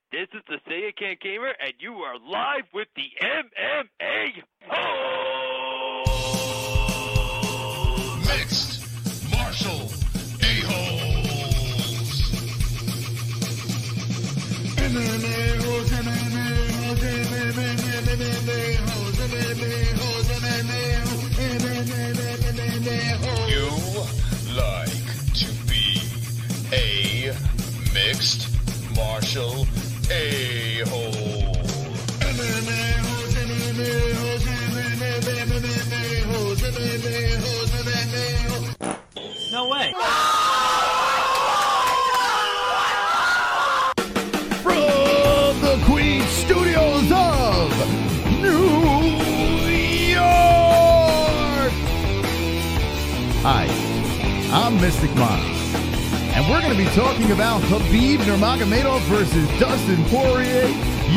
This is the Say It Can't Gamer, and you are live with the MMA-Holes! Mixed Martial A-Holes! MMA-Holes, MMA-Holes, MMA-Holes, MMA-Holes, MMA-Holes. You like to be a mixed martial A-hole. MMA-Holes, MMA-Holes, MMA-Holes, MMA-Holes, MMA-Holes. No way. From the Queen Studios of New York. Hi, I'm Mystic Monos. And we're going to be talking about Khabib Nurmagomedov versus Dustin Poirier,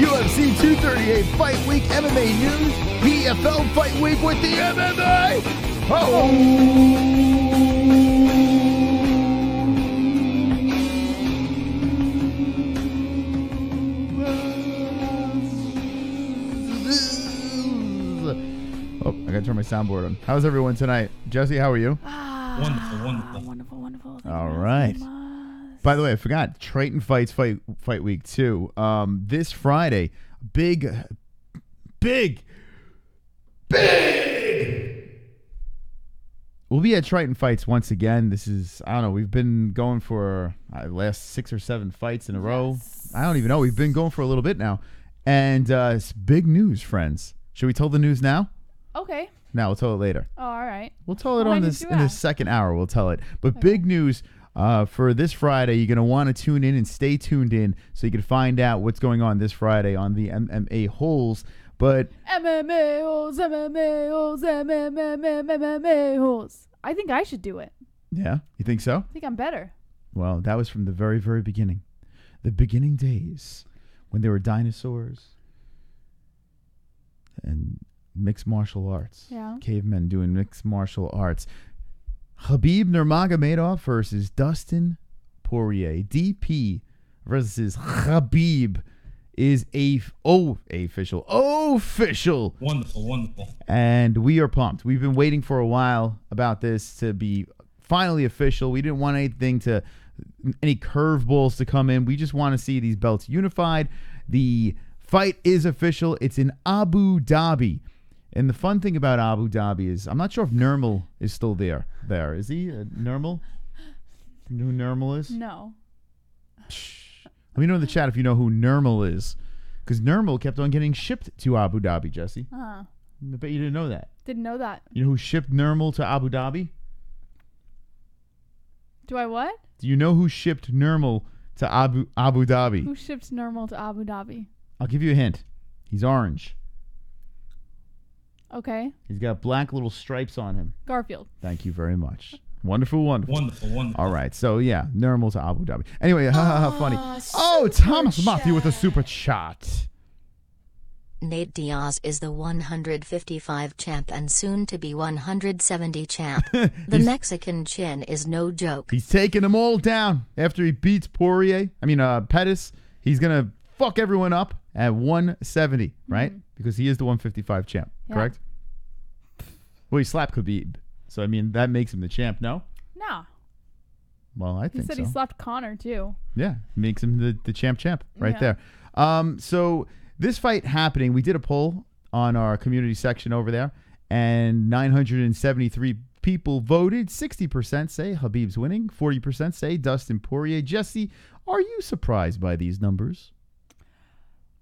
UFC 238 Fight Week, MMA News, PFL Fight Week with the MMA. Oh, I got to turn my soundboard on. How's everyone tonight? Jesse, how are you? Wonderful. All right. By the way, I forgot. Triton Fights Fight Week 2. This Friday, big. We'll be at Triton Fights once again. This is, I don't know, we've been going for last 6 or 7 fights in a row. I don't even know. We've been going for a little bit now. And it's big news, friends. Should we tell the news now? Okay. No, we'll tell it later. Oh, all right. We'll tell it Why on did this you in the ask? second hour. We'll tell it. But Okay. big news for this Friday. You're going to want to tune in and stay tuned in so you can find out what's going on this Friday on the MMA-Holes. But MMA-Holes. I think I should do it. yeah, you think so? I think I'm better. Well, that was from the very, very beginning. The beginning days when there were dinosaurs and mixed martial arts. Yeah. Cavemen doing mixed martial arts. Khabib Nurmagomedov versus Dustin Poirier. DP versus Khabib is official. Wonderful. And we are pumped. We've been waiting for a while about this to be finally official. We didn't want any curveballs to come in. We just want to see these belts unified. The fight is official. It's in Abu Dhabi. And the fun thing about Abu Dhabi is, I'm not sure if Nurmal is still there. Is he? Nurmal? You know who Nurmal is? No. Let me know in the chat if you know who Nurmal is. Because Nurmal kept on getting shipped to Abu Dhabi, Jesse. Uh-huh. I bet you didn't know that. Didn't know that. You know who shipped Nurmal to Abu Dhabi? Do I what? Do you know who shipped Nurmal to Abu Dhabi? Who shipped normal to Abu Dhabi? I'll give you a hint. He's orange. Okay. He's got black little stripes on him. Garfield. Thank you very much. Wonderful. Wonderful. All right. So, yeah, Nurmal to Abu Dhabi. Anyway, funny. Oh, Thomas Matthew with a super chat. Nate Diaz is the 155 champ and soon to be 170 champ. The Mexican chin is no joke. He's taking them all down after he beats Pettis. He's going to fuck everyone up at 170, right? Because he is the 155 champ, correct? Well, he slapped Khabib. So, that makes him the champ, no? No. Well, I He think so. said he slapped Connor, too. Yeah, makes him the champ right Yeah. there. So this fight happening, we did a poll on our community section over there, and 973 people voted. 60% say Khabib's winning. 40% say Dustin Poirier. Jesse, are you surprised by these numbers?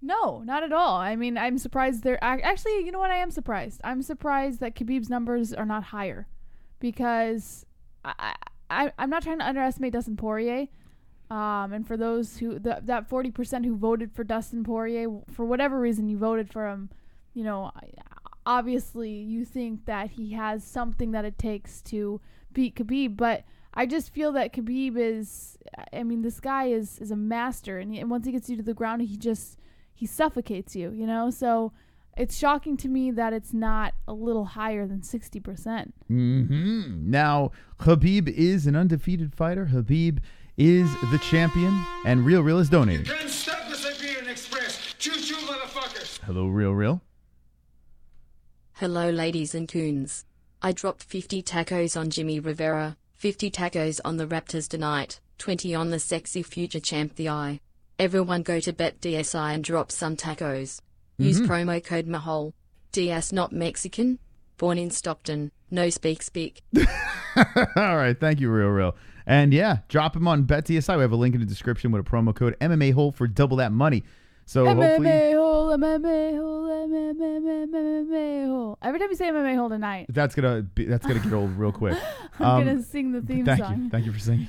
No, not at all. I'm surprised they're... Actually, you know what? I am surprised. I'm surprised that Khabib's numbers are not higher. Because I'm not trying to underestimate Dustin Poirier. And for those who... That 40% who voted for Dustin Poirier, for whatever reason you voted for him, obviously you think that he has something that it takes to beat Khabib. But I just feel that Khabib is... this guy is a master. And once he gets you to the ground, he suffocates you, So it's shocking to me that it's not a little higher than 60%. Now, Khabib is an undefeated fighter. Khabib is the champion, and Real is donating. You can't stop the Siberian Choo-choo, motherfuckers. Hello, Real. Hello ladies and coons. I dropped 50 tacos on Jimmy Rivera, 50 tacos on the Raptors tonight, 20 on the sexy future champ the Eye. Everyone go to BetDSI and drop some tacos. Use promo code MAHOLE. DIAZ not Mexican. Born in Stockton. No speak. All right, thank you, Real. And yeah, drop him on BetDSI. We have a link in the description with a promo code MMA-Hole for double that money. So hopefully... MMA-Hole. Every time you say MMA-Hole tonight. That's gonna get old real quick. I'm going to sing the theme song. Thank you for singing.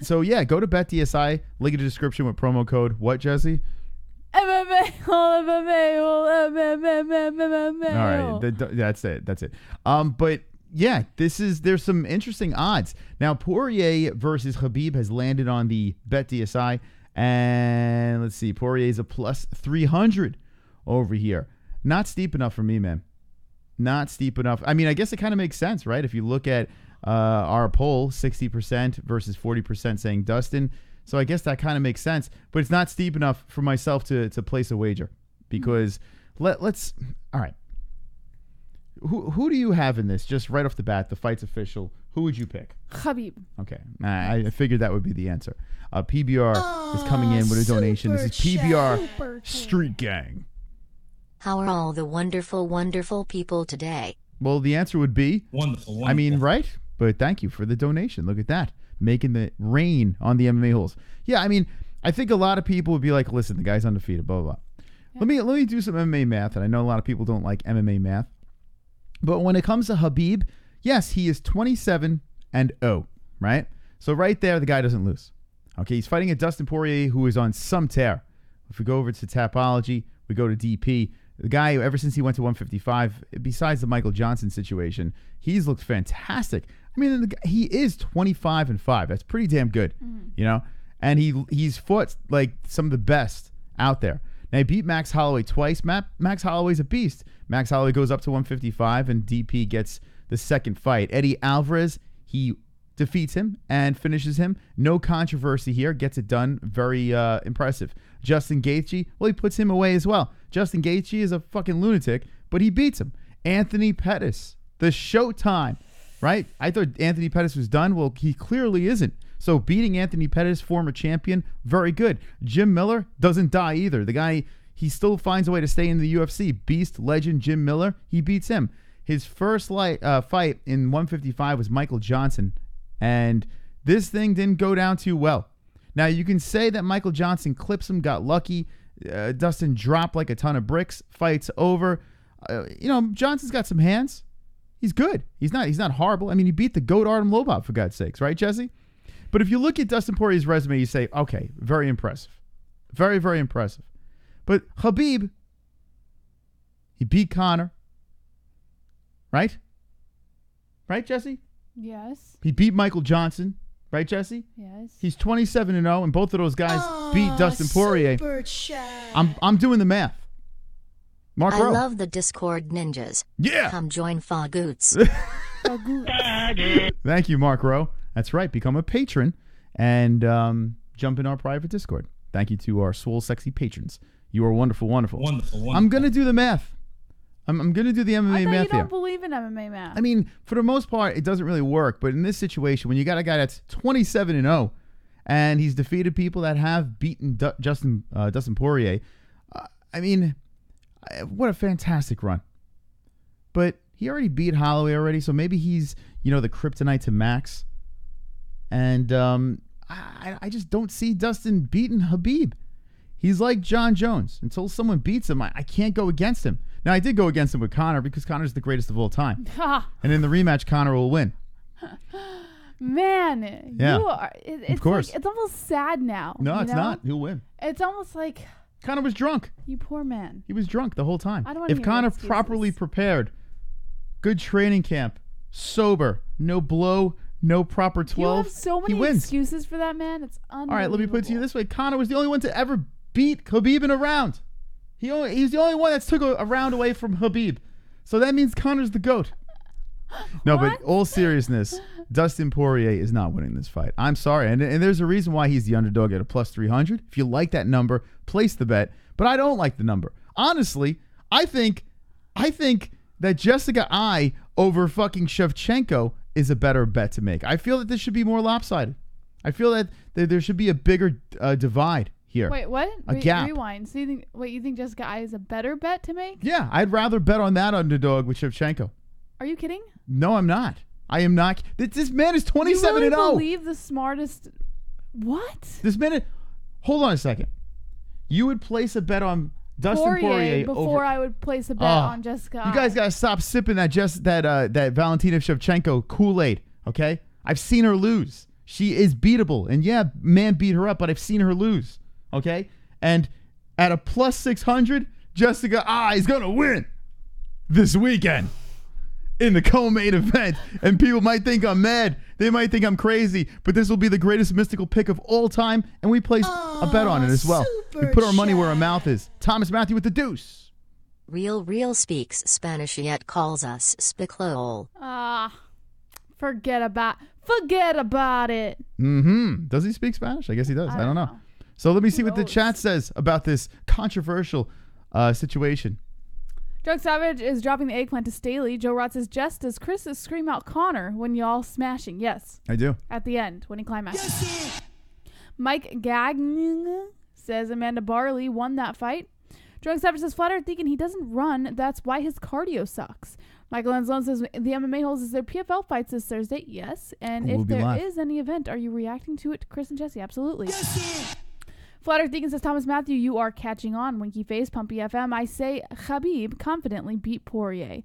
So yeah, go to BetDSI. Link in the description with promo code what, Jesse? MMA-Hole. All right, that's it. But yeah, there's some interesting odds. Now, Poirier versus Khabib has landed on the BetDSI. And let's see, Poirier's a plus 300 over here. Not steep enough for me, man. Not steep enough. I mean, I guess it kind of makes sense, right? If you look at our poll, 60% versus 40% saying Dustin. So I guess that kind of makes sense. But it's not steep enough for myself to place a wager. Because let's... All right. Who do you have in this? Just right off the bat, the fight's official. Who would you pick? Khabib. Okay. I figured that would be the answer. PBR is coming in with a donation. This is PBR Street Gang. How are all the wonderful, wonderful people today? Well, the answer would be... Wonderful. I mean, right? But thank you for the donation. Look at that. Making the rain on the MMA holes. Yeah, I mean, I think a lot of people would be like, listen, the guy's undefeated, blah, blah, blah. Yeah. Let me do some MMA math, and I know a lot of people don't like MMA math. But when it comes to Khabib, yes, he is 27-0, right? So right there, the guy doesn't lose. Okay, he's fighting a Dustin Poirier who is on some tear. If we go over to Tapology, we go to DP. The guy, ever since he went to 155, besides the Michael Johnson situation, he's looked fantastic. I mean, he is 25-5. That's pretty damn good, you know? And he's fought like some of the best out there. Now, he beat Max Holloway twice. Max Holloway's a beast. Max Holloway goes up to 155, and DP gets the second fight. Eddie Alvarez, he defeats him and finishes him. No controversy here. Gets it done. Very impressive. Justin Gaethje, well, he puts him away as well. Justin Gaethje is a fucking lunatic, but he beats him. Anthony Pettis, the Showtime, right? I thought Anthony Pettis was done. Well, he clearly isn't. So beating Anthony Pettis, former champion, very good. Jim Miller doesn't die either. The guy, he still finds a way to stay in the UFC. Beast, legend, Jim Miller, he beats him. His first fight in 155 was Michael Johnson, and this thing didn't go down too well. Now, you can say that Michael Johnson clips him, got lucky. Dustin dropped like a ton of bricks. Fight's over. Johnson's got some hands. He's good. He's not horrible. I mean, he beat the GOAT Artem Lobov, for God's sakes, right, Jesse? But if you look at Dustin Poirier's resume, you say, okay, very impressive. Very, very impressive. But Khabib, he beat Conor. Right? Right, Jesse? Yes. He beat Michael Johnson. Right, Jesse? Yes. He's 27-0, and both of those guys beat Dustin Poirier. Super chat. I'm doing the math. Mark I Rowe. love the Discord ninjas. Yeah. Come join Fagoots. Thank you, Mark Rowe. That's right. Become a patron and jump in our private Discord. Thank you to our swole, sexy patrons. You are wonderful, wonderful. Wonderful. I'm going to do the math. I'm going to do the MMA I thought math you don't here. believe in MMA math. I mean, for the most part, it doesn't really work. But in this situation, when you got a guy that's 27-0 and he's defeated people that have beaten Dustin Poirier, I mean, what a fantastic run. But he already beat Holloway already, so maybe he's, the kryptonite to Max. And I just don't see Dustin beating Khabib. He's like John Jones. Until someone beats him, I can't go against him. Now, I did go against him with Conor because Conor's the greatest of all time. And in the rematch, Conor will win. Man, yeah. you are. It's of course. Like, it's almost sad now. No, it's not. He'll win. It's almost like Conor was drunk. You poor man. He was drunk the whole time. I don't want to If Conor properly prepared, good training camp, sober, no blow, no proper 12, you have so many he wins. excuses for that man. It's unbelievable. All right, let me put it to you this way. Conor was the only one to ever beat Khabib in a round. He's the only one that's took a round away from Khabib. So that means Conor's the GOAT. No, What? but all seriousness, Dustin Poirier is not winning this fight. I'm sorry. And there's a reason why he's the underdog at a plus 300. If you like that number, place the bet. but I don't like the number. Honestly, I think that Jessica I over fucking Shevchenko is a better bet to make. I feel that this should be more lopsided. I feel that there should be a bigger divide here. Wait, what? A gap. Rewind. So you think Jessica I is a better bet to make? Yeah, I'd rather bet on that underdog with Shevchenko. Are you kidding? No, I'm not. I am not. This man is 27-0. You really believe the smartest? What? This man. Hold on a second. You would place a bet on Dustin Poirier before I would place a bet on Jessica. You guys gotta stop sipping that Valentina Shevchenko Kool-Aid. Okay, I've seen her lose. She is beatable, and yeah, man beat her up, but I've seen her lose. Okay, and at a plus 600, Jessica I is gonna win this weekend in the co-main event. And people might think I'm mad. They might think I'm crazy, but this will be the greatest mystical pick of all time, and we placed a bet on it as well. We put our money where our mouth is. Thomas Matthew with the deuce. Real speaks Spanish yet calls us spiclol. Forget about it. Does he speak Spanish? I guess he does. I don't know. So let me see what the chat says about this controversial situation. Drug Savage is dropping the eggplant to Staley. Joe Rott says, just does Chris scream out Connor when y'all smashing? Yes. I do. At the end, when he climaxes. Yes. Mike Gagnon says Amanda Barley won that fight. Drug Savage says, flat earth thinking he doesn't run. That's why his cardio sucks. Michael Anzalone says, the MMA-Holes is their PFL fights this Thursday. Yes. And if there is any event, are you reacting to it, Chris and Jesse? Absolutely. Yes. Flat Earth Deacon says, Thomas Matthew, you are catching on. Winky face, Pumpy FM. I say Khabib confidently beat Poirier.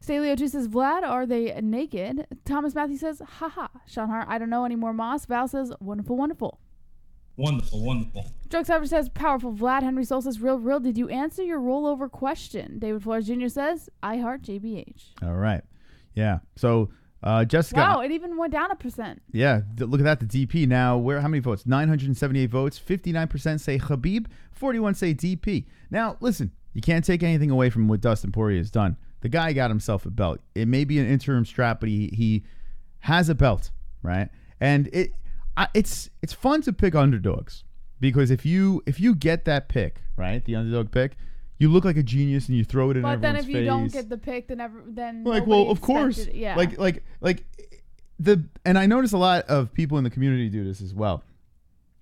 Staley02 says, Vlad, are they naked? Thomas Matthew says, haha. Sean Hart, I don't know anymore. Moss. Val says, wonderful, wonderful. Wonderful. Drug Savage says, powerful Vlad. Henry Soul says, real. Did you answer your rollover question? David Flores Jr. says, I heart JBH. All right. Yeah. So, Jessica. Wow, it even went down 1%. Yeah, look at that. The DP now. How many votes? 978 votes. 59% say Khabib. 41 say DP. Now, listen, you can't take anything away from what Dustin Poirier has done. The guy got himself a belt. It may be an interim strap, but he has a belt, right? And it's fun to pick underdogs because if you get that pick, right, the underdog pick, you look like a genius and you throw it in everyone's face. But then if you don't get the pick, then like, well, of course, yeah. And I notice a lot of people in the community do this as well,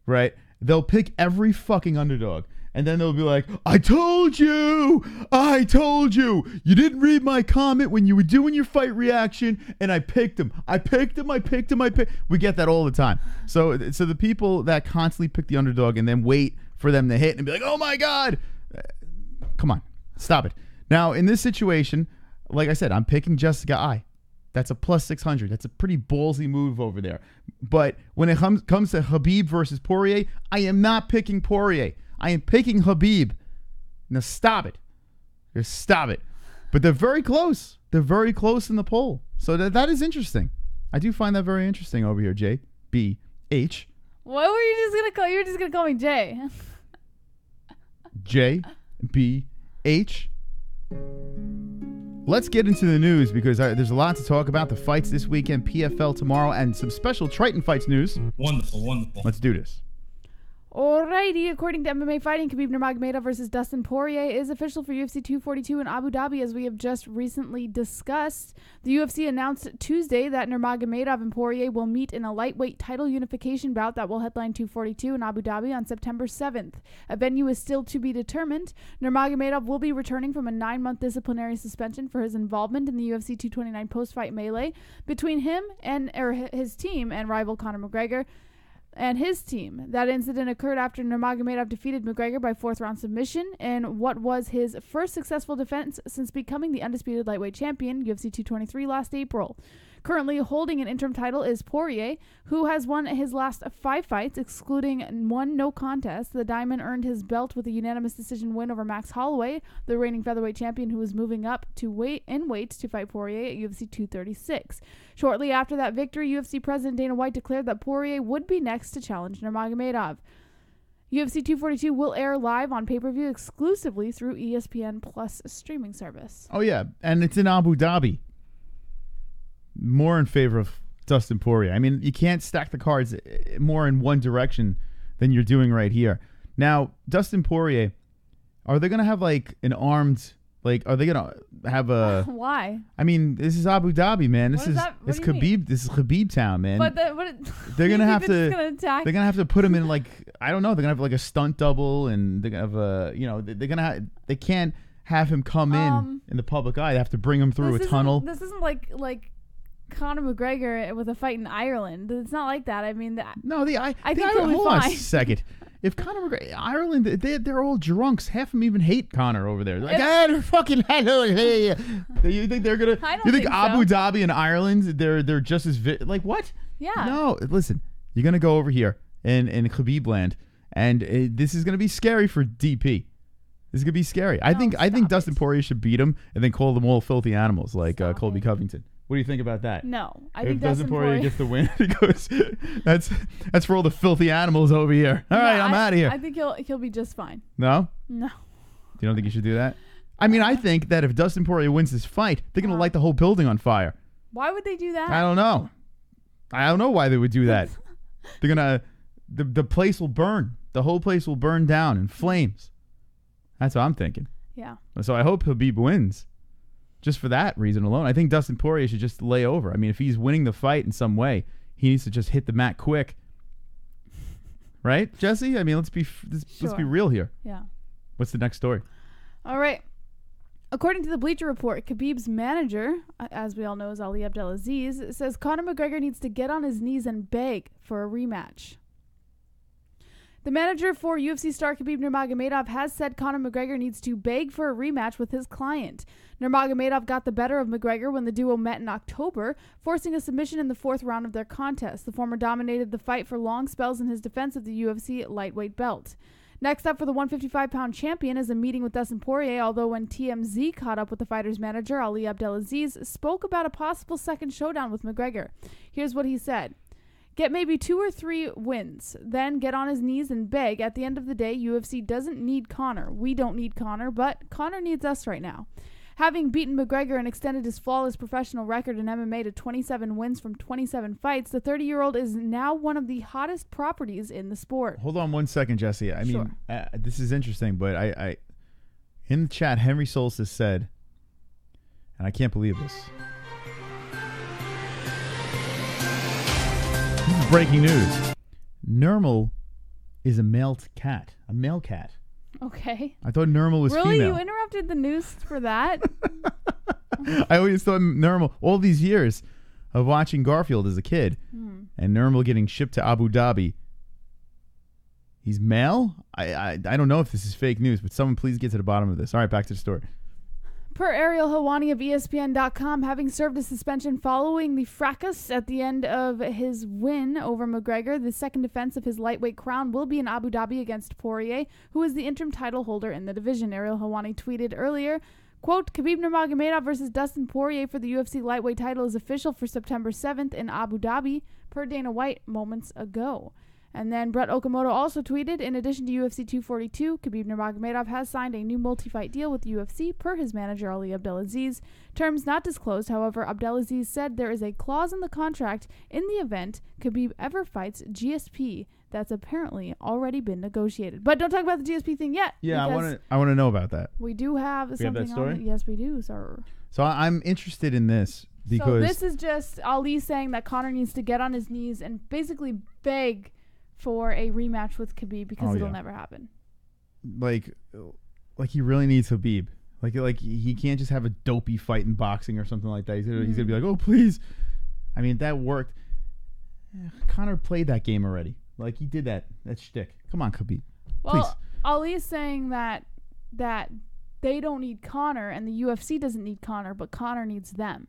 right? They'll pick every fucking underdog, and then they'll be like, I told you, you didn't read my comment when you were doing your fight reaction, and I picked him. We get that all the time. So the people that constantly pick the underdog and then wait for them to hit and be like, oh my God. Come on, stop it. Now, in this situation, like I said, I'm picking Jessica I. That's a plus 600. That's a pretty ballsy move over there. But when it comes to Khabib versus Poirier, I am not picking Poirier. I am picking Khabib. Now, stop it. Just stop it. But they're very close. They're very close in the poll. So that is interesting. I do find that very interesting over here, JBH. What were you just going to call? You were just going to call me Jay. JBH. Let's get into the news because there's a lot to talk about. The fights this weekend, PFL tomorrow, and some special Triton Fights news. Wonderful. Let's do this. Alrighty, according to MMA Fighting, Khabib Nurmagomedov versus Dustin Poirier is official for UFC 242 in Abu Dhabi, as we have just recently discussed. The UFC announced Tuesday that Nurmagomedov and Poirier will meet in a lightweight title unification bout that will headline 242 in Abu Dhabi on September 7th. A venue is still to be determined. Nurmagomedov will be returning from a 9-month disciplinary suspension for his involvement in the UFC 229 post-fight melee between him and his team and rival Conor McGregor and his team. That incident occurred after Nurmagomedov defeated McGregor by 4th-round submission in what was his first successful defense since becoming the undisputed lightweight champion, UFC 223, last April. Currently holding an interim title is Poirier, who has won his last 5 fights, excluding 1 no contest. The Diamond earned his belt with a unanimous decision win over Max Holloway, the reigning featherweight champion who was moving up to weight to fight Poirier at UFC 236. Shortly after that victory, UFC President Dana White declared that Poirier would be next to challenge Nurmagomedov. UFC 242 will air live on pay-per-view exclusively through ESPN Plus streaming service. Oh, yeah, and it's in Abu Dhabi. More in favor of Dustin Poirier. I mean, you can't stack the cards more in one direction than you're doing right here. Now, Dustin Poirier, Are they gonna have like an armed? Like, are they gonna have a? Why? I mean, this is Abu Dhabi, man. This What is that? What it's do you Khabib. mean? This is Khabib town, man. But they're gonna have to. Gonna attack? They're gonna have to put him in like I don't know. They're gonna have like a stunt double, and they're gonna have a they're gonna have, they can't have him come in the public eye. They have to bring him through a tunnel. This isn't like Conor McGregor with a fight in Ireland. It's not like that. I mean, I think he'll be hold on a fine. second. If Conor McGregor, Ireland, they're all drunks. Half of them even hate Conor over there. They're like, they're fucking. You think they're gonna? I don't you think think Abu so. Dhabi and Ireland, they're just as like what? Yeah. No, listen. You're gonna go over here in Khabib land, and this is gonna be scary for DP. This is gonna be scary. I think Dustin Poirier should beat him and then call them all filthy animals like Colby Covington. What do you think about that? No, I If think Dustin Poirier Poirier gets the win, he goes, that's for all the filthy animals over here. All right, I'm out of here. I think he'll be just fine. No? No. You don't think you should do that? I mean, I think that if Dustin Poirier wins this fight, they're going to light the whole building on fire. Why would they do that? I don't know. I don't know why they would do that. They're going to, the place will burn. The whole place will burn down in flames. That's what I'm thinking. Yeah. So I hope Khabib wins. Just for that reason alone. I think Dustin Poirier should just lay over. I mean, if he's winning the fight in some way, he needs to just hit the mat quick. Right, Jesse? I mean, let's be real here. Yeah. What's the next story? All right. According to the Bleacher Report, Khabib's manager, as we all know is Ali Abdelaziz, says Conor McGregor needs to get on his knees and beg for a rematch. The manager for UFC star Khabib Nurmagomedov has said Conor McGregor needs to beg for a rematch with his client. Nurmagomedov got the better of McGregor when the duo met in October, forcing a submission in the 4th round of their contest. The former dominated the fight for long spells in his defense of the UFC lightweight belt. Next up for the 155-pound champion is a meeting with Dustin Poirier, although when TMZ caught up with the fighter's manager, Ali Abdelaziz, spoke about a possible second showdown with McGregor. Here's what he said. Get maybe 2 or 3 wins, then get on his knees and beg. At the end of the day, UFC doesn't need Conor. We don't need Conor, but Conor needs us right now. Having beaten McGregor and extended his flawless professional record in MMA to 27 wins from 27 fights, the 30-year-old is now one of the hottest properties in the sport. Hold on one second, Jesse. I mean, this is interesting, but I in the chat, Henry Solstice said, and I can't believe this. This is breaking news. Nurmal is a male cat. Okay. I thought Nurmal was really? female. You interrupted the news for that? I always thought Nurmal, all these years of watching Garfield as a kid, and Nurmal getting shipped to Abu Dhabi, he's male? I don't know if this is fake news, but someone please get to the bottom of this. All right, back to the story. Per Ariel Helwani of ESPN.com, having served a suspension following the fracas at the end of his win over McGregor, the second defense of his lightweight crown will be in Abu Dhabi against Poirier, who is the interim title holder in the division. Ariel Helwani tweeted earlier, quote, Khabib Nurmagomedov versus Dustin Poirier for the UFC lightweight title is official for September 7th in Abu Dhabi, per Dana White moments ago. And then Brett Okamoto also tweeted, in addition to UFC 242, Khabib Nurmagomedov has signed a new multi-fight deal with UFC per his manager Ali Abdelaziz. Terms not disclosed, however, Abdelaziz said there is a clause in the contract in the event Khabib ever fights GSP that's apparently already been negotiated. But don't talk about the GSP thing yet. Yeah, I want to know about that. We do have something that story? on it. Yes, we do, sir. So I'm interested in this because So this is just Ali saying that Conor needs to get on his knees and basically beg for a rematch with Khabib because it'll never happen. Like he really needs Khabib. Like he can't just have a dopey fight in boxing or something like that. He's gonna be like, oh please. I mean that worked. Conor played that game already. Like he did that shtick. Come on, Khabib. Well, please. Ali is saying that they don't need Conor and the UFC doesn't need Conor, but Conor needs them.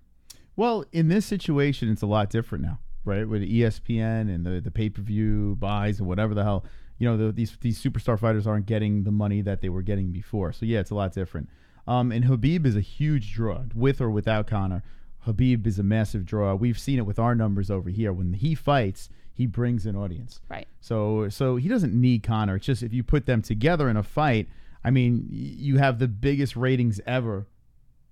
Well, in this situation, it's a lot different now. Right, with ESPN and the pay-per-view buys and whatever the hell, these superstar fighters aren't getting the money that they were getting before. So yeah, it's a lot different. And Khabib is a huge draw, with or without Conor. Khabib is a massive draw. We've seen it with our numbers over here. When he fights, he brings an audience. Right. So he doesn't need Conor. It's just if you put them together in a fight, I mean, you have the biggest ratings ever,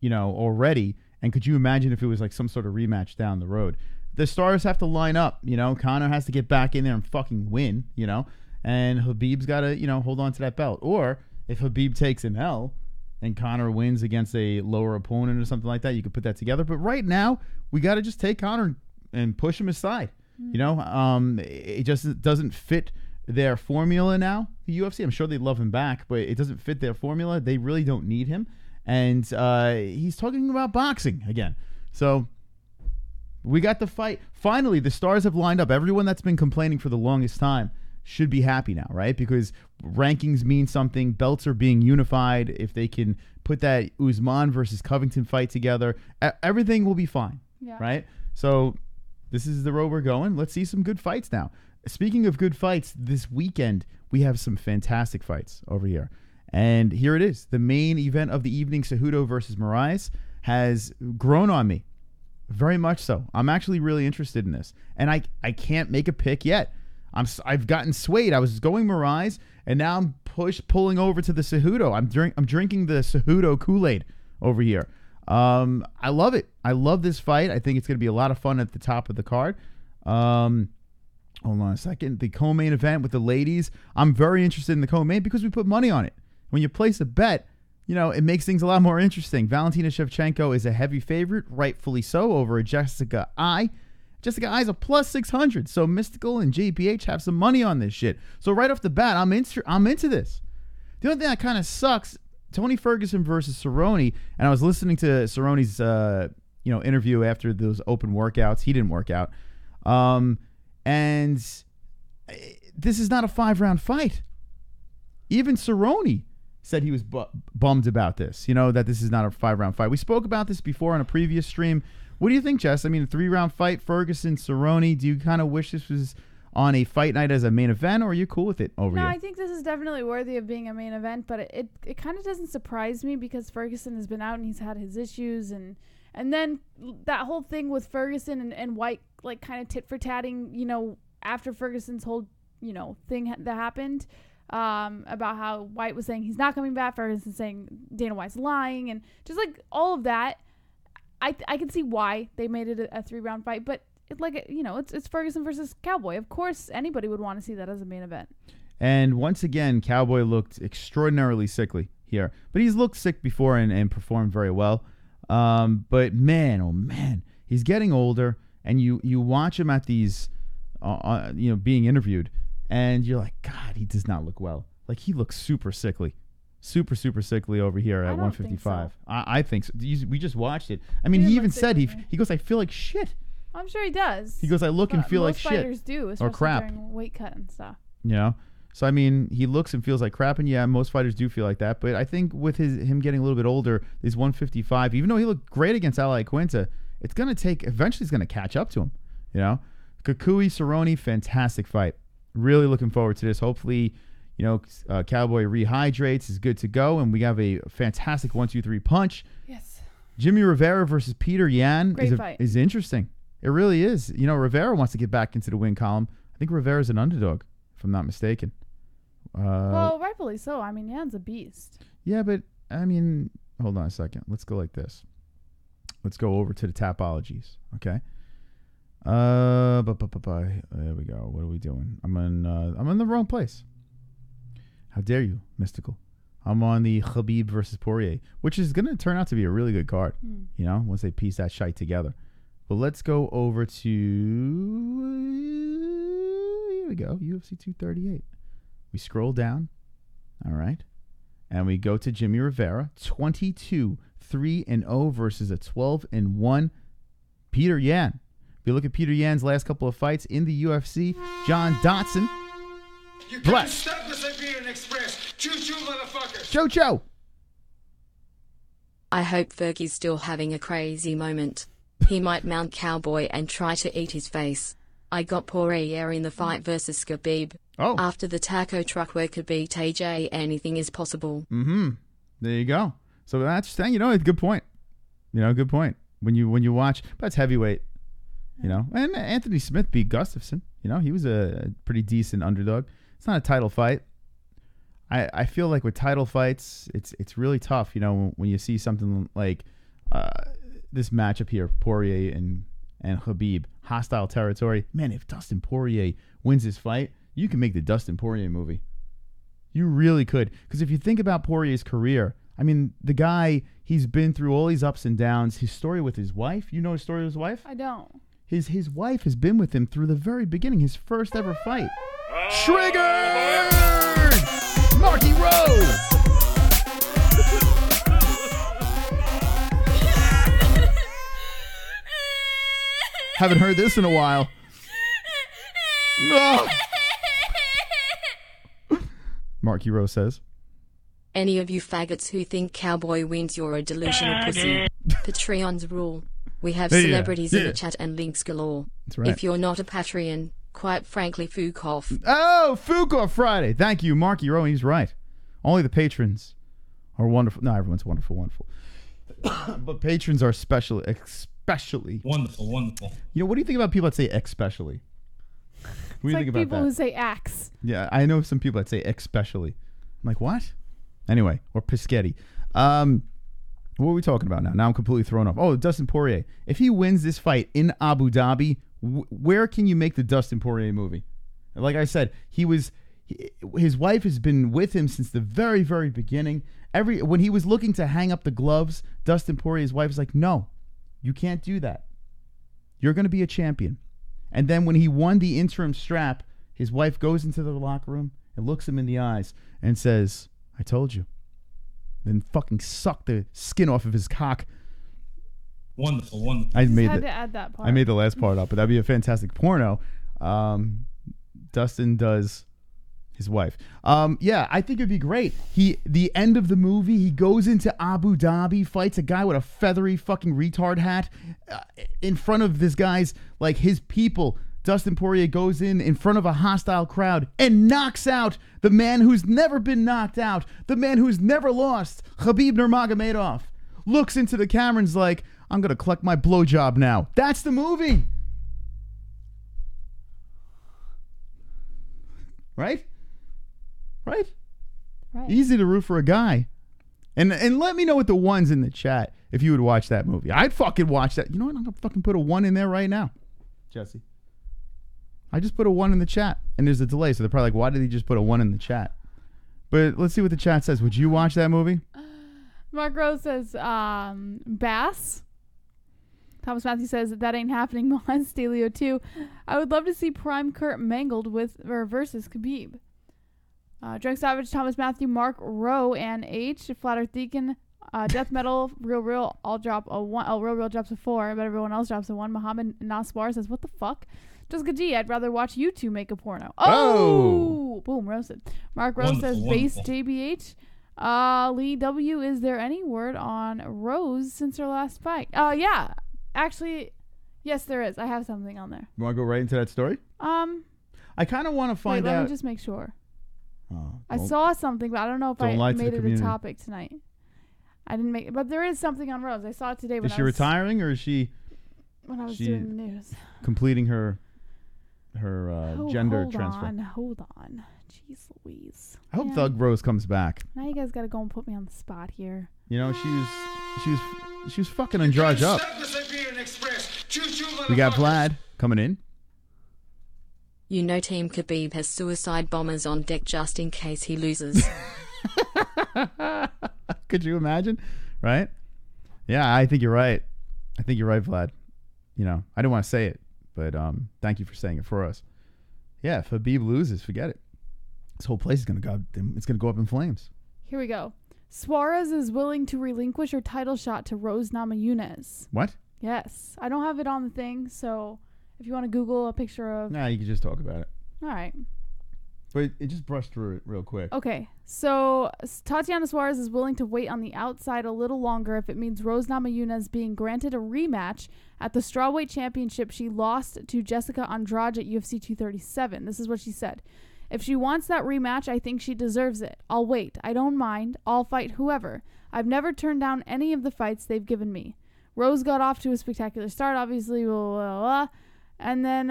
already. And could you imagine if it was like some sort of rematch down the road? The stars have to line up, Conor has to get back in there and fucking win, and Khabib's got to, hold on to that belt. Or if Khabib takes an L and Conor wins against a lower opponent or something like that, you could put that together. But right now, we got to just take Conor and push him aside. You know, it just doesn't fit their formula now, the UFC. I'm sure they'd love him back, but it doesn't fit their formula. They really don't need him. And he's talking about boxing again. So we got the fight. Finally, the stars have lined up. Everyone that's been complaining for the longest time should be happy now, right? Because rankings mean something. Belts are being unified. If they can put that Usman versus Covington fight together, everything will be fine, right? So this is the road we're going. Let's see some good fights now. Speaking of good fights, this weekend we have some fantastic fights over here. And here it is. The main event of the evening, Cejudo versus Moraes, has grown on me. Very much so. I'm actually really interested in this. And I can't make a pick yet. I've gotten swayed. I was going Moraes, and now I'm pulling over to the Cejudo. I'm drinking the Cejudo Kool-Aid over here. I love it. I love this fight. I think it's going to be a lot of fun at the top of the card. Hold on a second. The co-main event with the ladies. I'm very interested in the co-main because we put money on it. When you place a bet, you know, it makes things a lot more interesting. Valentina Shevchenko is a heavy favorite, rightfully so, over Jessica I. Jessica I is a plus 600. So Mystical and JPH have some money on this shit. So right off the bat, I'm into this. The only thing that kind of sucks, Tony Ferguson versus Cerrone, and I was listening to Cerrone's interview after those open workouts. He didn't work out. And this is not a 5-round fight. Even Cerrone said he was bummed about this, that this is not a 5-round fight. We spoke about this before on a previous stream. What do you think, Jess? I mean, a 3-round fight, Ferguson, Cerrone. Do you kind of wish this was on a fight night as a main event, or are you cool with it over here? No, I think this is definitely worthy of being a main event, but it kind of doesn't surprise me because Ferguson has been out and he's had his issues, and then that whole thing with Ferguson and White, like, kind of tit-for-tatting, after Ferguson's whole, thing that happened, about how White was saying he's not coming back, Ferguson saying Dana White's lying, and just like all of that. I can see why they made it a 3-round fight, but it's Ferguson versus Cowboy. Of course, anybody would want to see that as a main event. And once again, Cowboy looked extraordinarily sickly here, but he's looked sick before and performed very well. But man, oh man, he's getting older, and you watch him at these, being interviewed, and you're like, God, he does not look well. Like, he looks super sickly. Super sickly over here at 155. So. I think so. We just watched it. I mean, he even said, he goes, I feel like shit. I'm sure he does. He goes, I look and feel like shit. Most fighters do, especially or crap. during weight cut and stuff. So, I mean, he looks and feels like crap, and yeah, most fighters do feel like that. But I think with him getting a little bit older, this 155, even though he looked great against Ali Quinta, it's going to eventually it's going to catch up to him. Kukui, Cerrone, fantastic fight. Really looking forward to this. Hopefully, Cowboy rehydrates, is good to go, and we have a fantastic 1-2-3 punch. Yes. Jimmy Rivera versus Petr Yan is interesting. It really is. Rivera wants to get back into the win column. I think Rivera's an underdog, if I'm not mistaken. Well, rightfully so. I mean, Yan's a beast. Yeah, but, I mean, hold on a second. Let's go like this. Let's go over to the Tapologies, okay? There we go. What are we doing? I'm in the wrong place. How dare you, Mystical? I'm on the Khabib versus Poirier, which is going to turn out to be a really good card, once they piece that shite together. But let's go over to, here we go, UFC 238. We scroll down, all right, and we go to Jimmy Rivera, 22-3-0 versus a 12-1 Petr Yan. If you look at Petr Yan's last couple of fights in the UFC, John Dotson, You Black. can't stop the Siberian Express. Choo-choo, motherfuckers. CHOO. I hope Fergie's still having a crazy moment. He might mount Cowboy and try to eat his face. I got Poirier in the fight versus Khabib. Oh. After the taco truck where could beat AJ, anything is possible. Mm-hmm. There you go. So that's it's a good point. Good point. When you watch, but it's heavyweight. And Anthony Smith beat Gustafsson. He was a pretty decent underdog. It's not a title fight. I feel like with title fights, it's really tough. When you see something like this matchup here, Poirier and Khabib, hostile territory. Man, if Dustin Poirier wins this fight, you can make the Dustin Poirier movie. You really could. Because if you think about Poirier's career, I mean, the guy, he's been through all these ups and downs. His story with his wife, you know his story with his wife? I don't. His wife has been with him through the very beginning, his first ever fight. Triggered! Marky Rowe! Haven't heard this in a while. Oh. Marky Rowe says, Any of you faggots who think cowboy wins, you're a delusional pussy. Patreon's rule. We have celebrities in the chat and links galore. That's right. If you're not a Patreon, quite frankly, fuck off. Oh, Fuko Friday. Thank you, Marky Rowe. He's right. Only the patrons are wonderful. No, everyone's wonderful. But patrons are especially. Wonderful. You know, what do you think about people that say especially? What do you think about people that? who say axe. Yeah, I know some people that say especially. I'm like, what? Anyway, or Pischetti. What are we talking about now? Now I'm completely thrown off. Oh, Dustin Poirier. If he wins this fight in Abu Dhabi, where can you make the Dustin Poirier movie? Like I said, his wife has been with him since the very, very beginning. When he was looking to hang up the gloves, Dustin Poirier's wife was like, no, you can't do that. You're going to be a champion. And then when he won the interim strap, his wife goes into the locker room and looks him in the eyes and says, I told you. Then fucking suck the skin off of his cock. Wonderful. I had to add that part. I made the last part up, but that'd be a fantastic porno. Dustin does his wife. Yeah, I think it'd be great. The end of the movie, he goes into Abu Dhabi, fights a guy with a feathery fucking retard hat in front of this guy's, like, his people. Dustin Poirier goes in front of a hostile crowd and knocks out the man who's never been knocked out, the man who's never lost, Khabib Nurmagomedov. Looks into the camera and's like, I'm going to collect my blowjob now. That's the movie. Right? Easy to root for a guy. And let me know with the ones in the chat if you would watch that movie. I'd fucking watch that. You know what? I'm going to fucking put a 1 in there right now. Jesse. I just put a 1 in the chat, and there's a delay, so they're probably like, why did he just put a 1 in the chat? But let's see what the chat says. Would you watch that movie? Mark Rose says, Bass. Thomas Matthew says, that ain't happening. Mohan Stelio too. I would love to see Prime Kurt mangled versus Khabib. Drunk Savage, Thomas Matthew, Mark Rowe, and H. Flat Earth Deacon, Death Metal, Real all drop a 1. Oh, Real drops a 4, but everyone else drops a 1. Muhammad Naswar says, what the fuck? Jessica G, I'd rather watch you two make a porno. Oh! Boom, roasted. Mark Rose says, base JBH. Lee W, is there any word on Rose since her last fight? Yeah. Actually, yes, there is. I have something on there. You want to go right into that story? I kind of want to find out. Let me just make sure. Oh, I saw something, but I don't know if I made it a topic tonight. I didn't make it, but there is something on Rose. I saw it today. Is she retiring, or is she? When I was doing the news. Completing her gender transfer. Hold on. Jeez Louise. I hope Thug Rose comes back. Now you guys got to go and put me on the spot here. You know, she was fucking Andrade up. We got Vlad coming in. You know Team Khabib has suicide bombers on deck just in case he loses. Could you imagine? Right? Yeah, I think you're right. Vlad. You know, I didn't want to say it, but thank you for saying it for us. Yeah, if Khabib loses, forget it. This whole place is going to go up in flames. Here we go. Suarez is willing to relinquish her title shot to Rose Namajunas. What? Yes. I don't have it on the thing, so if you want to Google a picture of... Nah, you can just talk about it. All right. But it just brushed through it real quick. Okay. So Tatiana Suarez is willing to wait on the outside a little longer if it means Rose Namajunas being granted a rematch at the strawweight championship she lost to Jessica Andrade at UFC 237. This is what she said. If she wants that rematch, I think she deserves it. I'll wait. I don't mind. I'll fight whoever. I've never turned down any of the fights they've given me. Rose got off to a spectacular start, obviously, blah, blah, blah. And then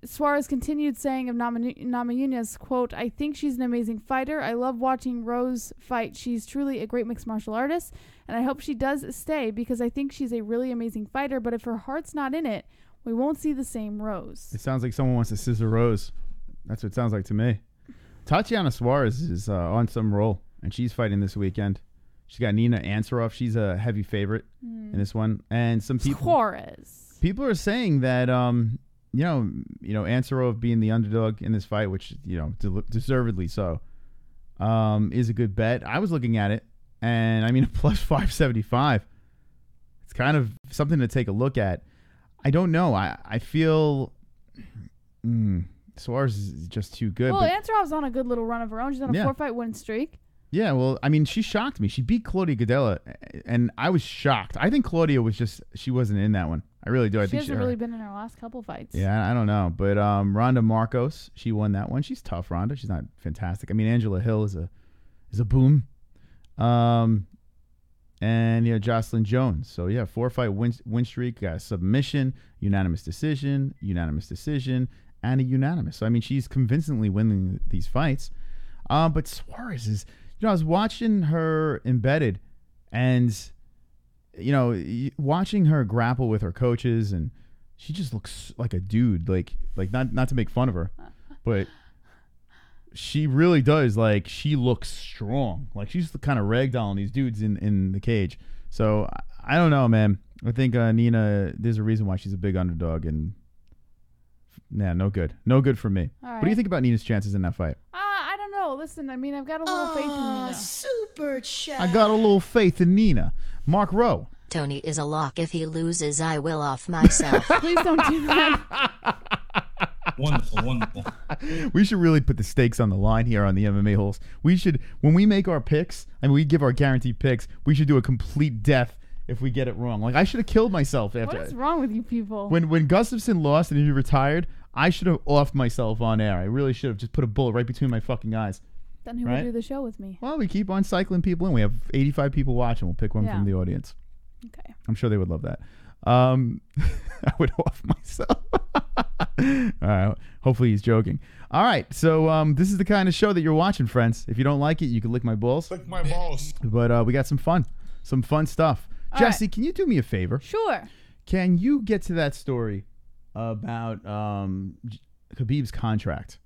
Suarez continued saying of Namajunas, quote, I think she's an amazing fighter. I love watching Rose fight. She's truly a great mixed martial artist, and I hope she does stay because I think she's a really amazing fighter, but if her heart's not in it, we won't see the same Rose. It sounds like someone wants to scissor Rose. That's what it sounds like to me. Tatiana Suarez is on some roll, and she's fighting this weekend. She's got Nina Ansaroff. She's a heavy favorite in this one. And some people are saying that Ansaroff being the underdog in this fight, which deservedly so, is a good bet. I was looking at it, and I mean, plus 575. It's kind of something to take a look at. I don't know. I feel Suarez is just too good. Well, Ansaroff's on a good little run of her own. She's on a 4-fight win streak. Yeah, well, I mean, she shocked me. She beat Claudia Gadelha, and I was shocked. I think Claudia she wasn't in that one. I really do. I think she hasn't really been in her last couple fights. Yeah, I don't know. But Ronda Marcos, she won that one. She's tough, Ronda. She's not fantastic. I mean, Angela Hill is a boom. And Jocelyn Jones. So, 4-fight win streak, got a submission, unanimous decision, and a unanimous. So, I mean, she's convincingly winning these fights. But Suarez is... I was watching her embedded and, watching her grapple with her coaches, and she just looks like a dude. Like not to make fun of her, but she really does. Like, she looks strong. Like, she's kind of ragdolling these dudes in the cage. So, I don't know, man. I think Nina, there's a reason why she's a big underdog, and no good. No good for me. All right. What do you think about Nina's chances in that fight? I don't know. Listen, I mean, I've got a little faith in Nina. Super chat. I got a little faith in Nina. Mark Rowe. Tony is a lock. If he loses, I will off myself. Please don't do that. Wonderful. We should really put the stakes on the line here on the MMA-Holes. We should, when we make our picks, and we give our guaranteed picks, we should do a complete death if we get it wrong. Like, I should have killed myself after. What is wrong with you people? When Gustafsson lost and he retired, I should have offed myself on air. I really should have just put a bullet right between my fucking eyes. Then who will do the show with me? Well, we keep on cycling people in. We have 85 people watching. We'll pick one from the audience. Okay. I'm sure they would love that. I would off myself. All right. Hopefully he's joking. All right. So this is the kind of show that you're watching, friends. If you don't like it, you can lick my balls. Lick my balls. But we got some fun stuff. All Jesse, right. Can you do me a favor? Sure. Can you get to that story about Khabib's contract?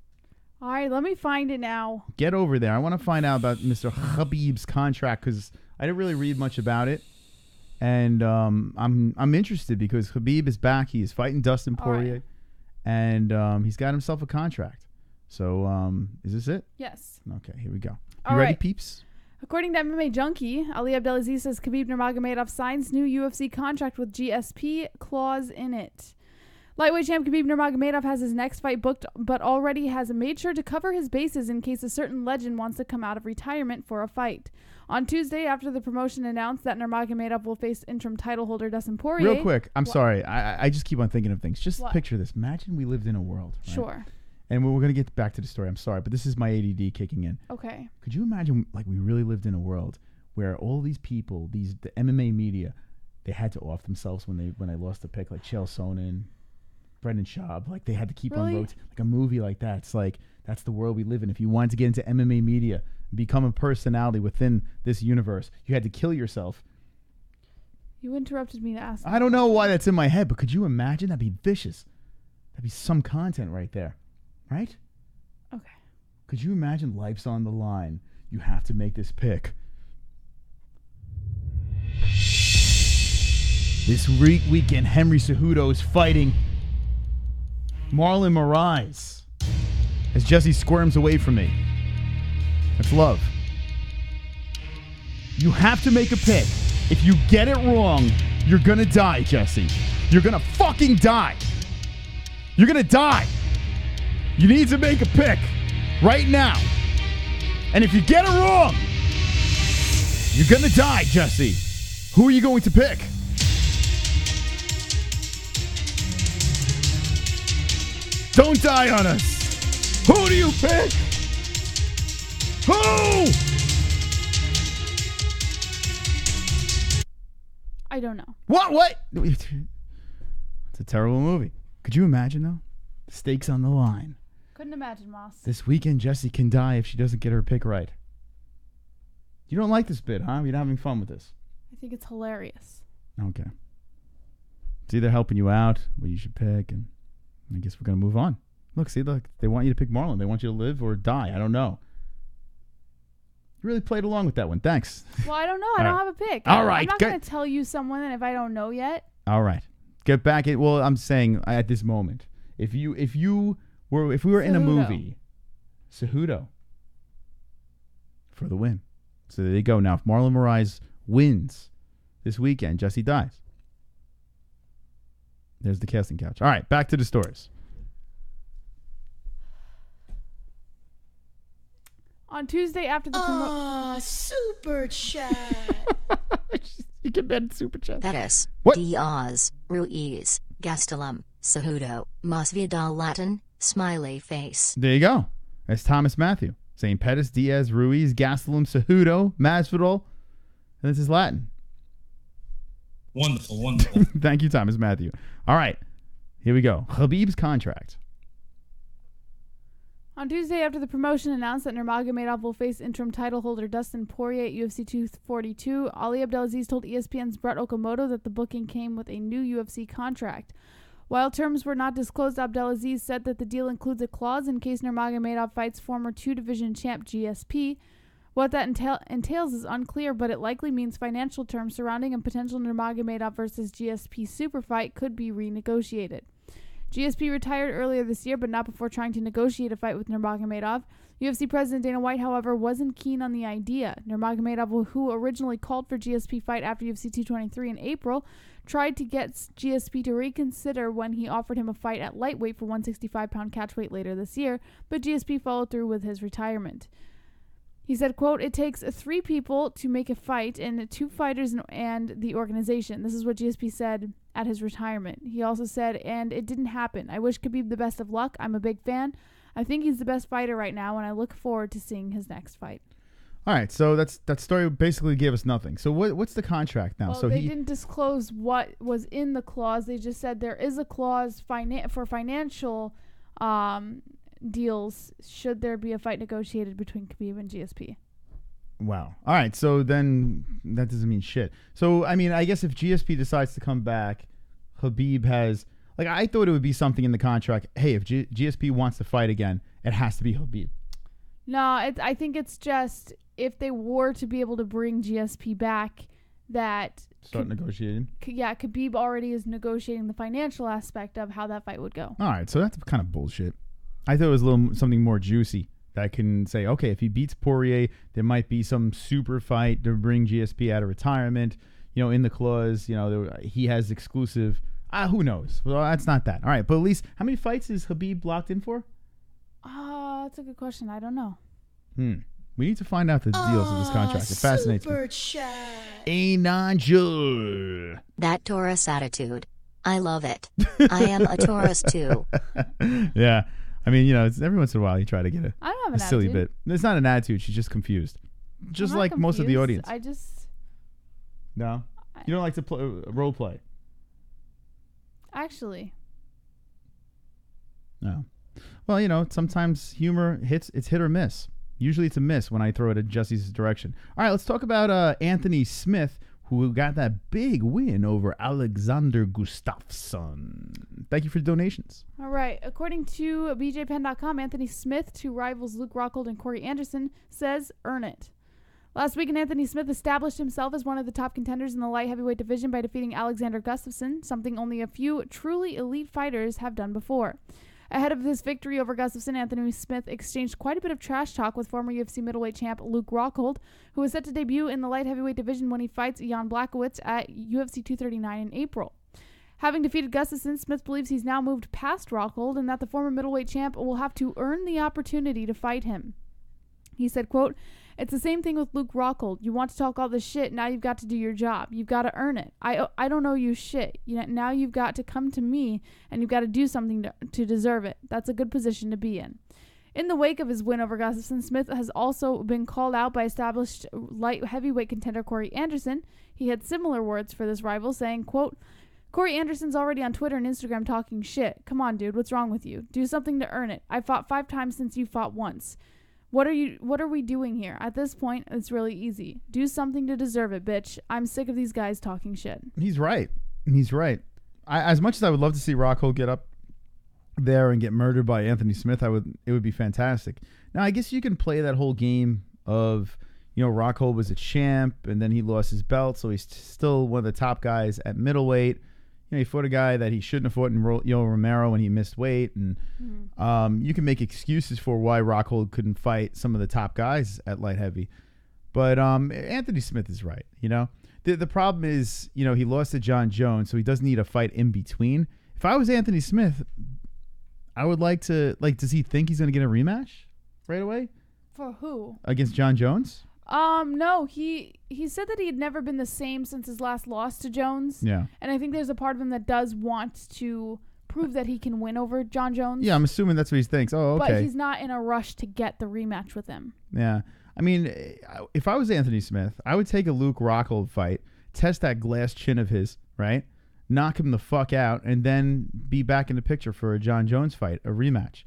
All right, let me find it now. Get over there. I want to find out about Mr. Khabib's contract because I didn't really read much about it, and I'm interested because Khabib is back. He is fighting Dustin Poirier, and he's got himself a contract. So is this it? Yes. Okay, here we go. All You ready, right. peeps? According to MMA Junkie, Ali Abdelaziz says Khabib Nurmagomedov signs new UFC contract with GSP clause in it. Lightweight champ Khabib Nurmagomedov has his next fight booked, but already has made sure to cover his bases in case a certain legend wants to come out of retirement for a fight. On Tuesday, after the promotion announced that Nurmagomedov will face interim title holder Dustin Poirier... Real quick, I'm sorry. I just keep on thinking of things. Just What? picture this. Imagine we lived in a world. Right? Sure. And we're going to get back to the story. I'm sorry, but this is my ADD kicking in. Okay. Could you imagine, like, we really lived in a world where all these people, the MMA media, they had to off themselves when they lost the pick, like Chael Sonnen, Brendan Schaub, like they had to keep on rotating. Like a movie like that. It's like, that's the world we live in. If you wanted to get into MMA media, become a personality within this universe, you had to kill yourself. You interrupted me to ask. I don't know why that's in my head, but could you imagine? That'd be vicious. That'd be some content right there. Right? Okay. Could you imagine life's on the line? You have to make this pick. This weekend, Henry Cejudo is fighting Marlon Moraes as Jesse squirms away from me. That's love. You have to make a pick. If you get it wrong, you're gonna die, Jesse. You're gonna fucking die. You're gonna die. You need to make a pick right now. And if you get it wrong, you're gonna die, Jesse. Who are you going to pick? Don't die on us. Who do you pick? Who? I don't know. What? It's a terrible movie. Could you imagine, though? The stakes on the line. Couldn't imagine, Moss. This weekend, Jessie can die if she doesn't get her pick right. You don't like this bit, huh? You're not having fun with this. I think it's hilarious. Okay. It's either helping you out, what you should pick, and I guess we're going to move on. Look, they want you to pick Marlon. They want you to live or die. I don't know. You really played along with that one. Thanks. Well, I don't know. I don't have a pick. All right. I'm not going to tell you someone if I don't know yet. All right. Get back at. Well, I'm saying at this moment, if we were in a movie, Cejudo for the win. So there you go. Now, if Marlon Moraes wins this weekend, Jesse dies. There's the casting couch. All right, back to the stories. On Tuesday after the super chat. You can bet super chat. Pettis, What? Diaz, Ruiz, Gastelum, Cejudo, Masvidal Latin, smiley face. There you go. That's Thomas Matthew saying Pettis, Diaz, Ruiz, Gastelum, Cejudo, Masvidal, and this is Latin. Wonderful, wonderful. Thank you, Thomas Matthew. All right, here we go. Khabib's contract. On Tuesday, after the promotion announced that Nurmagomedov will face interim title holder Dustin Poirier at UFC 242, Ali Abdelaziz told ESPN's Brett Okamoto that the booking came with a new UFC contract. While terms were not disclosed, Abdelaziz said that the deal includes a clause in case Nurmagomedov fights former two-division champ GSP. What that entails is unclear, but it likely means financial terms surrounding a potential Nurmagomedov versus GSP super fight could be renegotiated. GSP retired earlier this year, but not before trying to negotiate a fight with Nurmagomedov. UFC President Dana White, however, wasn't keen on the idea. Nurmagomedov, who originally called for GSP fight after UFC 223 in April, tried to get GSP to reconsider when he offered him a fight at lightweight for 165-pound catchweight later this year, but GSP followed through with his retirement. He said, quote, "It takes 3 people to make a fight and 2 fighters and the organization." This is what GSP said at his retirement. He also said, "And it didn't happen. I wish Khabib the best of luck. I'm a big fan. I think he's the best fighter right now, and I look forward to seeing his next fight." All right, so that story basically gave us nothing. So what's the contract now? Well, so they didn't disclose what was in the clause. They just said there is a clause for financial deals should there be a fight negotiated between Khabib and GSP. Wow. All right, so then that doesn't mean shit. So, I mean, I guess if GSP decides to come back, Khabib has... Like, I thought it would be something in the contract. Hey, if GSP wants to fight again, it has to be Khabib. No, I think it's just if they were to be able to bring GSP back, that... Start negotiating? Yeah, Khabib already is negotiating the financial aspect of how that fight would go. All right, so that's kind of bullshit. I thought it was something more juicy that can say, okay, if he beats Poirier, there might be some super fight to bring GSP out of retirement. You know, in the clause, he has exclusive. Who knows? Well, that's not that. All right, but at least how many fights is Khabib locked in for? That's a good question. I don't know. We need to find out the deals of this contract. It fascinates me. Super chat. Angel. That Taurus attitude. I love it. I am a Taurus too. Yeah. I mean, it's every once in a while you try to get I don't have a an silly attitude. bit. It's not an attitude. She's just confused. Just like most of the audience. No? You don't like to role play? Actually. No. Well, sometimes humor it's hit or miss. Usually it's a miss when I throw it in Jesse's direction. All right, let's talk about Anthony Smith, who got that big win over Alexander Gustafsson. Thank you for the donations. All right. According to BJPen.com, Anthony Smith, to rivals Luke Rockhold and Corey Anderson, says, "Earn it." Last weekend, Anthony Smith established himself as one of the top contenders in the light heavyweight division by defeating Alexander Gustafsson, something only a few truly elite fighters have done before. Ahead of this victory over Gustafsson, Anthony Smith exchanged quite a bit of trash talk with former UFC middleweight champ Luke Rockhold, who is set to debut in the light heavyweight division when he fights Jan Blachowicz at UFC 239 in April. Having defeated Gustafsson, Smith believes he's now moved past Rockhold and that the former middleweight champ will have to earn the opportunity to fight him. He said, quote, "It's the same thing with Luke Rockhold. You want to talk all this shit, now you've got to do your job. You've got to earn it. I don't owe you shit. Now you've got to come to me, and you've got to do something to deserve it. That's a good position to be in." In the wake of his win over Gustafsson, Smith has also been called out by established light heavyweight contender Corey Anderson. He had similar words for this rival, saying, quote, "Corey Anderson's already on Twitter and Instagram talking shit. Come on, dude, what's wrong with you? Do something to earn it. I fought 5 times since you fought once. What are we doing here? At this point, it's really easy. Do something to deserve it, bitch. I'm sick of these guys talking shit." He's right. He's right. As much as I would love to see Rockhold get up there and get murdered by Anthony Smith, it would be fantastic. Now, I guess you can play that whole game of, Rockhold was a champ, and then he lost his belt, so he's still one of the top guys at middleweight. He fought a guy that he shouldn't have fought in Romero when he missed weight, and you can make excuses for why Rockhold couldn't fight some of the top guys at light heavy. But Anthony Smith is right, The problem is, he lost to John Jones, so he doesn't need a fight in between. If I was Anthony Smith, I would does he think he's going to get a rematch right away? For who? Against John Jones? No, he said that he had never been the same since his last loss to Jones. Yeah. And I think there's a part of him that does want to prove that he can win over John Jones. Yeah, I'm assuming that's what he thinks. Oh, okay. But he's not in a rush to get the rematch with him. Yeah. I mean, if I was Anthony Smith, I would take a Luke Rockhold fight, test that glass chin of his, right? Knock him the fuck out, and then be back in the picture for a John Jones fight, a rematch.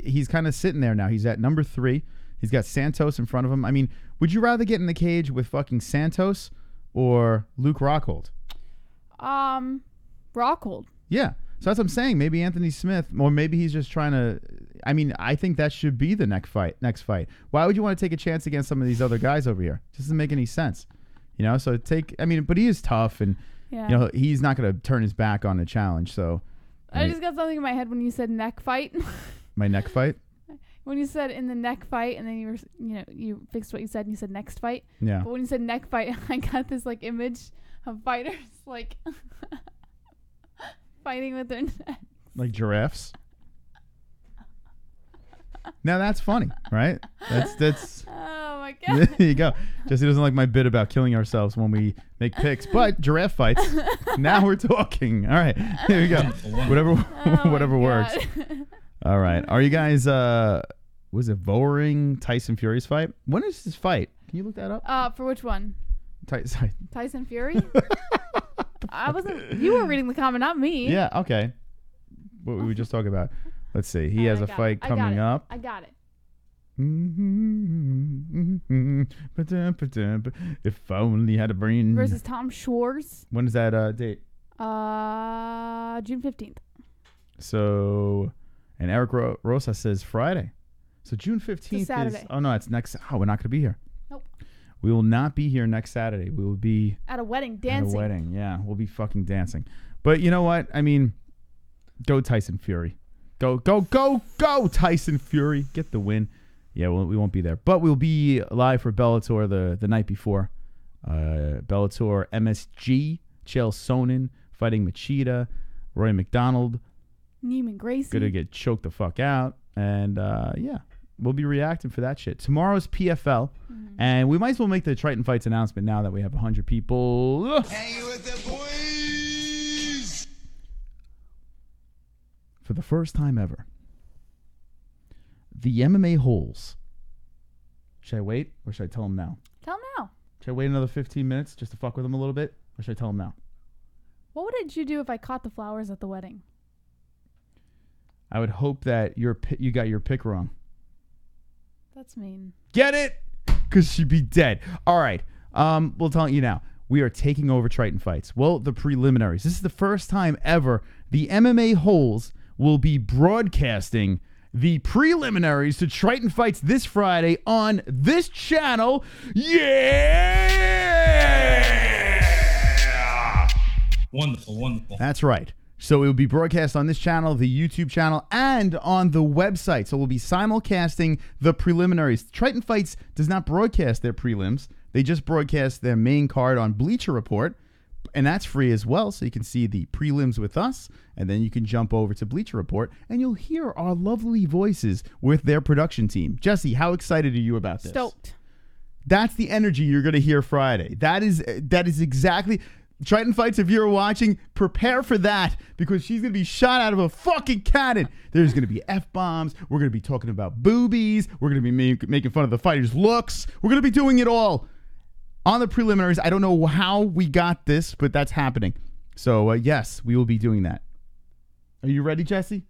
He's kind of sitting there now. He's at number 3. He's got Santos in front of him. I mean, would you rather get in the cage with fucking Santos or Luke Rockhold? Rockhold. Yeah. So that's what I'm saying. Maybe Anthony Smith, or maybe he's just trying to. I mean, I think that should be the next fight. Why would you want to take a chance against some of these other guys over here? It doesn't make any sense. So but he is tough, and he's not going to turn his back on a challenge. So I just got something in my head when you said neck fight. My neck fight? When you said in the neck fight, and then you were, you fixed what you said, and you said next fight. Yeah. But when you said neck fight, I got this image of fighters fighting with their necks. Like giraffes. Now that's funny, right? That's. Oh my god. There you go. Jesse doesn't like my bit about killing ourselves when we make picks, but giraffe fights. Now we're talking. All right, here we go. Whatever works. All right. Are you guys? Was it Voering Tyson Fury's fight? When is this fight? Can you look that up? For which one? Tyson Fury. I wasn't. You were reading the comment, not me. Yeah. Okay. What we just talking about? Let's see. He has a fight coming up. I got it. If I only had a brain. Versus Tom Schwartz. When is that date? June 15th. So, and Eric Rosa says Friday. So June 15th is Saturday. Oh no, it's next. Oh, we're not going to be here. Nope. We will not be here next Saturday. We will be at a wedding dancing. At a wedding, yeah. We'll be fucking dancing. But you know what? I mean, go Tyson Fury. Go Tyson Fury. Get the win. Yeah, we won't be there. But we'll be live for Bellator the night before. Bellator MSG. Chael Sonnen fighting Machida. Roy McDonald. Neiman Gracie. Gonna get choked the fuck out. And yeah, we'll be reacting for that shit. Tomorrow's PFL. Mm-hmm. And we might as well make the Triton Fights announcement now that we have 100 people. Hang with the boys! For the first time ever, the MMA-Holes. Should I wait or should I tell them now? Tell them now. Should I wait another 15 minutes just to fuck with them a little bit? Or should I tell them now? What would you do if I caught the flowers at the wedding? I would hope that you got your pick wrong. That's mean. Get it? Because she'd be dead. All right. We'll tell you now. We are taking over Triton Fights. Well, the preliminaries. This is the first time ever the MMA-Holes will be broadcasting the preliminaries to Triton Fights this Friday on this channel. Yeah! Wonderful. That's right. So it will be broadcast on this channel, the YouTube channel, and on the website. So we'll be simulcasting the preliminaries. Triton Fights does not broadcast their prelims. They just broadcast their main card on Bleacher Report, and that's free as well. So you can see the prelims with us, and then you can jump over to Bleacher Report, and you'll hear our lovely voices with their production team. Jesse, how excited are you about this? Stoked. That's the energy you're going to hear Friday. That is exactly... Triton Fights, if you're watching, prepare for that because she's going to be shot out of a fucking cannon. There's going to be F-bombs. We're going to be talking about boobies. We're going to be making fun of the fighters' looks. We're going to be doing it all on the preliminaries. I don't know how we got this, but that's happening. So, yes, we will be doing that. Are you ready, Jesse?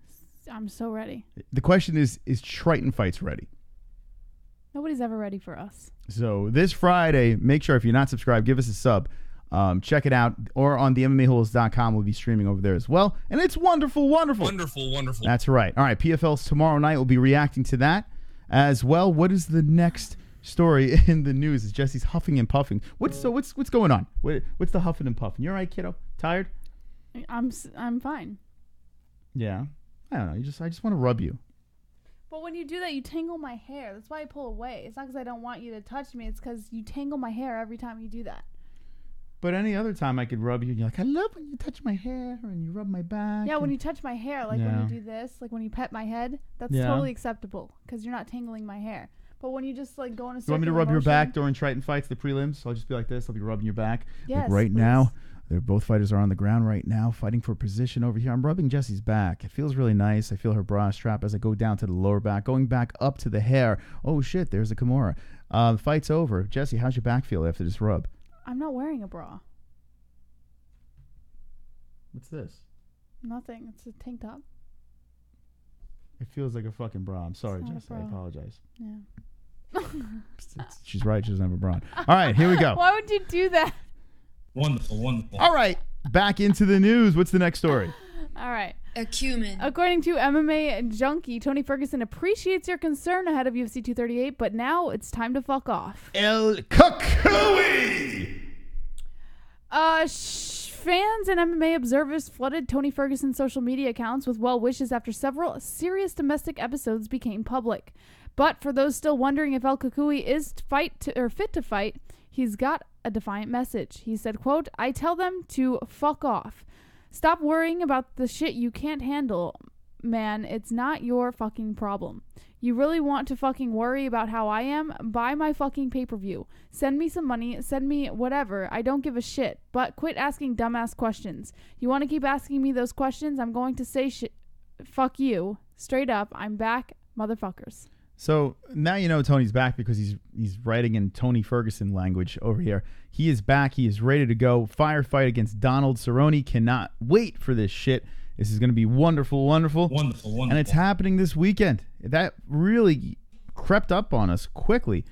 I'm so ready. The question is Triton Fights ready? Nobody's ever ready for us. So, this Friday, make sure if you're not subscribed, give us a sub. Check it out. Or on the MMAHoles.com. We'll be streaming over there as well. And it's wonderful, wonderful. Wonderful, wonderful. That's right. All right, PFL's tomorrow night. We'll be reacting to that as well. What is the next story in the news? Is Jesse's huffing and puffing. What's going on? What's the huffing and puffing? You all right, kiddo? Tired? I'm fine. Yeah. I don't know. I just want to rub you. But when you do that, you tangle my hair. That's why I pull away. It's not because I don't want you to touch me. It's because you tangle my hair every time you do that. But any other time I could rub you, and you're like, I love when you touch my hair and you rub my back. Yeah, when you touch my hair, like when you do this, like when you pet my head, that's totally acceptable because you're not tangling my hair. But when you just like go in a circle, you want me to rub your back during Triton Fights, the prelims? So I'll just be like this. I'll be rubbing your back. Yes, like right please. now, both fighters are on the ground right now, fighting for position over here. I'm rubbing Jesse's back. It feels really nice. I feel her bra strap as I go down to the lower back, going back up to the hair. Oh shit, there's a Kimura. The fight's over. Jesse, how's your back feel after this rub? I'm not wearing a bra. What's this? Nothing. It's a tank top. It feels like a fucking bra. I'm sorry, Jesse. I apologize. Yeah. She's right. She doesn't have a bra on. All right, here we go. Why would you do that? Wonderful, wonderful. All right, back into the news. What's the next story? All right. A cumin. According to MMA junkie Tony Ferguson, appreciates your concern ahead of UFC 238, but now it's time to fuck off. El Cucuy! Fans and MMA observers flooded Tony Ferguson's social media accounts with well wishes after several serious domestic episodes became public. But for those still wondering if El Cucuy is fit to fight, he's got a defiant message. He said, quote, I tell them to fuck off. Stop worrying about the shit you can't handle, man. It's not your fucking problem. You really want to fucking worry about how I am? Buy my fucking pay-per-view. Send me some money. Send me whatever. I don't give a shit. But quit asking dumbass questions. You want to keep asking me those questions? I'm going to say shit. Fuck you. Straight up. I'm back, motherfuckers. So now you know Tony's back because he's writing in Tony Ferguson language over here. He is back. He is ready to go. Firefight against Donald Cerrone. Cannot wait for this shit. This is going to be wonderful, wonderful. Wonderful, wonderful. And it's happening this weekend. That really crept up on us quickly.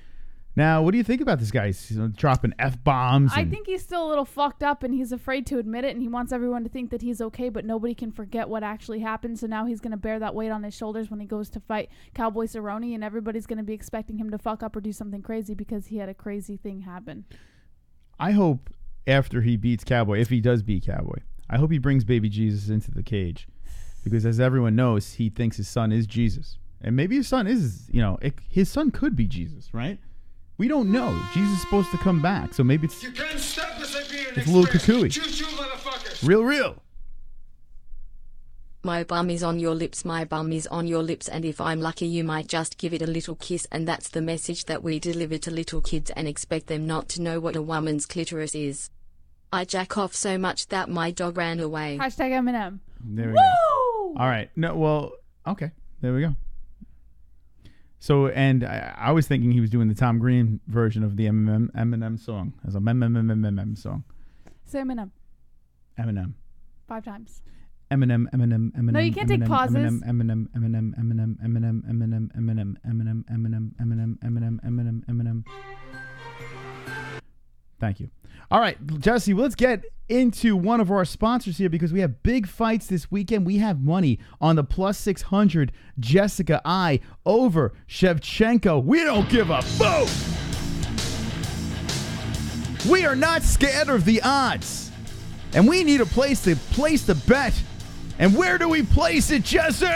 Now, what do you think about this guy? He's dropping F-bombs. I think he's still a little fucked up and he's afraid to admit it and he wants everyone to think that he's okay, but nobody can forget what actually happened. So now he's going to bear that weight on his shoulders when he goes to fight Cowboy Cerrone, and everybody's going to be expecting him to fuck up or do something crazy because he had a crazy thing happen. I hope after he beats Cowboy, if he does beat Cowboy, I hope he brings baby Jesus into the cage because as everyone knows, he thinks his son is Jesus. And maybe his son is, his son could be Jesus, right? We don't know. Jesus is supposed to come back, so maybe it's You can't stop the Siberian a little Express. Cucuy. Choo-choo, motherfuckers. Real. My bum is on your lips, my bum is on your lips, and if I'm lucky you might just give it a little kiss, and that's the message that we deliver to little kids and expect them not to know what a woman's clitoris is. I jack off so much that my dog ran away. Hashtag Eminem. There we Woo! go. All right. No, well, okay. There we go. So, and I was thinking he was doing the Tom Green version of the Eminem song as a Eminem song. Say Eminem. Eminem. 5 times. Eminem. No, you can't take pauses. Eminem. Thank you. All right, Jesse, let's get into one of our sponsors here because we have big fights this weekend. We have money on the plus 600 Jessica I over Shevchenko. We don't give a fuck. We are not scared of the odds. And we need a place to bet. And where do we place it, Jesse?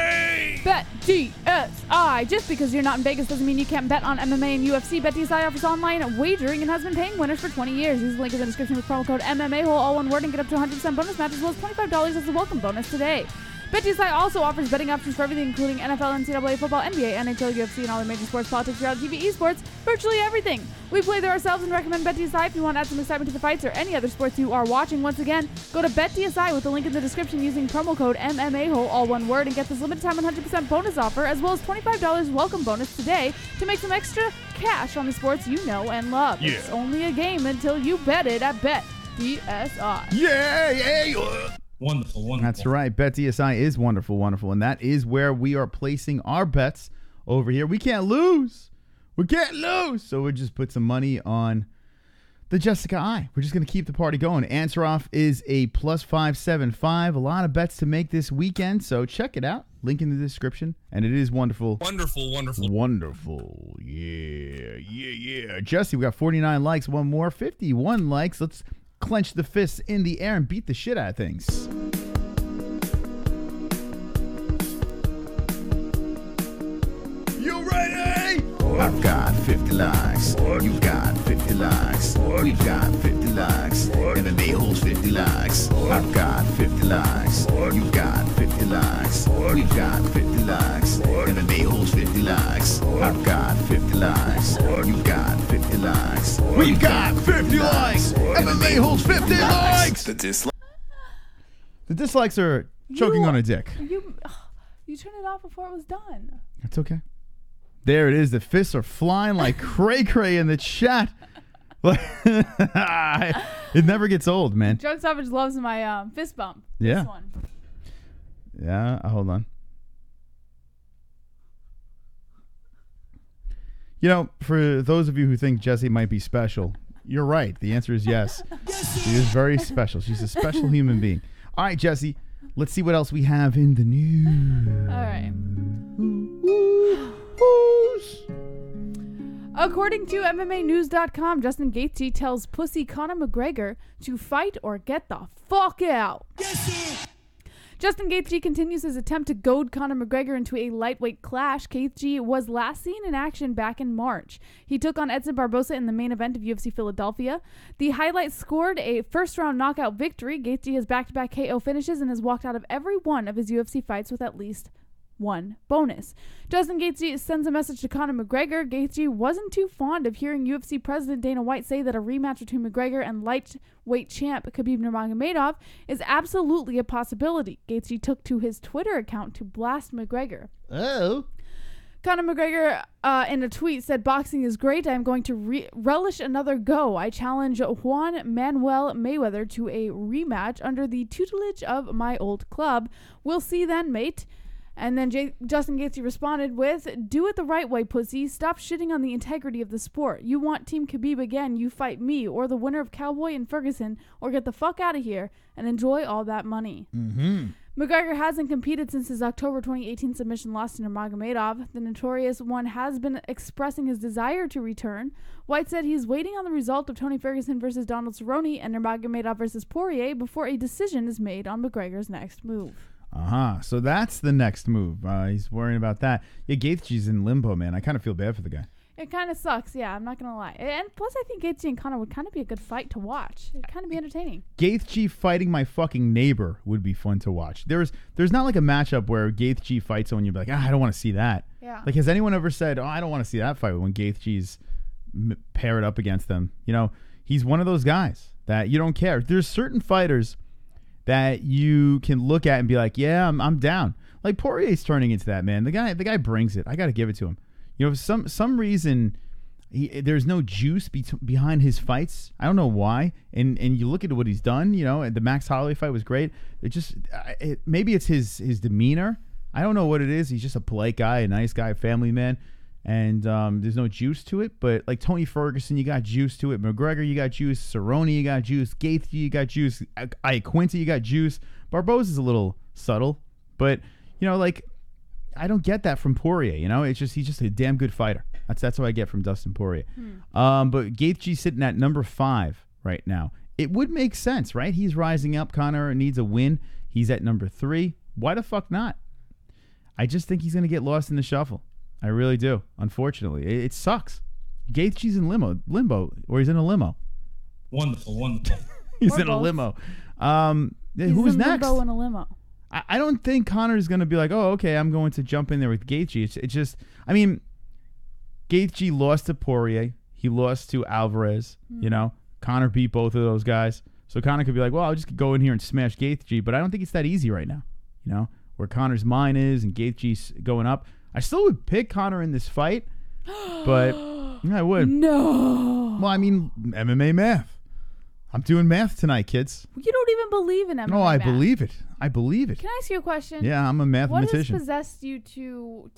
BetDSI. Just because you're not in Vegas doesn't mean you can't bet on MMA and UFC. BetDSI offers online wagering and has been paying winners for 20 years. Use the link in the description with promo code MMA-Hole, all one word, and get up to 100% bonus match as well as $25 as a welcome bonus today. BetDSI also offers betting options for everything, including NFL, NCAA, football, NBA, NHL, UFC, and all the major sports, politics, reality TV, esports, virtually everything. We play there ourselves and recommend BetDSI if you want to add some excitement to the fights or any other sports you are watching. Once again, go to BetDSI with the link in the description using promo code MMA-Hole, all one word, and get this limited time 100% bonus offer as well as $25 welcome bonus today to make some extra cash on the sports you know and love. Yeah. It's only a game until you bet it at BetDSI. Yeah. Wonderful, wonderful. That's right. BetDSI is wonderful, wonderful. And that is where we are placing our bets over here. We can't lose. We can't lose. So we just put some money on the Jessica I. We're just going to keep the party going. Answeroff is a plus 575. A lot of bets to make this weekend, so check it out. Link in the description, and it is wonderful. Wonderful. Yeah. Jesse, we got 49 likes. One more. 51 likes. Let's clench the fists in the air and beat the shit out of things. You ready? I've got 50 likes. You've got 50 likes. We've got 50 likes. MMA-Holes 50 likes. I've got 50 likes. You've got 50 likes. We've got 50 likes. MMA-Holes 50 likes. I've got 50 likes. You've got 50 likes. We've got 50 likes. MMA-Holes 50 likes. The dislikes are choking on a dick. You turned it off before it was done. That's okay. There it is. The fists are flying like cray-cray in the chat. It never gets old, man. Drug Savage loves my fist bump. Yeah. This one. Yeah, hold on. You know, for those of you who think Jessie might be special, you're right. The answer is yes. She is very special. She's a special human being. All right, Jessie, let's see what else we have in the news. All right. According to MMAnews.com, Justin Gaethje tells pussy Conor McGregor to fight or get the fuck out. Justin Gaethje continues his attempt to goad Conor McGregor into a lightweight clash. Gaethje was last seen in action back in March. He took on Edson Barboza in the main event of UFC Philadelphia. The highlights scored a first-round knockout victory. Gaethje has back-to-back KO finishes and has walked out of every one of his UFC fights with at least one bonus. Justin Gaethje sends a message to Conor McGregor. Gaethje wasn't too fond of hearing UFC President Dana White say that a rematch between McGregor and lightweight champ Khabib Nurmagomedov is absolutely a possibility. Gaethje took to his Twitter account to blast McGregor. Oh. Conor McGregor, in a tweet, said, "Boxing is great. I am going to relish another go. I challenge Juan Manuel Mayweather to a rematch under the tutelage of my old club. We'll see then, mate." And then Justin Gaethje responded with, "Do it the right way, pussy. Stop shitting on the integrity of the sport. You want Team Khabib again, you fight me, or the winner of Cowboy and Ferguson, or get the fuck out of here and enjoy all that money." Mm-hmm. McGregor hasn't competed since his October 2018 submission loss to Nurmagomedov. The notorious one has been expressing his desire to return. White said he's waiting on the result of Tony Ferguson versus Donald Cerrone and Nurmagomedov versus Poirier before a decision is made on McGregor's next move. So that's the next move. He's worrying about that. Yeah, Gaethje's in limbo, man. I kind of feel bad for the guy. It kind of sucks, yeah. I'm not going to lie. And plus, I think Gaethje and Conor would kind of be a good fight to watch. It'd kind of be entertaining. Gaethje fighting my fucking neighbor would be fun to watch. There's not like a matchup where Gaethje fights someone you'd be like, I don't want to see that. Yeah. Like, has anyone ever said, I don't want to see that fight when Gaethje's paired up against them? You know, he's one of those guys that you don't care. There's certain fighters that you can look at and be like, yeah, I'm down. Like Poirier's turning into that, man. The guy brings it. I got to give it to him. You know, for some reason, there's no juice behind his fights. I don't know why. And you look at what he's done. You know, and the Max Holloway fight was great. Maybe it's his demeanor. I don't know what it is. He's just a polite guy, a nice guy, a family man. And there's no juice to it. But like Tony Ferguson, you got juice to it. McGregor, you got juice. Cerrone, you got juice. Gaethje, you got juice. Quincy, you got juice. Barboza's a little subtle. But, you know, like, I don't get that from Poirier. You know, he's just a damn good fighter. That's what I get from Dustin Poirier. But Gaethje's sitting at number 5 right now. It would make sense, right? He's rising up. Conor needs a win. He's at number 3. Why the fuck not? I just think he's going to get lost in the shuffle. I really do. Unfortunately, it sucks. Gaethje's in limbo, or he's in a limo. Wonderful. He's Or in a both. limo. He's Who's in next? limbo in a limo. I don't think Conor's going to be like, oh, okay, I'm going to jump in there with Gaethje. It's just, I mean, Gaethje lost to Poirier. He lost to Alvarez. You know, Conor beat both of those guys. So Conor could be like, well, I'll just go in here and smash Gaethje. But I don't think it's that easy right now. You know, where Conor's mind is and Gaethje's going up. I still would pick Conor in this fight, but I would. No. Well, I mean, MMA math. I'm doing math tonight, kids. You don't even believe in MMA. No, I math. believe it. I believe it. Can I ask you a question? Yeah, I'm a mathematician. What has possessed you to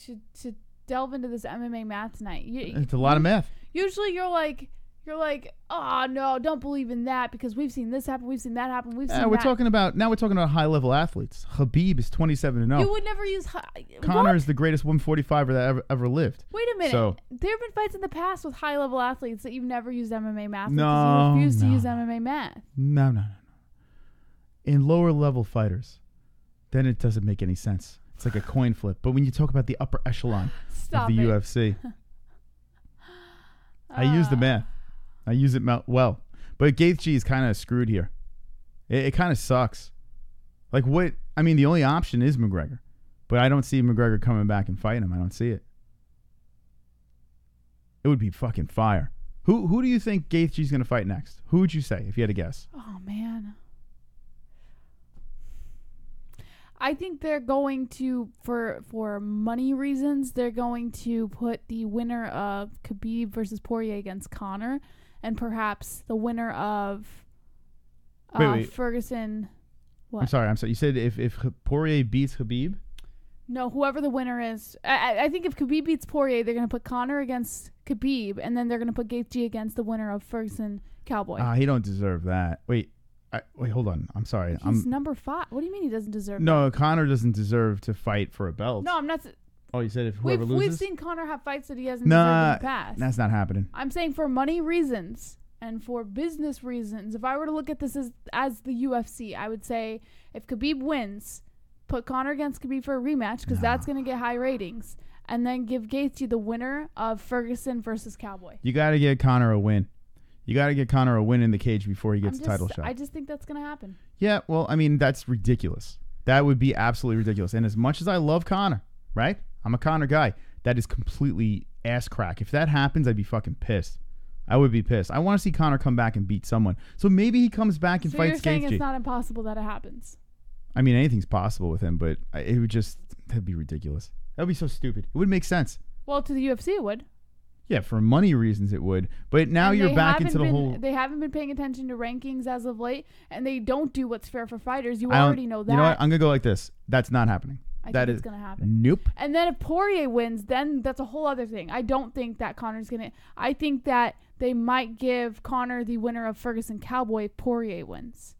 delve into this MMA math tonight? It's a lot of math. Usually you're like, You're like, oh no, don't believe in that because we've seen this happen, we've seen that happen, we've seen we're that. talking about high level athletes. Khabib is 27-0. You would never use Conor is the greatest 145er that ever lived. Wait a minute. So, there have been fights in the past with high level athletes that you've never used MMA math. No, because you refuse to use MMA math. No. In lower level fighters, then it doesn't make any sense. It's like a coin flip. But when you talk about the upper echelon of the UFC, I use the math. I use it well. But Gaethje is kind of screwed here. It kind of sucks. Like what? I mean, the only option is McGregor. But I don't see McGregor coming back and fighting him. I don't see it. It would be fucking fire. Who do you think Gaethje's going to fight next? Who would you say if you had to guess? Oh, man. I think they're going to, for money reasons, they're going to put the winner of Khabib versus Poirier against Conor, and perhaps the winner of Wait. Ferguson. What? I'm sorry. You said if Poirier beats Khabib? No, whoever the winner is. I think if Khabib beats Poirier, they're going to put Conor against Khabib, and then they're going to put Gaethje against the winner of Ferguson Cowboy. He don't deserve that. Wait, hold on. I'm sorry. He's number 5. What do you mean he doesn't deserve No, that? Conor doesn't deserve to fight for a belt. No, I'm not. Oh, you said if whoever loses? We've seen Conor have fights that he hasn't deserved in the past. That's not happening. I'm saying for money reasons and for business reasons, if I were to look at this as the UFC, I would say if Khabib wins, put Conor against Khabib for a rematch because that's going to get high ratings, and then give Gaethje the winner of Ferguson versus Cowboy. You got to get Conor a win. You got to get Conor a win in the cage before he gets a title shot. I just think that's going to happen. Yeah, well, I mean, that's ridiculous. That would be absolutely ridiculous. And as much as I love Conor, right? I'm a Conor guy. That is completely ass crack. If that happens, I'd be fucking pissed. I would be pissed. I want to see Conor come back and beat someone. So maybe he comes back and fights Gaethje. So you're saying it's not impossible that it happens? I mean, anything's possible with him, but that'd be ridiculous. That would be so stupid. It wouldn't make sense. Well, to the UFC it would. Yeah, for money reasons it would. But now you're back into the whole... They haven't been paying attention to rankings as of late, and they don't do what's fair for fighters. You already know that. You know what? I'm going to go like this. That's not happening. I think it's going to happen. Nope. And then if Poirier wins, then that's a whole other thing. I don't think that Conor's going to... I think that they might give Conor the winner of Ferguson Cowboy if Poirier wins,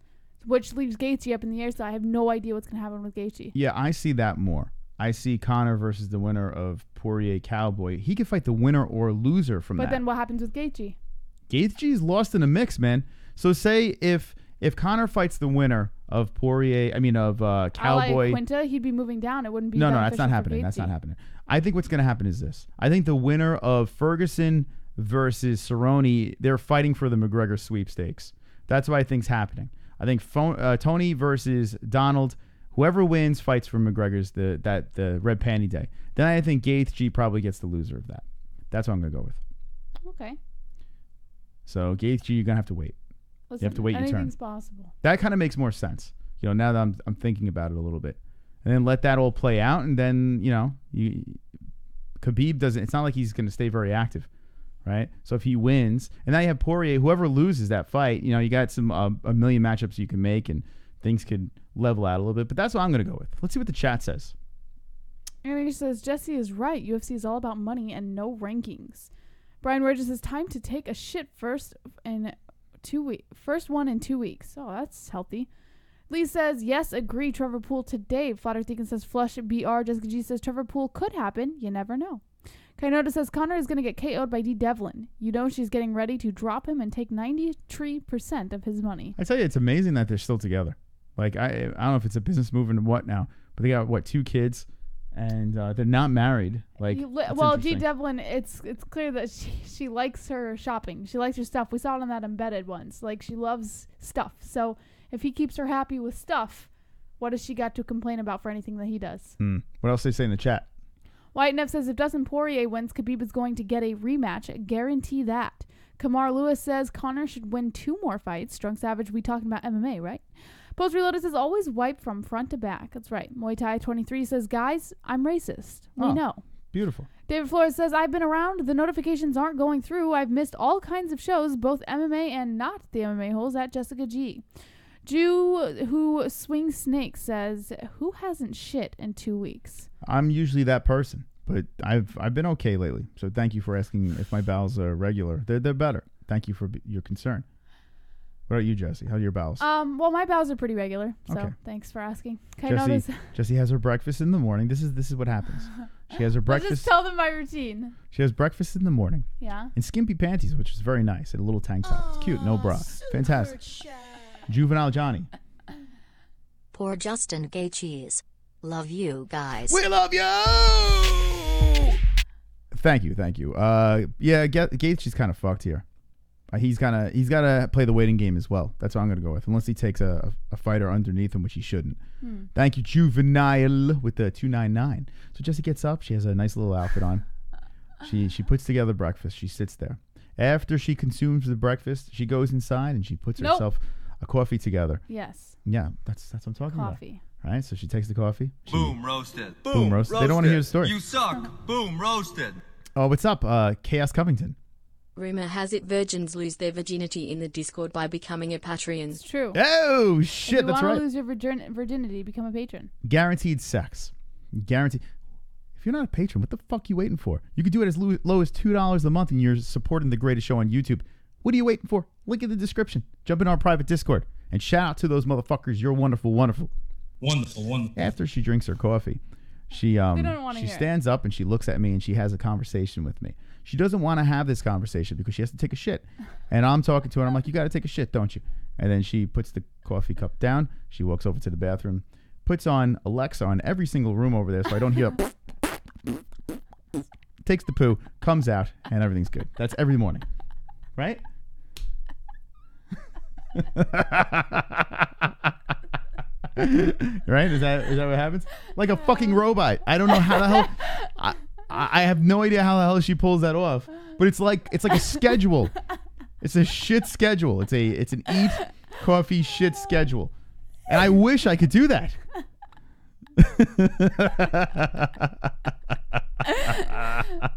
which leaves Gaethje up in the air, so I have no idea what's going to happen with Gaethje. Yeah, I see that more. I see Conor versus the winner of Poirier Cowboy. He could fight the winner or loser from that. But then what happens with Gaethje? Gaethje's lost in the mix, man. So say if Conor fights the winner of Poirier, Cowboy. Like Quinta, he'd be moving down. It wouldn't be No, that's not happening. That's not happening. I think what's going to happen is this. I think the winner of Ferguson versus Cerrone, they're fighting for the McGregor sweepstakes. That's what I think's happening. I think Tony versus Donald, whoever wins fights for McGregor's the red panty day. Then I think Gaethje probably gets the loser of that. That's what I'm going to go with. Okay. So Gaethje, you're going to have to wait. Listen, you have to wait your turn. Anything's possible. That kind of makes more sense. Now that I'm thinking about it a little bit. And then let that all play out, and then, Khabib doesn't, it's not like he's going to stay very active, right? So if he wins, and now you have Poirier, whoever loses that fight, you got some a million matchups you can make, and things could level out a little bit. But that's what I'm going to go with. Let's see what the chat says. And he says, Jesse is right. UFC is all about money and no rankings. Brian Rogers says, time to take a shit first one in 2 weeks. Oh, that's healthy. Lee says, yes, agree. Trevor Poole to Dave. Flatter Deacon says, flush BR. Jessica G says, Trevor Poole could happen. You never know. Kainoda says, Conor is going to get KO'd by D. Devlin. She's getting ready to drop him and take 93% of his money. I tell you, it's amazing that they're still together. Like, I don't know if it's a business move and what now, but they got, 2 kids, and they're not married. Like, D. Devlin, it's clear that she likes her shopping. She likes her stuff. We saw it on that Embedded once. Like, she loves stuff. So if he keeps her happy with stuff, what has she got to complain about for anything that he does? What else they say in the chat? White Neff says, if Dustin Poirier wins, Khabib is going to get a rematch. Guarantee that. Kamar Lewis says, Conor should win 2 more fights. Drunk Savage, we talking about MMA, right? Post Reloaded says, always wipe from front to back. That's right. Muay Thai 23 says, guys, I'm racist. We know. Beautiful. David Flores says, I've been around. The notifications aren't going through. I've missed all kinds of shows, both MMA and not the MMA-Holes at Jessica G. Jew who swings snakes says, who hasn't shit in 2 weeks? I'm usually that person, but I've been okay lately. So thank you for asking if my bowels are regular. They're better. thank you for your concern. What about you, Jesse? How are your bowels? Well, my bowels are pretty regular, so Okay. thanks for asking. Can I notice? Jessie has her breakfast in the morning. This is what happens. She has her Let's breakfast. just tell them my routine. She has breakfast in the morning Yeah. in skimpy panties, which is very nice, and a little tank top. It's cute, no bra. Fantastic. Juvenile Johnny. Poor Justin Gay Cheese. Love you guys. We love you. Thank you. Yeah, Gates is kind of fucked here. He's got to play the waiting game as well. That's what I'm going to go with, unless he takes a fighter underneath him, which he shouldn't. Thank you, Juvenile, with the 299. So Jessie gets up. She has a nice little outfit on. She puts together breakfast. She sits there. After she consumes the breakfast, she goes inside and she puts herself a coffee together. Yes. Yeah, that's what I'm talking about. Coffee. Right? So she takes the coffee. Boom, roasted. Boom, roasted. They don't want to hear the story. You suck. Boom, roasted. Oh, what's up? Chaos Covington. Rumor has it virgins lose their virginity in the Discord by becoming a Patreon. It's true. Oh, shit, that's If you want right. to lose your virginity, become a patron. Guaranteed sex. Guaranteed. If you're not a patron, what the fuck you waiting for? You could do it as low as $2 a month and you're supporting the greatest show on YouTube. What are you waiting for? Link in the description. Jump in our private Discord. And shout out to those motherfuckers. You're wonderful, wonderful. Wonderful. After she drinks her coffee, she stands up and she looks at me and she has a conversation with me. She doesn't want to have this conversation because she has to take a shit. And I'm talking to her and I'm like, you got to take a shit, don't you? And then she puts the coffee cup down. She walks over to the bathroom, puts on Alexa on every single room over there so I don't hear takes the poo, comes out, and everything's good. That's every morning. Right? Right? Is that what happens? Like a fucking robot. I don't know how the hell I have no idea how the hell she pulls that off. But it's like a schedule. It's a shit schedule. It's an eat, coffee, shit schedule. And I wish I could do that.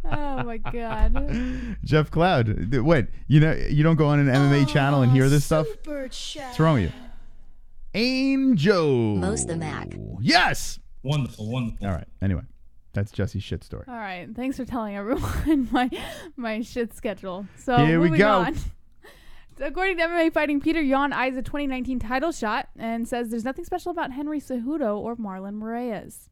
Oh my god. Jeff Cloud. Wait, you don't go on an MMA channel and hear this stuff? Super chat. What's wrong with you? Angel. Most the Mac. Yes. Wonderful. All right. Anyway, that's Jesse's shit story. All right. Thanks for telling everyone my shit schedule. So Here we moving go. on. So according to MMA fighting, Petr Yan eyes a 2019 title shot and says there's nothing special about Henry Cejudo or Marlon Moraes.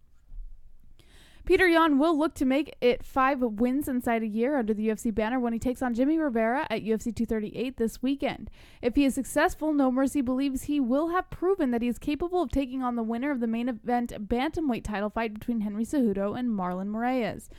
Petr Yan will look to make it 5 wins inside a year under the UFC banner when he takes on Jimmy Rivera at UFC 238 this weekend. If he is successful, No Mercy believes he will have proven that he is capable of taking on the winner of the main event Bantamweight title fight between Henry Cejudo and Marlon Moraes.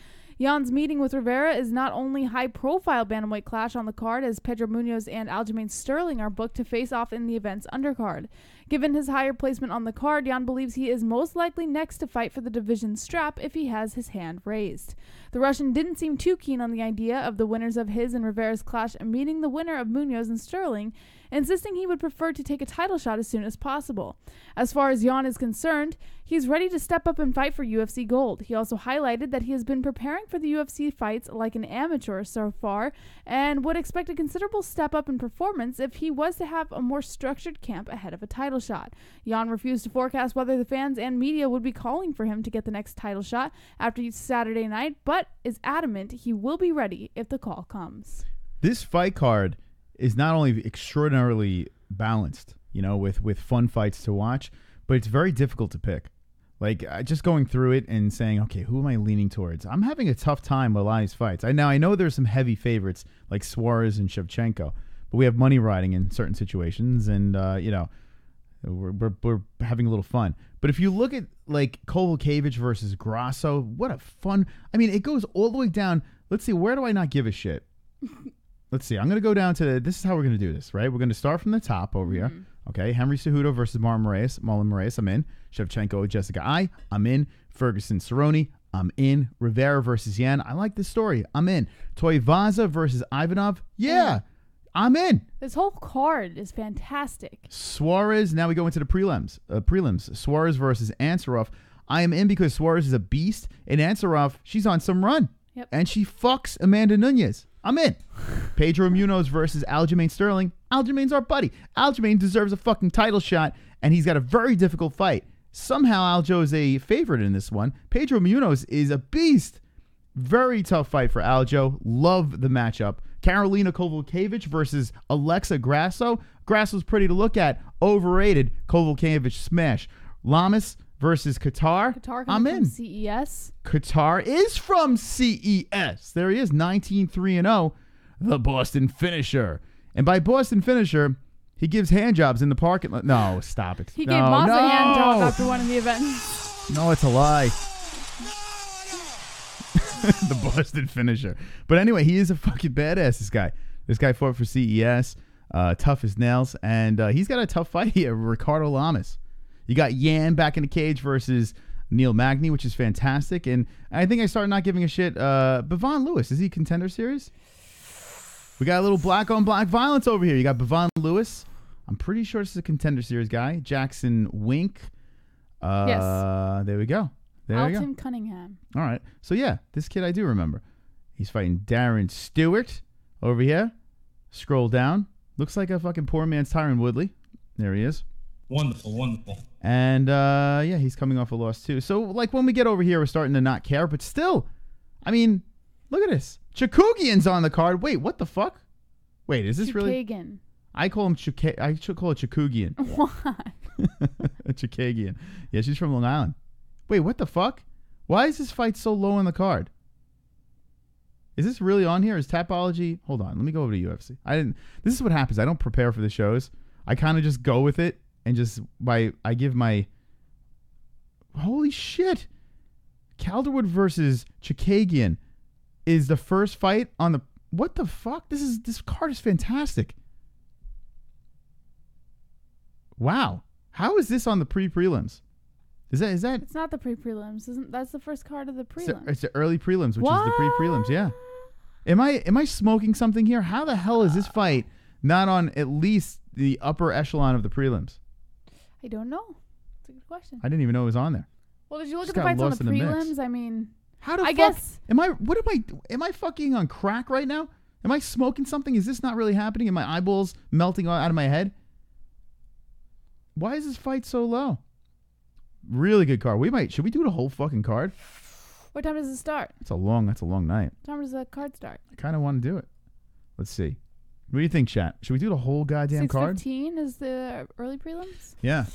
Jan's meeting with Rivera is not only high-profile bantamweight clash on the card, as Pedro Munoz and Aljamain Sterling are booked to face off in the event's undercard. Given his higher placement on the card, Yan believes he is most likely next to fight for the division strap if he has his hand raised. The Russian didn't seem too keen on the idea of the winners of his and Rivera's clash meeting the winner of Munoz and Sterling, insisting he would prefer to take a title shot as soon as possible. As far as Yan is concerned, he's ready to step up and fight for UFC gold. He also highlighted that he has been preparing for the UFC fights like an amateur so far and would expect a considerable step up in performance if he was to have a more structured camp ahead of a title shot. Yan refused to forecast whether the fans and media would be calling for him to get the next title shot after Saturday night, but is adamant he will be ready if the call comes. This fight card is not only extraordinarily balanced, with fun fights to watch, but it's very difficult to pick. Like, just going through it and saying, okay, who am I leaning towards? I'm having a tough time with a lot of these fights. I know there's some heavy favorites like Suarez and Shevchenko, but we have money riding in certain situations, and we're having a little fun. But if you look at like Kowalkiewicz versus Grasso, what a fun! I mean, it goes all the way down. Let's see, where do I not give a shit? Let's see. I'm going to go down to, this is how we're going to do this, right? We're going to start from the top over here. Okay, Henry Cejudo versus Marlon Moraes, I'm in. Shevchenko, Jessica I, I'm in. Ferguson, Cerrone, I'm in. Rivera versus Yan, I like this story, I'm in. Toivaza versus Ivanov, yeah, I'm in. This whole card is fantastic. Suarez, now we go into the prelims. Suarez versus Ansarov, I am in because Suarez is a beast, and Ansarov, she's on some run. Yep. And she fucks Amanda Nunes. I'm in. Pedro Munoz versus Aljamain Sterling. Aljamain's our buddy. Aljamain deserves a fucking title shot, and he's got a very difficult fight. Somehow Aljo is a favorite in this one. Pedro Munoz is a beast. Very tough fight for Aljo. Love the matchup. Karolina Kowalkiewicz versus Alexa Grasso. Grasso's pretty to look at. Overrated. Kowalkiewicz smash. Lamas versus Qatar. Qatar I'm coming in. from CES. Qatar is from CES. There he is, 19-3-0. The Boston finisher. And by Boston finisher, he gives hand jobs in the parking lot. No, stop it. He no, gave Moss no. a hand job after one of the events. No, it's a lie. The Boston finisher. But anyway, he is a fucking badass, this guy. This guy fought for CES. Tough as nails. And he's got a tough fight here, Ricardo Lamas. You got Yan back in the cage versus Neil Magny, which is fantastic. And I think I started not giving a shit. Bevon Lewis, is he contender series? We got a little black on black violence over here. You got Bevon Lewis. I'm pretty sure this is a contender series guy. Jackson Wink. Yes. There we go. There we go. Alton Cunningham. All right. So, yeah, this kid I do remember. He's fighting Darren Stewart over here. Scroll down. Looks like a fucking poor man's Tyron Woodley. There he is. Wonderful, wonderful. And, yeah, he's coming off a loss, too. So, like, when we get over here, we're starting to not care. But still, I mean, look at this. Chikugian's on the card. Wait, what the fuck? Wait, is this really? Chukagian. I call him I should call it Chikugian. Why? Chukagian. Yeah, she's from Long Island. Wait, what the fuck? Why is this fight so low on the card? Is this really on here? Is Tapology? Hold on. Let me go over to UFC. This is what happens. I don't prepare for the shows. I kind of just go with it and just I give my. Holy shit. Calderwood versus Chukagian is the first fight on the. What the fuck? This card is fantastic. Wow. How is this on the pre-prelims? Is that? It's not the pre-prelims. That's the first card of the prelims. It's the early prelims, which What? is the pre-prelims. Yeah. Am I smoking something here? How the hell is this fight not on at least the upper echelon of the prelims? I don't know. It's a good question. I didn't even know it was on there. Well, did you look Just at the got fights on lost the in the mix. prelims? I mean, How the I fuck? guess- Am I fucking on crack right now? Am I smoking something? Is this not really happening? Are my eyeballs melting out of my head? Why is this fight so low? Really good card. Should we do the whole fucking card? what time does it start? That's a long night. What time does the card start? I kind of want to do it. Let's see. What do you think, chat? Should we do the whole goddamn card? 6:15 is the early prelims, Yeah.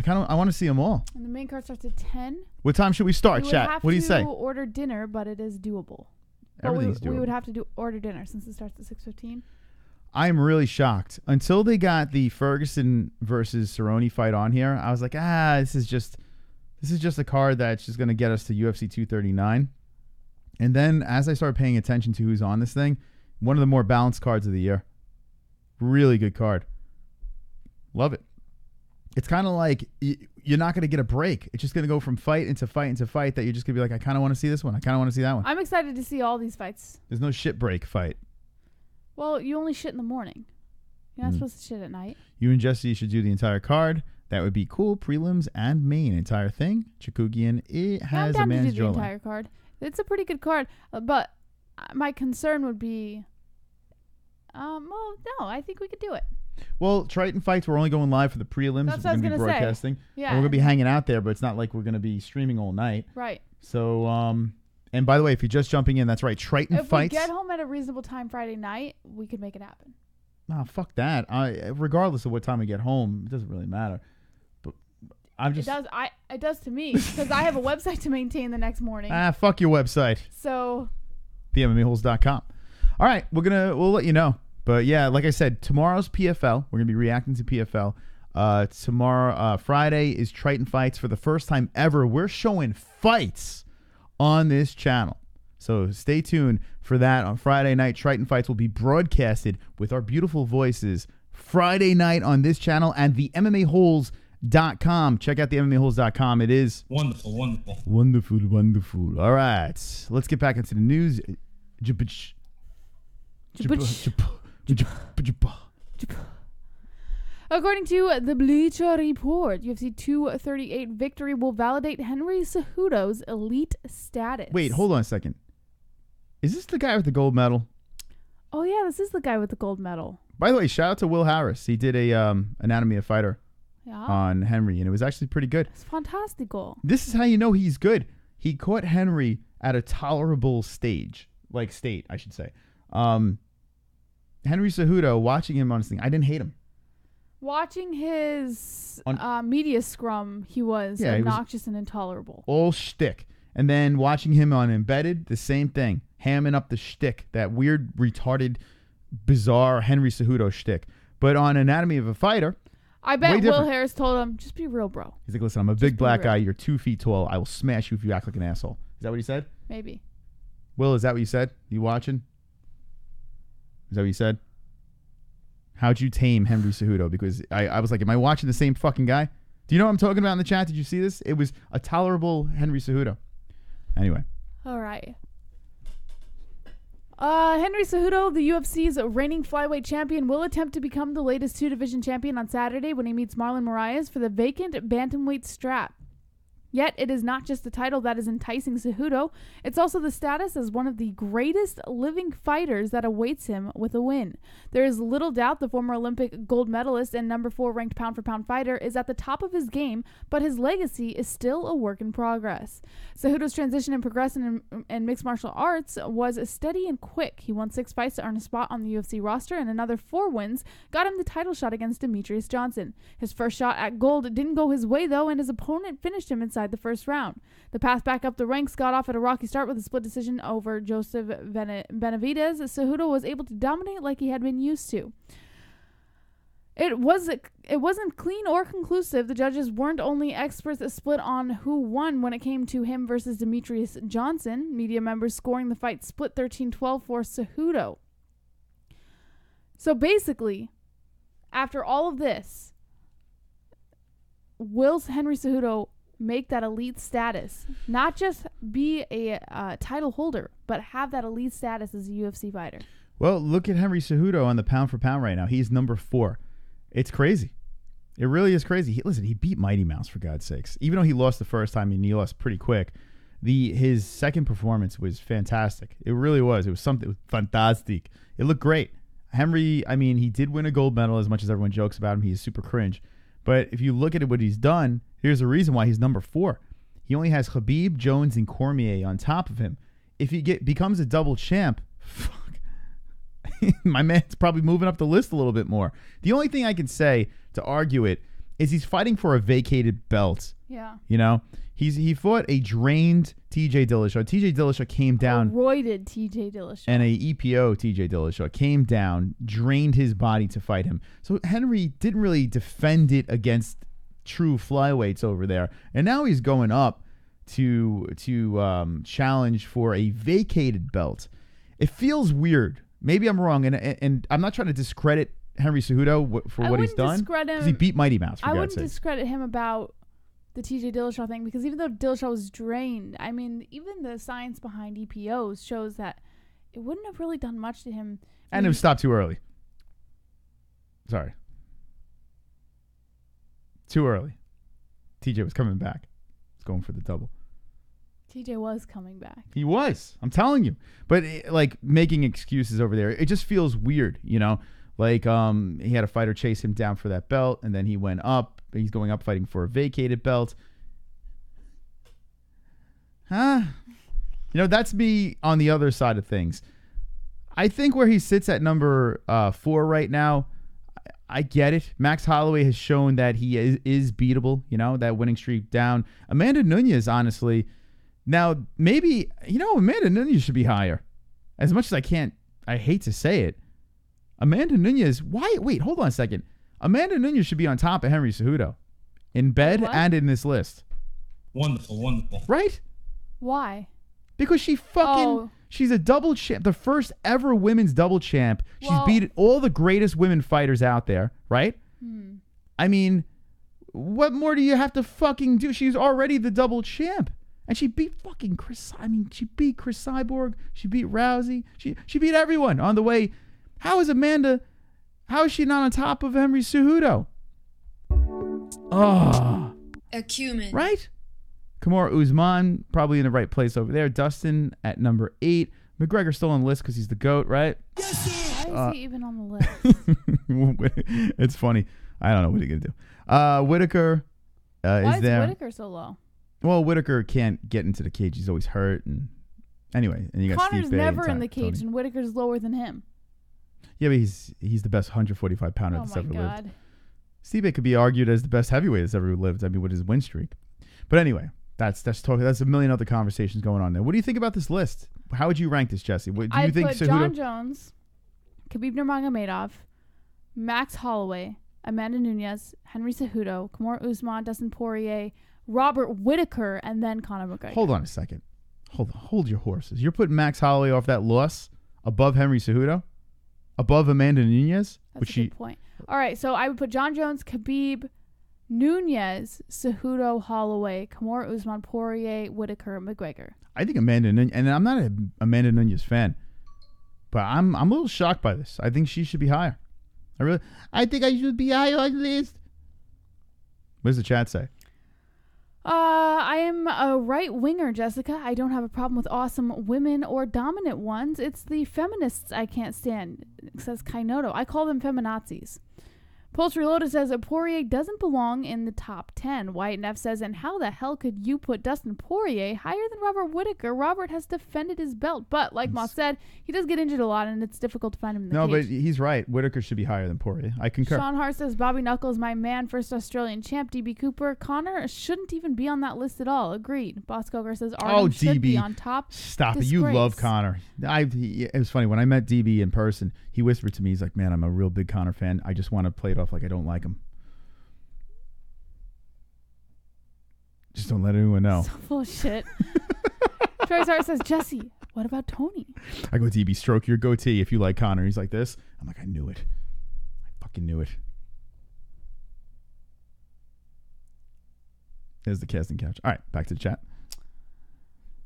I want to see them all. and the main card starts at 10. What time should we start, We would chat? have What do you to say? order dinner, but it is doable. But Everything's we would doable. have to order dinner since it starts at 6:15. I'm really shocked. Until they got the Ferguson versus Cerrone fight on here, I was like, this is just a card that's just going to get us to UFC 239. And then as I started paying attention to who's on this thing, one of the more balanced cards of the year. Really good card. Love it. It's kind of like you're not going to get a break. It's just going to go from fight into fight into fight that you're just going to be like, I kind of want to see this one. I kind of want to see that one. I'm excited to see all these fights. There's no shit break fight. Well, you only shit in the morning. You're not supposed to shit at night. You and Jesse should do the entire card. That would be cool. Prelims and main entire thing. Chikugian, it has I'm a down to man's do the jawline. entire card. It's a pretty good card, but my concern would be, well, no, I think we could do it. Well, Triton Fights, we're only going live for the prelims. That's we're what I was going to be gonna say. broadcasting. Yeah. And we're going to be hanging out there, but it's not like we're going to be streaming all night. Right. So, and by the way, if you're just jumping in, that's right. Triton If Fights. we get home at a reasonable time Friday night, we could make it happen. Nah, fuck that. Regardless of what time we get home, it doesn't really matter. But I'm just. It does to me because I have a website to maintain the next morning. Fuck your website. So. TheMMAHoles.com. All right, we'll let you know. But yeah, like I said, tomorrow's PFL. We're gonna be reacting to PFL. Tomorrow, Friday is Triton Fights. For the first time ever, we're showing fights on this channel. So stay tuned for that on Friday night. Triton Fights will be broadcasted with our beautiful voices Friday night on this channel and the MMAHoles.com. Check out the MMAHoles.com. It is Wonderful, wonderful. wonderful, wonderful. All right, let's get back into the news. According to the Bleacher Report, UFC 238 victory will validate Henry Cejudo's elite status. Wait, hold on a second. Is this the guy with the gold medal? Oh yeah, this is the guy with the gold medal. By the way, shout out to Will Harris. He did a Anatomy of a Fighter Yeah, on Henry, and it was actually pretty good. it's fantastical. This is how you know he's good. he caught Henry at a tolerable state, I should say. Henry Cejudo, watching him on this thing, I didn't hate him. Watching his media scrum, he was obnoxious and intolerable. All shtick. And then watching him on Embedded, the same thing. Hamming up the shtick, that weird, retarded, bizarre Henry Cejudo shtick. But on Anatomy of a Fighter, I bet Will Harris told him, just be real, bro. He's like, listen, I'm a big black guy. You're 2 feet tall. I will smash you if you act like an asshole. Is that what he said? Maybe. Will, is that what you said? You watching? Is that what you said? How'd you tame Henry Cejudo? Because I was like, am I watching the same fucking guy? Do you know what I'm talking about in the chat? Did you see this? It was a tolerable Henry Cejudo. Anyway. All right. Henry Cejudo, the UFC's reigning flyweight champion, will attempt to become the latest 2-division champion on Saturday when he meets Marlon Moraes for the vacant bantamweight strap. Yet, it is not just the title that is enticing Cejudo, it's also the status as one of the greatest living fighters that awaits him with a win. There is little doubt the former Olympic gold medalist and number 4 ranked pound-for-pound fighter is at the top of his game, but his legacy is still a work in progress. Cejudo's transition and progression in mixed martial arts was steady and quick. He won 6 fights to earn a spot on the UFC roster, and another 4 wins got him the title shot against Demetrius Johnson. His first shot at gold didn't go his way, though, and his opponent finished him inside the first round. The path back up the ranks got off at a rocky start with a split decision over Joseph Benavidez. Cejudo was able to dominate like he had been used to. It wasn't clean or conclusive. The judges weren't only experts that split on who won when it came to him versus Demetrius Johnson. Media members scoring the fight split 13-12 for Cejudo. So basically, after all of this, will Henry Cejudo make that elite status, not just be a title holder, but have that elite status as a UFC fighter? Well, look at Henry Cejudo on the pound for pound right now. He's number 4. It's crazy. It really is crazy. He beat Mighty Mouse, for God's sakes. Even though he lost the first time and he lost pretty quick, his second performance was fantastic. It really was. It was fantastic. It looked great. Henry, he did win a gold medal, as much as everyone jokes about him. He's super cringe. But if you look at what he's done, here's the reason why he's number 4. He only has Khabib, Jones, and Cormier on top of him. If he becomes a double champ, fuck, my man's probably moving up the list a little bit more. The only thing I can say to argue it is he's fighting for a vacated belt. Yeah. You know? He fought a drained TJ Dillashaw. TJ Dillashaw came down. A roided TJ Dillashaw. And a EPO TJ Dillashaw came down, drained his body to fight him. So Henry didn't really defend it against true flyweights over there. And now he's going up to challenge for a vacated belt. It feels weird. Maybe I'm wrong, and I'm not trying to discredit Henry Cejudo for what he's done. Because he beat Mighty Mouse, for God's sake. I wouldn't discredit him about the TJ Dillashaw thing, because even though Dillashaw was drained, even the science behind EPOs shows that it wouldn't have really done much to him. And it was stopped too early. Sorry. Too early. TJ was coming back. He's going for the double. TJ was coming back. He was. I'm telling you. But making excuses over there, it just feels weird, you know? He had a fighter chase him down for that belt, and then he went up. He's going up fighting for a vacated belt. That's me on the other side of things. I think where he sits at number 4 right now, I get it. Max Holloway has shown that he is beatable, that winning streak down. Amanda Nunes, honestly, now maybe, Amanda Nunes should be higher. As much as I hate to say it. Amanda Nunes, wait, hold on a second. Amanda Nunes should be on top of Henry Cejudo in bed and in this list. Wonderful. Right? Why? Because she's a double champ, the first ever women's double champ. She's beat all the greatest women fighters out there, right? What more do you have to fucking do? She's already the double champ. And she beat fucking she beat Chris Cyborg. She beat Rousey. She beat everyone on the way. How is she not on top of Henry Cejudo? Acumen. Right? Kamaru Usman, probably in the right place over there. Dustin at number 8. McGregor still on the list because he's the GOAT, right? Why is he even on the list? It's funny. I don't know what he's going to do. Whitaker Why is there. Whitaker so low? Well, Whitaker can't get into the cage. He's always hurt. And anyway, and you got Connor's Steve Bay never and in the cage, Tony. and Whitaker's lower than him. Yeah, but he's the best 145 pounder Oh that's my ever lived. God. Steve Bay could be argued as the best heavyweight that's ever lived. I mean, with his win streak. But anyway, that's a million other conversations going on there. What do you think about this list? How would you rank this, Jesse? What, do you I'd think put Cejudo? John Jones, Khabib Nurmagomedov, Max Holloway, Amanda Nunes, Henry Cejudo, Kamaru Usman, Dustin Poirier, Robert Whitaker, and then Conor McGregor. Hold on a second. Hold your horses. You're putting Max Holloway off that loss above Henry Cejudo? Above Amanda Nunes? That's a good point. All right, so I would put John Jones, Khabib, Nunes, Cejudo, Holloway, Kamaru Usman, Poirier, Whitaker, McGregor. I think Amanda Nunes, and I'm not an Amanda Nunes fan, but I'm a little shocked by this. I think she should be higher. I think I should be higher on the list. What does the chat say? I am a right winger, Jessica. I don't have a problem with awesome women or dominant ones. It's the feminists I can't stand, says Kainoto. I call them feminazis. Pulse Reloaded says Poirier doesn't belong in the top 10. White Neff says, and how the hell could you put Dustin Poirier higher than Robert Whitaker? Robert has defended his belt, but like Moss said, he does get injured a lot, and it's difficult to find him in the cage. No, but he's right. Whitaker should be higher than Poirier. I concur. Sean Hart says, Bobby Knuckles, my man, first Australian champ. DB Cooper, Connor shouldn't even be on that list at all. Agreed. Boss Coker says, Artem should be on top. Stop it. Disgrace. You love Connor. It was funny. When I met DB in person, he whispered to me, he's like, man, I'm a real big Connor fan. I just want to play it off like I don't like him. Just don't let anyone know. So full of shit. Travis Hart says, Jesse, what about Tony? I go, DB, stroke your goatee if you like Connor. He's like this. I'm like, I knew it. I fucking knew it. There's the casting couch. All right, back to the chat.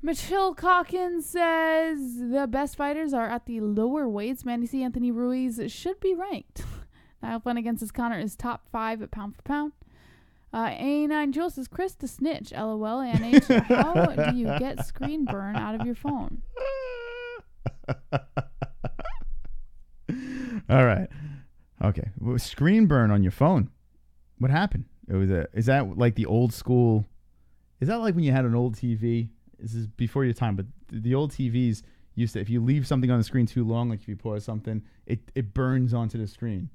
Michelle Calkins says the best fighters are at the lower weights. Mandy C. Anthony Ruiz should be ranked. Niall Flanagan says Connor is top 5 at pound for pound. A9 Jules says Chris the snitch. LOL. NH. How do you get screen burn out of your phone? All right. Okay. Well, screen burn on your phone. What happened? Is that like the old school? Is that like when you had an old TV? This is before your time, but the old TVs used to, if you leave something on the screen too long, like if you pause something, it burns onto the screen.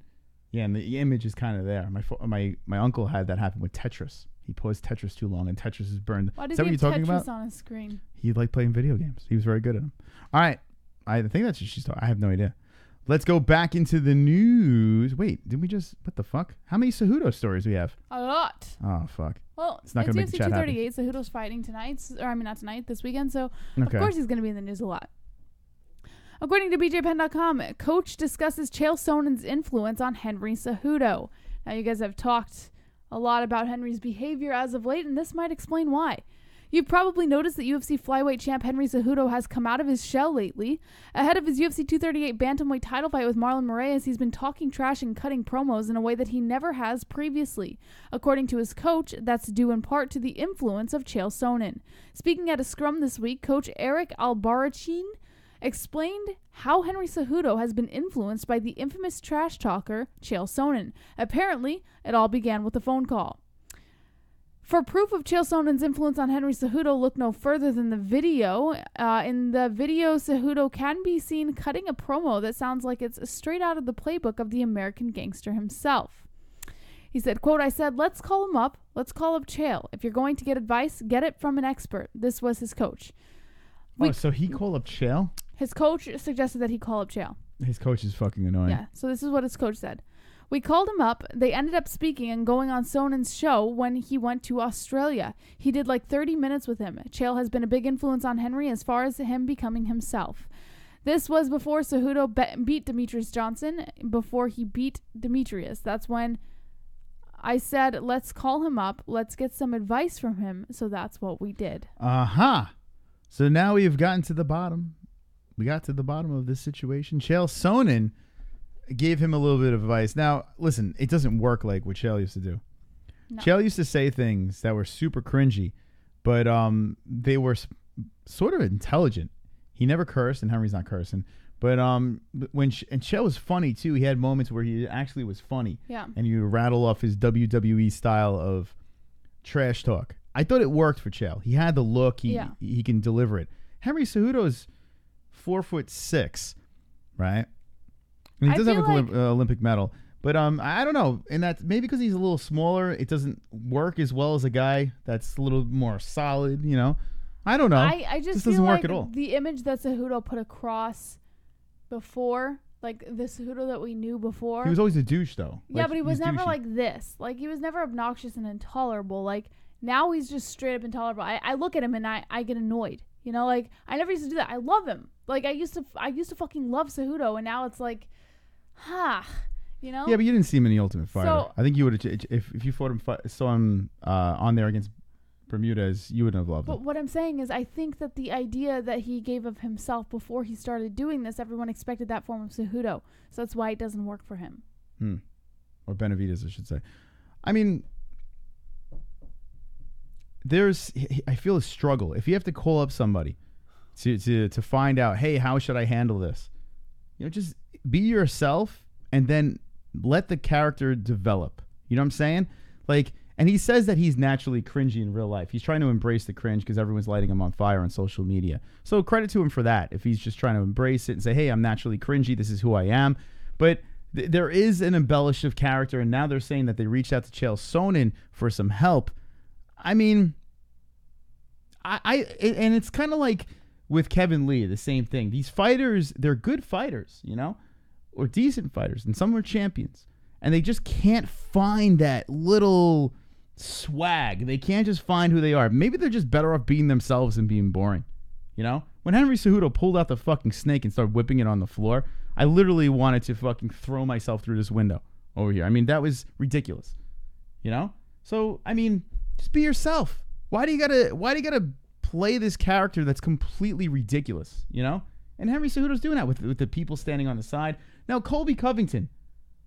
Yeah, and the image is kind of there. My uncle had that happen with Tetris. He paused Tetris too long, and Tetris is burned. Why Is did that he what you're have talking Tetris about? on his screen? He liked playing video games. He was very good at them. All right. I think that's what she's talking. I have no idea. Let's go back into the news. Wait, did we just... What the fuck? How many Cejudo stories do we have? A lot. Oh, fuck. Well, It's not going to make the UFC chat happy. 238. Cejudo's fighting tonight. Or, I mean, not tonight, this weekend. So, Okay. of course, he's going to be in the news a lot. According to BJPenn.com, Coach discusses Chael Sonnen's influence on Henry Cejudo. Now, you guys have talked a lot about Henry's behavior as of late, and this might explain why. You've probably noticed that UFC flyweight champ Henry Cejudo has come out of his shell lately. Ahead of his UFC 238 Bantamweight title fight with Marlon Moraes, he's been talking trash and cutting promos in a way that he never has previously. According to his coach, that's due in part to the influence of Chael Sonnen. Speaking at a scrum this week, Coach Eric Albarracin explained how Henry Cejudo has been influenced by the infamous trash talker Chael Sonnen. Apparently, it all began with a phone call. For proof of Chael Sonnen's influence on Henry Cejudo, look no further than the video. In the video, Cejudo can be seen cutting a promo that sounds like it's straight out of the playbook of the American gangster himself. He said, quote, I said, let's call him up. Let's call up Chael. If you're going to get advice, get it from an expert. This was his coach. So he called up Chael? His coach suggested that he call up Chael. His coach is fucking annoying. Yeah, so this is what his coach said. We called him up. They ended up speaking and going on Sonnen's show when he went to Australia. He did like 30 minutes with him. Chael has been a big influence on Henry as far as him becoming himself. This was before Cejudo beat Demetrius Johnson, before he beat Demetrius. That's when I said, let's call him up. Let's get some advice from him. So that's what we did. Uh-huh. So now we have gotten to the bottom. We got to the bottom of this situation. Chael Sonnen gave him a little bit of advice. Now, listen, it doesn't work like what Chael used to do. No. Chael used to say things that were super cringy, but they were sort of intelligent. He never cursed, and Henry's not cursing. But and Chael was funny, too. He had moments where he actually was funny. Yeah. And you rattle off his WWE style of trash talk. I thought it worked for Chael. He had the look. He can deliver it. Henry Cejudo is 4'6", right? And he does have an Olympic medal. But I don't know. And that's maybe because he's a little smaller, it doesn't work as well as a guy that's a little more solid, you know? I don't know. I just doesn't feel work like at all. The image that Cejudo put across before, like the Cejudo that we knew before. He was always a douche, though. Yeah, but he was never like this. Like, he was never obnoxious and intolerable. Like, now he's just straight up intolerable. I look at him and I get annoyed. You know, like, I never used to do that. I love him. Like, I used to fucking love Cejudo, and now it's like, you know? Yeah, but you didn't see him in the Ultimate Fighter. So, I think you would have, if you saw him on there against Bermudez, you wouldn't have loved him. But what I'm saying is, I think that the idea that he gave of himself before he started doing this, everyone expected that form of Cejudo. So that's why it doesn't work for him. Or Benavidez, I should say. I mean, I feel a struggle. If you have to call up somebody to find out, hey, how should I handle this? You know, just be yourself and then let the character develop. You know what I'm saying? Like, and he says that he's naturally cringy in real life. He's trying to embrace the cringe because everyone's lighting him on fire on social media. So credit to him for that. If he's just trying to embrace it and say, hey, I'm naturally cringy. This is who I am. But there is an embellish of character. And now they're saying that they reached out to Chael Sonnen for some help. I mean, and it's kind of like with Kevin Lee, the same thing. These fighters, they're good fighters, you know, or decent fighters. And some are champions. And they just can't find that little swag. They can't just find who they are. Maybe they're just better off being themselves and being boring. You know? When Henry Cejudo pulled out the fucking snake and started whipping it on the floor, I literally wanted to fucking throw myself through this window over here. I mean, that was ridiculous. You know? So, I mean, just be yourself. Why do you gotta play this character that's completely ridiculous? You know? And Henry Cejudo's doing that with the people standing on the side. Now, Colby Covington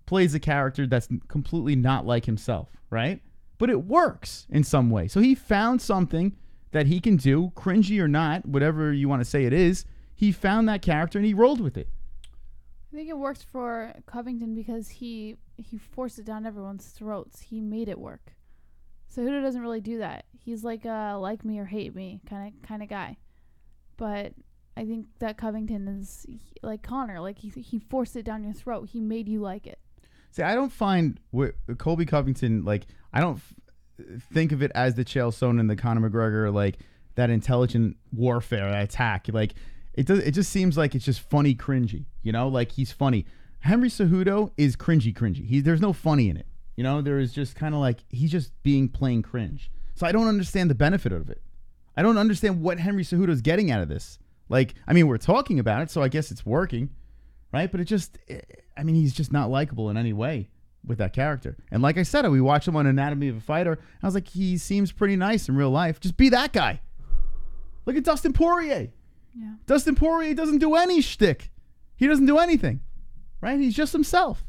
plays a character that's completely not like himself, right? But it works in some way. So he found something that he can do, cringy or not, whatever you want to say it is. He found that character and he rolled with it. I think it works for Covington because he forced it down everyone's throats. He made it work. Cejudo doesn't really do that. He's like a like me or hate me kind of guy. But I think that Covington is like Connor. Like he forced it down your throat. He made you like it. See, I don't find Colby Covington, like, I don't think of it as the Chael Sonnen, the Conor McGregor, like, that intelligent warfare, that attack. Like, it just seems like it's just funny cringy, you know? Like, he's funny. Henry Cejudo is cringy. There's no funny in it, you know? There is just kind of like, he's just being plain cringe. So I don't understand the benefit of it. I don't understand what Henry Cejudo's getting out of this. Like, I mean, we're talking about it, so I guess it's working. Right? But he's just not likable in any way with that character. And like I said, we watched him on Anatomy of a Fighter. I was like, he seems pretty nice in real life. Just be that guy. Look at Dustin Poirier. Yeah. Dustin Poirier doesn't do any shtick. He doesn't do anything. Right? He's just himself.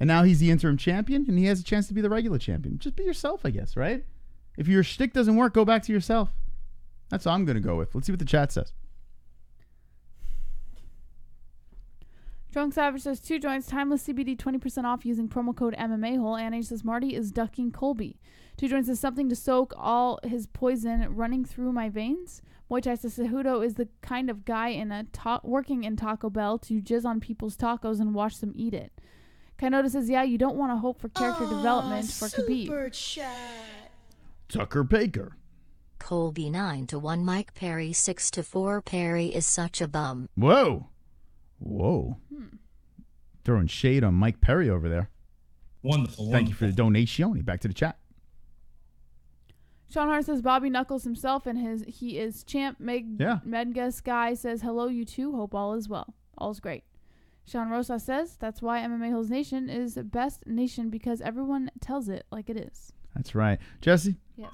And now he's the interim champion, and he has a chance to be the regular champion. Just be yourself, I guess, right? If your shtick doesn't work, go back to yourself. That's all I'm going to go with. Let's see what the chat says. Drunk Savage says 2 joints, timeless CBD 20% off using promo code MMA-Hole. Anna says Marty is ducking Colby. 2 joints is something to soak all his poison running through my veins. Muay Thai says Cejudo is the kind of guy working in Taco Bell to jizz on people's tacos and watch them eat it. Kainoda says, yeah, you don't want to hope for character development for Khabib. Super chat. Tucker Baker. Colby 9-1, Mike Perry 6-4. Perry is such a bum. Whoa. Throwing shade on Mike Perry over there. Wonderful. Thank you for the donation. Back to the chat. Sean Hart says Bobby Knuckles himself and he is champ. Medgas guy says hello you too. Hope all is well. All's great. Sean Rosa says that's why MMA-Holes Nation is the best nation because everyone tells it like it is. That's right. Jesse? Yes.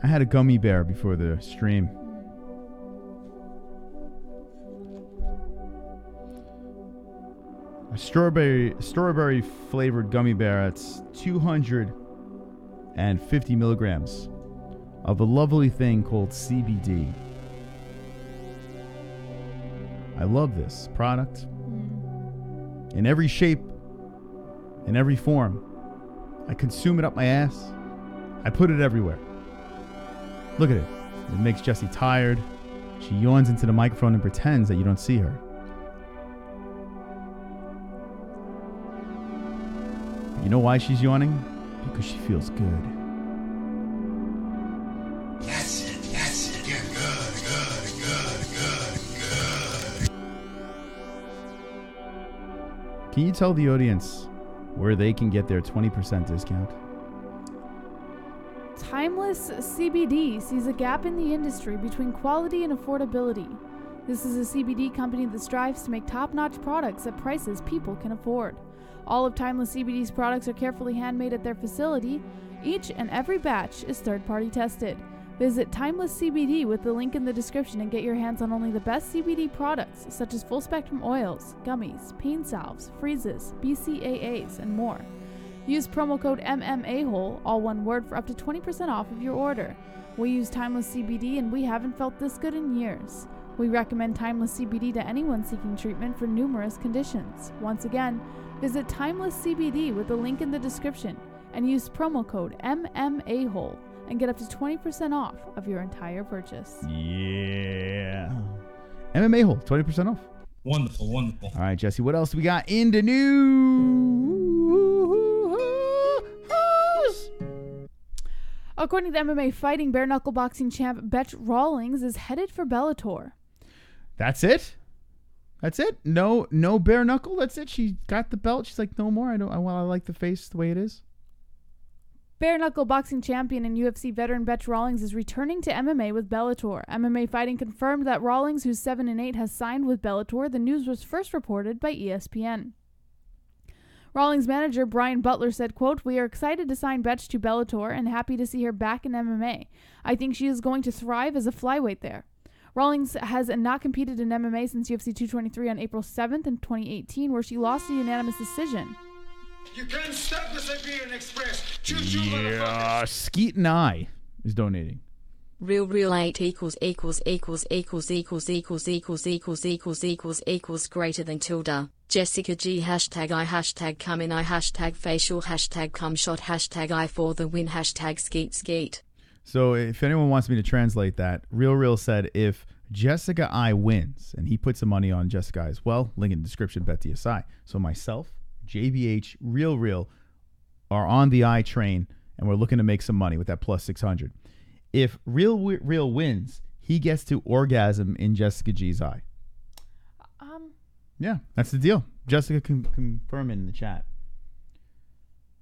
I had a gummy bear before the stream. A strawberry flavored gummy bear. That's 250 milligrams of a lovely thing called CBD. I love this product. In every shape, in every form. I consume it up my ass. I put it everywhere. Look at it. It makes Jessie tired. She yawns into the microphone and pretends that you don't see her. You know why she's yawning? Because she feels good. That's it. Yeah, good. Can you tell the audience where they can get their 20% discount? Timeless CBD sees a gap in the industry between quality and affordability. This is a CBD company that strives to make top-notch products at prices people can afford. All of Timeless CBD's products are carefully handmade at their facility. Each and every batch is third-party tested. Visit Timeless CBD with the link in the description and get your hands on only the best CBD products, such as full-spectrum oils, gummies, pain salves, freezes, BCAAs, and more. Use promo code MMA-Hole, all one word, for up to 20% off of your order. We use Timeless CBD and we haven't felt this good in years. We recommend Timeless CBD to anyone seeking treatment for numerous conditions. Once again, visit Timeless CBD with the link in the description and use promo code MMA-Hole and get up to 20% off of your entire purchase. Yeah. MMA Hole, 20% off. Wonderful. All right, Jesse, what else do we got in the news? According to MMA Fighting, bare knuckle boxing champ Petr Rawlings is headed for Bellator. That's it? No bare knuckle? That's it? She got the belt? She's like, no more? I like the face the way it is? Bare knuckle boxing champion and UFC veteran Petr Rawlings is returning to MMA with Bellator. MMA Fighting confirmed that Rawlings, who's 7-8, has signed with Bellator. The news was first reported by ESPN. Rawlings' manager Brian Butler said, quote, "We are excited to sign Betch to Bellator and happy to see her back in MMA. I think she is going to thrive as a flyweight there." Rawlings has not competed in MMA since UFC 223 on April 7th in 2018, where she lost a unanimous decision. You can't stop the Siberian Express. Yeah, Skeet and I is donating. Real 8 equals greater than tilde. Jessica G #I #come in I #facial #cum shot #I for the win #skeet. So if anyone wants me to translate that, Real said if Jessica I wins, and he put some money on Jessica I as well, link in the description, BetDSI. So myself, JBH, Real are on the I train, and we're looking to make some money with that plus 600. If Real wins, he gets to orgasm in Jessica G's eye. Yeah, that's the deal. Jessica can confirm it in the chat.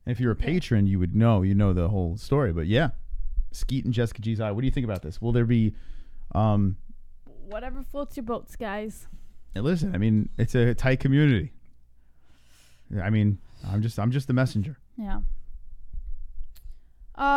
And if you're a patron, you would know. You know the whole story. But yeah, Skeet and Jessica G's eye. What do you think about this? Will there be... Whatever floats your boats, guys. Hey, listen, I mean, it's a tight community. I mean, I'm just the messenger. Yeah.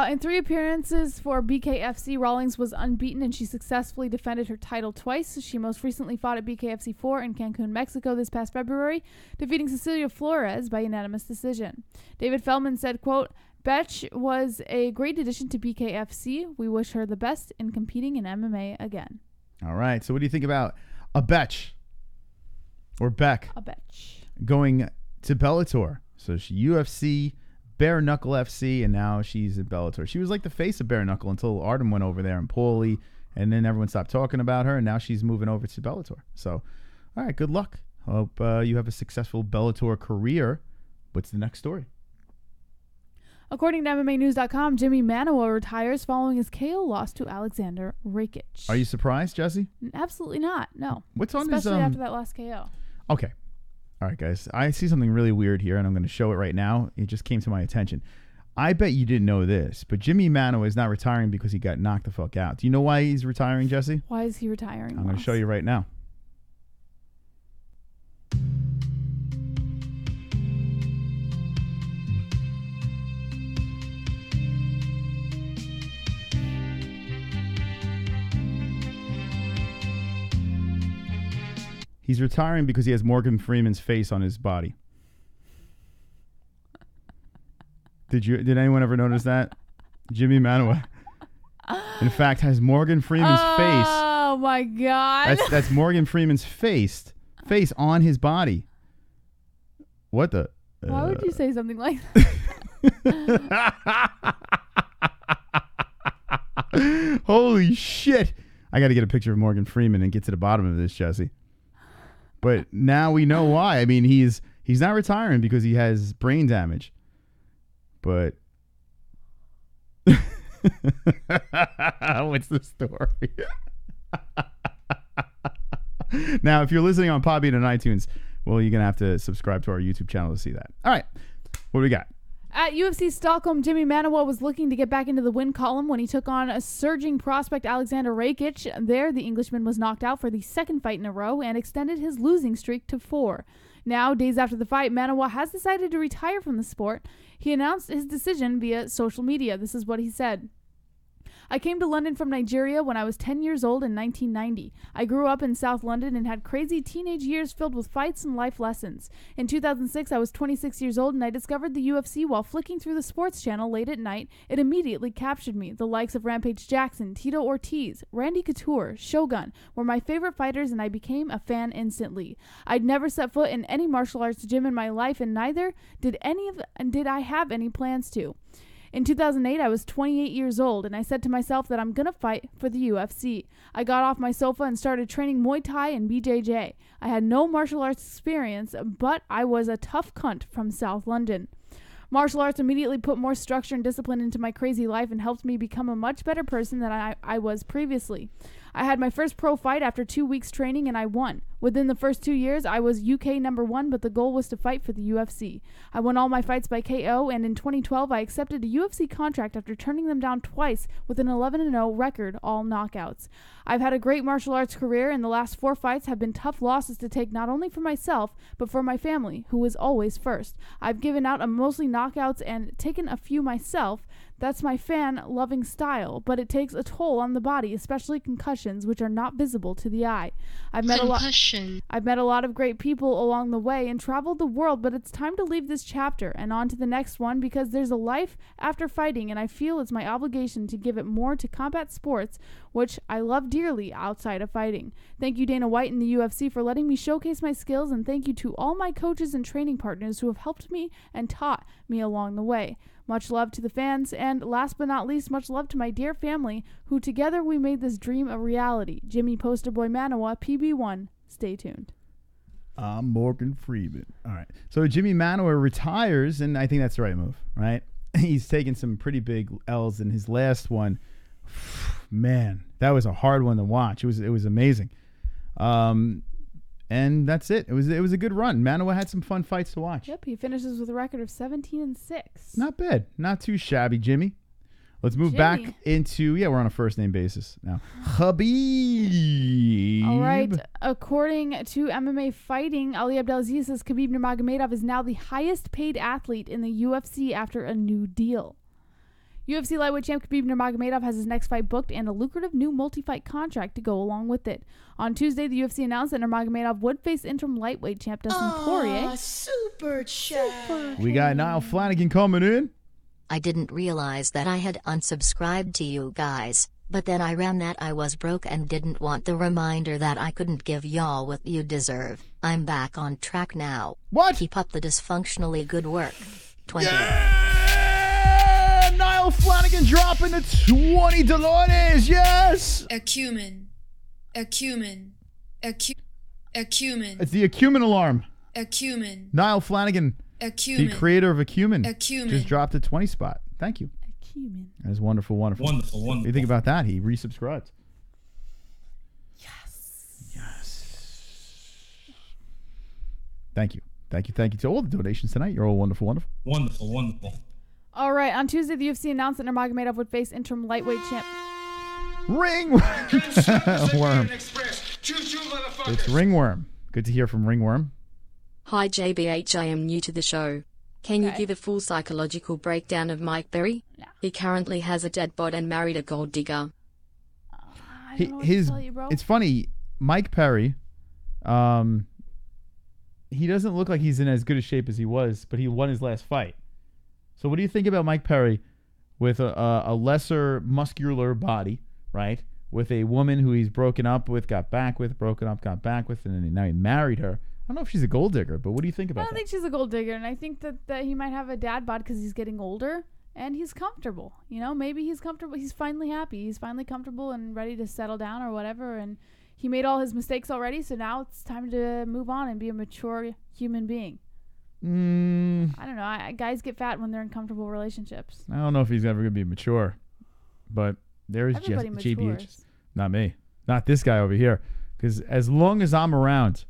In 3 appearances for BKFC, Rawlings was unbeaten and she successfully defended her title twice. She most recently fought at BKFC 4 in Cancun, Mexico this past February, defeating Cecilia Flores by unanimous decision. David Feldman said, quote, "Betch was a great addition to BKFC. We wish her the best in competing in MMA again." All right, so what do you think about a Betch or Beck A Betch going to Bellator? So she UFC, Bare Knuckle FC, and now she's at Bellator. She was like the face of Bare Knuckle until Artem went over there and Paulie, and then everyone stopped talking about her, and now she's moving over to Bellator. So, all right, good luck. Hope you have a successful Bellator career. What's the next story? According to MMAnews.com, Jimi Manuwa retires following his KO loss to Alexander Rakic. Are you surprised, Jesse? Absolutely not. No. What's on Especially his after that last KO. Okay. All right, guys. I see something really weird here, and I'm going to show it right now. It just came to my attention. I bet you didn't know this, but Jimi Manuwa is not retiring because he got knocked the fuck out. Do you know why he's retiring, Jesse? Why is he retiring? I'm going to show you right now. He's retiring because he has Morgan Freeman's face on his body. Did anyone ever notice that? Jimi Manuwa, in fact, has Morgan Freeman's face. Oh my God! That's Morgan Freeman's face on his body. What the? Why would you say something like that? Holy shit. I got to get a picture of Morgan Freeman and get to the bottom of this, Jesse. But now we know why. I mean, he's not retiring because he has brain damage. But what's the story? Now, if you're listening on Podbean and iTunes, well, you're going to have to subscribe to our YouTube channel to see that. All right. What do we got? At UFC Stockholm, Jimi Manuwa was looking to get back into the win column when he took on a surging prospect Alexander Rakic. There, the Englishman was knocked out for the second fight in a row and extended his losing streak to 4. Now, days after the fight, Manuwa has decided to retire from the sport. He announced his decision via social media. This is what he said. I came to London from Nigeria when I was 10 years old in 1990. I grew up in South London and had crazy teenage years filled with fights and life lessons. In 2006, I was 26 years old and I discovered the UFC while flicking through the sports channel late at night. It immediately captured me. The likes of Rampage Jackson, Tito Ortiz, Randy Couture, Shogun were my favorite fighters and I became a fan instantly. I'd never set foot in any martial arts gym in my life and neither did I have any plans to. In 2008, I was 28 years old, and I said to myself that I'm going to fight for the UFC. I got off my sofa and started training Muay Thai and BJJ. I had no martial arts experience, but I was a tough cunt from South London. Martial arts immediately put more structure and discipline into my crazy life and helped me become a much better person than I was previously. I had my first pro fight after 2 weeks training and I won. Within the first 2 years, I was UK #1, but the goal was to fight for the UFC. I won all my fights by KO, and in 2012, I accepted a UFC contract after turning them down twice with an 11-0 record, all knockouts. I've had a great martial arts career, and the last 4 fights have been tough losses to take not only for myself, but for my family, who is always first. I've given out mostly knockouts and taken a few myself. That's my fan-loving style, but it takes a toll on the body, especially concussions, which are not visible to the eye. I've met a lot of great people along the way and traveled the world, but it's time to leave this chapter and on to the next one because there's a life after fighting, and I feel it's my obligation to give it more to combat sports, which I love dearly outside of fighting. Thank you, Dana White and the UFC, for letting me showcase my skills, and thank you to all my coaches and training partners who have helped me and taught me along the way. Much love to the fans, and last but not least, much love to my dear family, who together we made this dream a reality. Jimmy Poster Boy Manuwa, PB1. Stay tuned. I'm Morgan Freeman. All right. So Jimi Manuwa retires, and I think that's the right move, right? He's taken some pretty big L's in his last one. Man, that was a hard one to watch. It was amazing. And that's it. It was a good run. Manuwa had some fun fights to watch. Yep, he finishes with a record of 17-6. Not bad. Not too shabby, Jimmy. Let's move back into, we're on a first name basis now. Khabib. All right. According to MMA Fighting, Ali Abdelaziz says Khabib Nurmagomedov is now the highest paid athlete in the UFC after a new deal. UFC lightweight champ Khabib Nurmagomedov has his next fight booked and a lucrative new multi-fight contract to go along with it. On Tuesday, the UFC announced that Nurmagomedov would face interim lightweight champ Dustin Poirier. Super chat. We got Niall Flanagan coming in. I didn't realize that I had unsubscribed to you guys, but then I ran that I was broke and didn't want the reminder that I couldn't give y'all what you deserve. I'm back on track now. What? Keep up the dysfunctionally good work. 20. Yeah! Niall Flanagan dropping the $20. Yes! Acumen. Acumen. Acumen. It's the Acumen alarm. Acumen. Niall Flanagan, Acumen. the creator of Acumen, Acumen. just dropped a 20 spot. Thank you. Acumen. That's wonderful, wonderful. Wonderful, What do wonderful. you think about that? He resubscribed. Yes. Thank you. Thank you. Thank you to all the donations tonight. You're all wonderful, wonderful. Wonderful, wonderful. All right. On Tuesday, the UFC announced that Nurmagomedov would face interim lightweight champ. Ringworm. It's Ringworm. Good to hear from Ringworm. Hi JBH, I am new to the show. Can you give a full psychological breakdown of Mike Perry? Yeah. He currently has a dead bod and married a gold digger. I don't know what to tell you, bro. It's funny, Mike Perry, he doesn't look like he's in as good a shape as he was, but he won his last fight. So what do you think about Mike Perry with a lesser muscular body, right? With a woman who he's broken up with, got back with, broken up, got back with, and then now he married her. don't know if she's a gold digger, but what do you think I about don't that? think she's a gold digger, and I think that he might have a dad bod because he's getting older and he's comfortable. You know, maybe he's comfortable. He's finally happy. He's finally comfortable and ready to settle down or whatever. And he made all his mistakes already, so now it's time to move on and be a mature human being. I don't know. Guys get fat when they're in comfortable relationships. I don't know if he's ever going to be mature, but there is Everybody JBH. matures. Not me. Not this guy over here. Because as long as I'm around,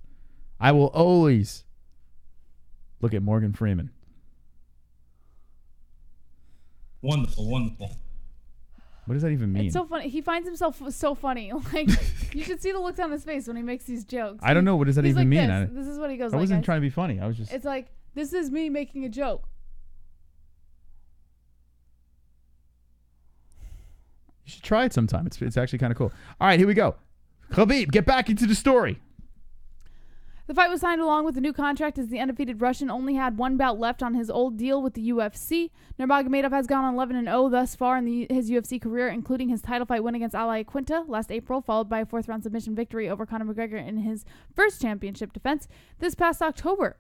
I will always look at Morgan Freeman. Wonderful, wonderful. What does that even mean? It's so funny. He finds himself so funny. Like, you should see the looks on his face when he makes these jokes. I don't know. What does that He's even like mean? This is what he goes I like. wasn't guys. trying to be funny. I was just... It's like, this is me making a joke. You should try it sometime. It's actually kind of cool. All right, here we go. Khabib, get back into the story. The fight was signed along with the new contract as the undefeated Russian only had one bout left on his old deal with the UFC. Nurmagomedov has gone on 11-0 thus far in his UFC career, including his title fight win against Ali Quinta last April, followed by a fourth-round submission victory over Conor McGregor in his first championship defense this past October.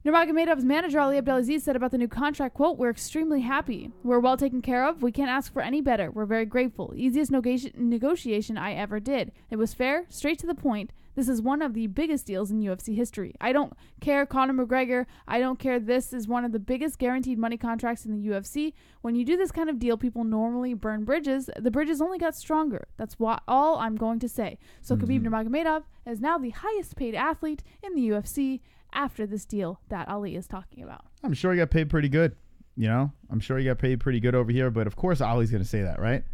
Nurmagomedov's manager Ali Abdelaziz said about the new contract, quote, "We're extremely happy. We're well taken care of. We can't ask for any better. We're very grateful. Easiest negotiation I ever did. It was fair, straight to the point. This is one of the biggest deals in UFC history. I don't care Conor McGregor. I don't care. This is one of the biggest guaranteed money contracts in the UFC. When you do this kind of deal, people normally burn bridges. The bridges only got stronger. That's all I'm going to say." So Khabib Nurmagomedov is now the highest paid athlete in the UFC after this deal that Ali is talking about. I'm sure he got paid pretty good. You know, I'm sure he got paid pretty good over here. But of course, Ali's going to say that, right?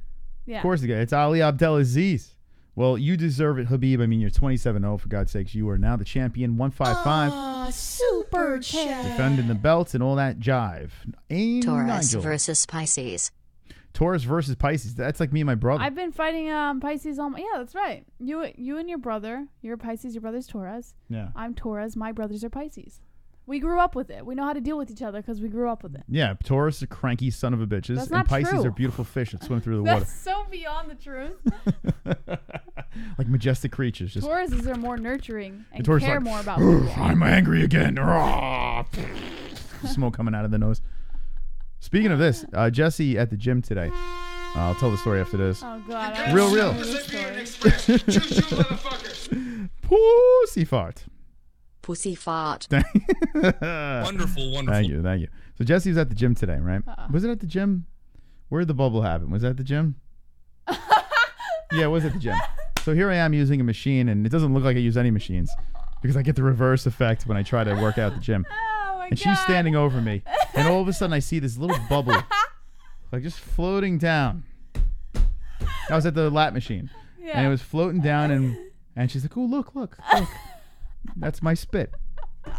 Yeah. Of course he got. It's Ali Abdelaziz. Well, you deserve it, Khabib. I mean, you're 27-0, for God's sakes. You are now the champion, 155. Super chat. Defending the belts and all that jive. Ain't Taurus Nigel. versus Pisces. Taurus versus Pisces. That's like me and my brother. I've been fighting Pisces all my... Yeah, that's right. You and your brother. You're Pisces. Your brother's Taurus. Yeah. I'm Taurus. My brothers are Pisces. We grew up with it. We know how to deal with each other because we grew up with it. Yeah, Taurus is a cranky son of a bitches. That's and not Pisces true. are beautiful fish that swim through the water. That's so beyond the truth. Like majestic creatures. Just Tauruses are more nurturing and Taurus care like, more about people. I'm angry again. Smoke coming out of the nose. Speaking of this, Jesse at the gym today. I'll tell the story after this. Oh, God. You Real, can't real. stop the Siberian Express. Choo-choo, motherfuckers. Pussy fart. Pussy fart. Wonderful, wonderful. Thank you. So Jesse was at the gym today, right? Was it at the gym? Where did the bubble happen? Was it at the gym? Yeah, it was at the gym. So here I am using a machine, and it doesn't look like I use any machines because I get the reverse effect when I try to work out at the gym. Oh, my And she's standing over me, and all of a sudden I see this little bubble, like just floating down. I was at the lap machine, and it was floating down, and she's like, "Oh, look. That's my spit." It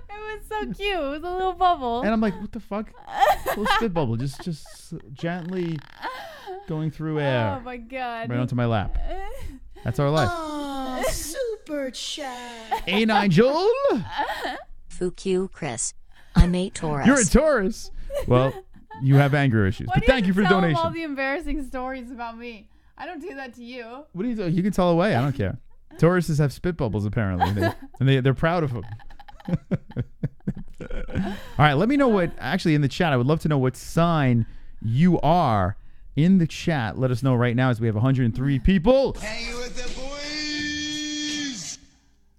was so cute. It was a little bubble. And I'm like, "What the fuck?" Little spit bubble, just gently going through air Oh, my God. right onto my lap. That's our life. Oh, super chat. Hey, Nigel. Fuck you, Chris. I'm a Taurus. You're a Taurus. Well, you have anger issues. Why But do thank you for the tell donation. all the embarrassing stories about me? I don't do that to you. What do you do? You can tell away. I don't care. Tauruses have spit bubbles, apparently. They're proud of them. All right, let me know what, actually, in the chat, I would love to know what sign you are in the chat. Let us know right now as we have 103 people. Hanging with the boys.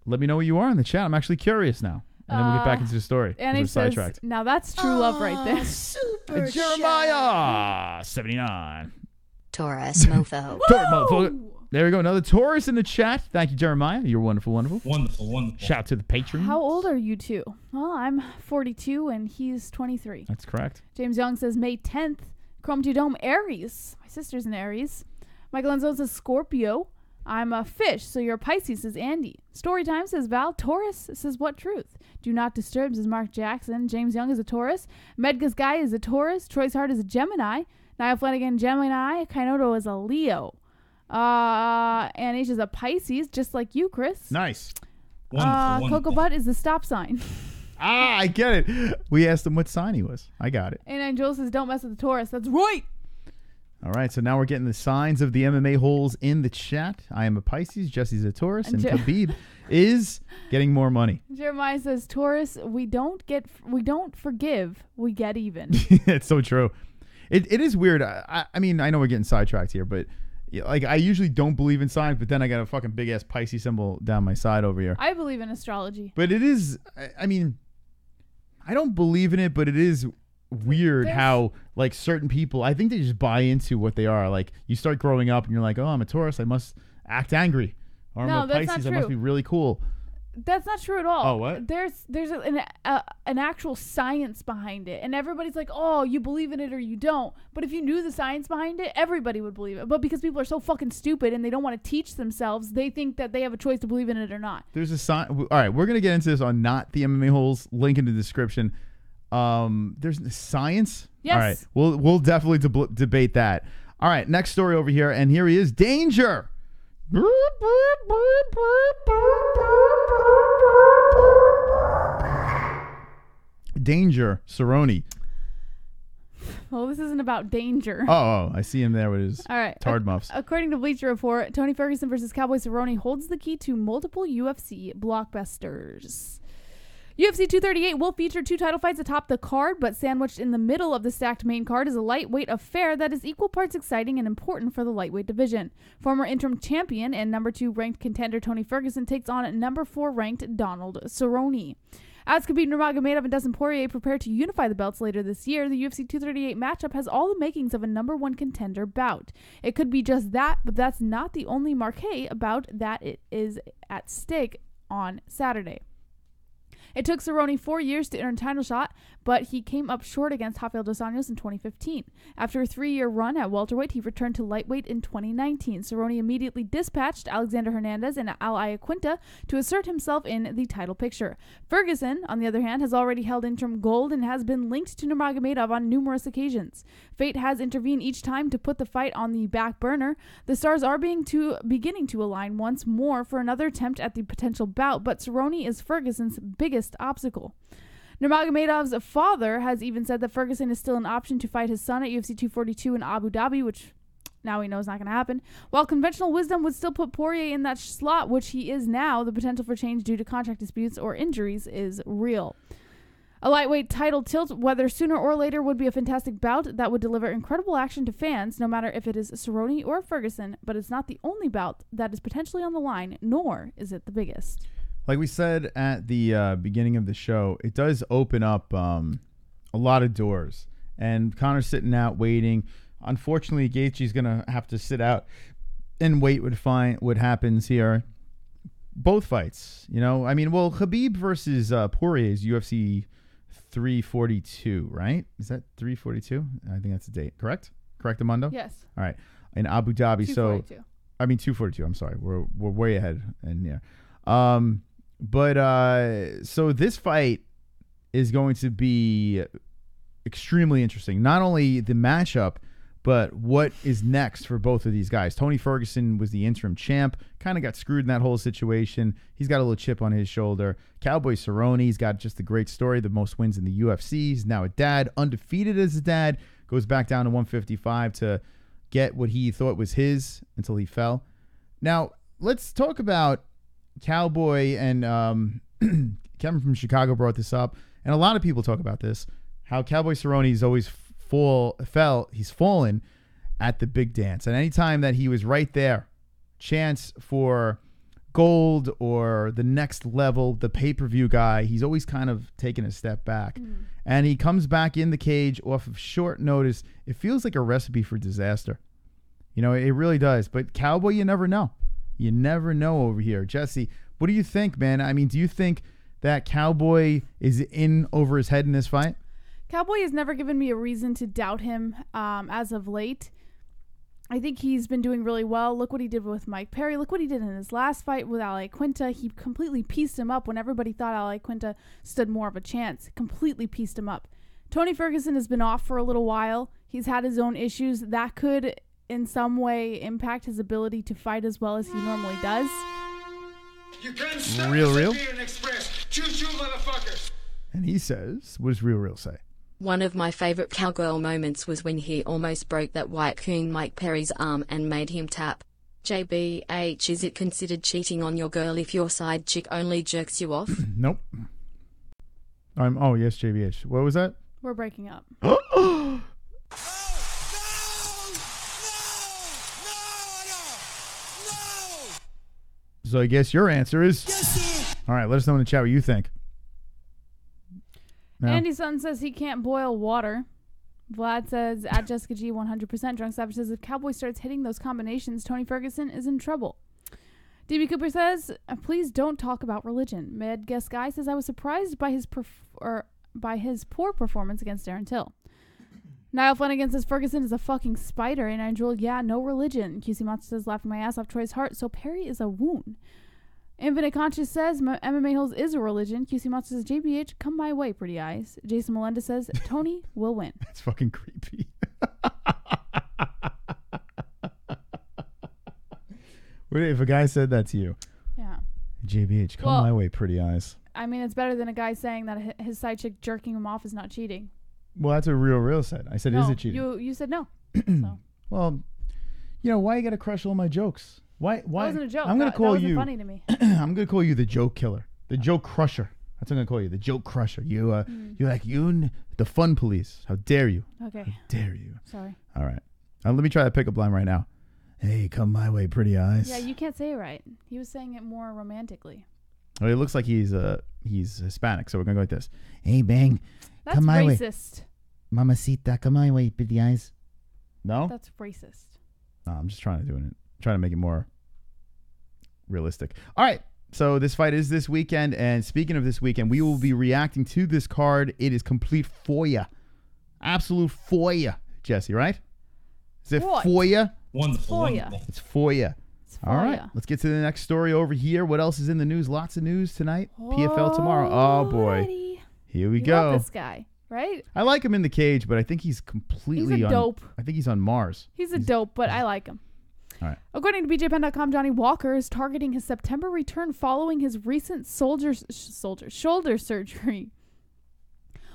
Let me know what you are in the chat. I'm actually curious now. And then we'll get back into the story. 'cause And he we're says, sidetracked. now that's true love right there. Super chat. Jeremiah, 79. Taurus mofo. Taurus, motherfucker. There we go. Another Taurus in the chat. Thank you, Jeremiah. You're wonderful, wonderful. Wonderful, wonderful. Shout out to the patrons. How old are you two? Well, I'm 42 and he's 23. That's correct. James Young says May 10th. Chrome 2 Dome, Aries. My sister's an Aries. Michael Enzo says Scorpio. I'm a fish, so you're a Pisces, says Andy. Storytime says Val. Taurus says What Truth? Do Not Disturb says Mark Jackson. James Young is a Taurus. Medga's Guy is a Taurus. Troy's Heart is a Gemini. Niall Flanagan, Gemini. Kainoto is a Leo. And H is a Pisces, just like you, Chris. Nice. Wonderful, Cocoa wonderful. Butt is the stop sign. I get it. We asked him what sign he was. I got it. And then Joel says, don't mess with the Taurus. That's right. All right, so now we're getting the signs of the MMA-Holes in the chat. I am a Pisces, Jesse's a Taurus, and Khabib is getting more money. Jeremiah says, Taurus, we don't forgive, we get even. It's so true. It is weird. I mean, I know we're getting sidetracked here, but like I usually don't believe in signs, but then I got a fucking big ass Pisces symbol down my side over here. I believe in astrology. But it is, I mean, I don't believe in it, but it is weird how like certain people, I think they just buy into what they are. Like you start growing up and you're like, oh, I'm a Taurus, I must act angry. Or I'm a Pisces, I must be really cool. That's not true at all. Oh, what? There's an actual science behind it, and everybody's like, oh, you believe in it or you don't. But if you knew the science behind it, everybody would believe it. But because people are so fucking stupid and they don't want to teach themselves, they think that they have a choice to believe in it or not. There's a sign. All right, we're gonna get into this on Not the MMA-Holes. Link in the description. There's science. Yes. All right, we'll definitely debate that. All right, next story over here, and here he is, Danger. Danger, Cerrone. Well, this isn't about danger. Oh, I see him there with his tard muffs. According to Bleacher Report, Tony Ferguson versus Cowboy Cerrone holds the key to multiple UFC blockbusters. UFC 238 will feature 2 title fights atop the card, but sandwiched in the middle of the stacked main card is a lightweight affair that is equal parts exciting and important for the lightweight division. Former interim champion and number 2 ranked contender Tony Ferguson takes on number 4 ranked Donald Cerrone. As Khabib Nurmagomedov and Dustin Poirier prepare to unify the belts later this year, the UFC 238 matchup has all the makings of a number 1 contender bout. It could be just that, but that's not the only marquee about that it is at stake on Saturday. It took Cerrone 4 years to earn a title shot, but he came up short against Rafael dos Anjos in 2015. After a 3-year run at welterweight, he returned to lightweight in 2019. Cerrone immediately dispatched Alexander Hernandez and Al Iaquinta to assert himself in the title picture. Ferguson, on the other hand, has already held interim gold and has been linked to Nurmagomedov on numerous occasions. Fate has intervened each time to put the fight on the back burner. The stars are beginning to align once more for another attempt at the potential bout, but Cerrone is Ferguson's biggest obstacle. Nurmagomedov's father has even said that Ferguson is still an option to fight his son at UFC 242 in Abu Dhabi, which now we know is not going to happen. While conventional wisdom would still put Poirier in that slot, which he is now, the potential for change due to contract disputes or injuries is real. A lightweight title tilt, whether sooner or later, would be a fantastic bout that would deliver incredible action to fans, no matter if it is Cerrone or Ferguson, but it's not the only bout that is potentially on the line, nor is it the biggest. Like we said at the beginning of the show, it does open up a lot of doors. And Conor's sitting out waiting. Unfortunately, Gaethje's going to have to sit out and wait what happens here. Both fights, you know. I mean, well, Khabib versus Poirier is UFC 342, right? Is that 342? I think that's the date. Correct, Amundo? Yes. All right. In Abu Dhabi. 242. So, I mean, 242. I'm sorry. We're way ahead. And yeah. So this fight is going to be extremely interesting. Not only the matchup, but what is next for both of these guys. Tony Ferguson was the interim champ, kind of got screwed in that whole situation. He's got a little chip on his shoulder. Cowboy Cerrone, he's got just a great story, the most wins in the UFC. He's now a dad, undefeated as a dad, goes back down to 155 to get what he thought was his until he fell. Now, let's talk about Cowboy, and Kevin from Chicago brought this up, and a lot of people talk about this, how Cowboy Cerrone's always he's fallen at the big dance. And anytime that he was right there, chance for gold or the next level, the pay-per-view guy, he's always kind of taken a step back. And he comes back in the cage off of short notice. It feels like a recipe for disaster. You know, it really does. But Cowboy, you never know. You never know over here. Jesse, what do you think, man? I mean, do you think that Cowboy is in over his head in this fight? Cowboy has never given me a reason to doubt him as of late. I think he's been doing really well. Look what he did with Mike Perry. Look what he did in his last fight with Al Iaquinta. He completely pieced him up when everybody thought Al Iaquinta stood more of a chance. Completely pieced him up. Tony Ferguson has been off for a little while. He's had his own issues. That could in some way impact his ability to fight as well as he normally does. You can't stop Real? Express. Choo-choo, motherfuckers. And he says, what does Real say? One of my favorite cowgirl moments was when he almost broke that white coon Mike Perry's arm and made him tap. JBH, is it considered cheating on your girl if your side chick only jerks you off? Nope. Oh, yes, JBH. What was that? We're breaking up. So I guess your answer is... All right, let us know in the chat what you think. No? Andy Sutton says he can't boil water. Vlad says, at Jessica G, 100%. Drunk Savage says, if Cowboy starts hitting those combinations, Tony Ferguson is in trouble. DB Cooper says, please don't talk about religion. Mad Guest Guy says, I was surprised by his poor performance against Darren Till. Niall Flanagan says, Ferguson is a fucking spider. And I Jewel, yeah, no religion. QC Monster says, laughing my ass off Troy's heart. So Perry is a wound. Infinite Conscious says, MMA-Holes is a religion. QC Monster says, JBH, come my way, pretty eyes. Jason Melendez says, Tony will win. That's fucking creepy. If a guy said that to you. Yeah. JBH, come my way, pretty eyes. I mean, it's better than a guy saying that his side chick jerking him off is not cheating. Well, that's a real said. I said, no, is it cheating? You said no. So. Well, why you got to crush all my jokes? Why? That wasn't a joke. I'm gonna call you. Funny to me. I'm gonna call you the joke killer, the joke crusher. That's what I'm gonna call you, the joke crusher. You're like the fun police. How dare you? Okay. How dare you? Sorry. All right. Let me try that pickup line right now. Hey, come my way, pretty eyes. Yeah, you can't say it right. He was saying it more romantically. Well, it looks like he's Hispanic, so we're gonna go like this. Hey, bang. That's come my racist. way. Mamacita, come my way, pretty eyes. No? That's racist. No, I'm just trying to make it more realistic. All right. So this fight is this weekend, and speaking of this weekend, we will be reacting to this card. It is complete for ya. Absolute for ya, Jesse, right? Is it for ya? Wonderful, wonderful. It's for ya. All right. Let's get to the next story over here. What else is in the news? Lots of news tonight. PFL tomorrow. Oh, boy. Here we go. Love this guy, right? I like him in the cage, but I think he's completely He's a dope. I think he's on Mars. He's a dope, but I like him. All right. According to BJPen.com, Johnny Walker is targeting his September return following his recent shoulder surgery.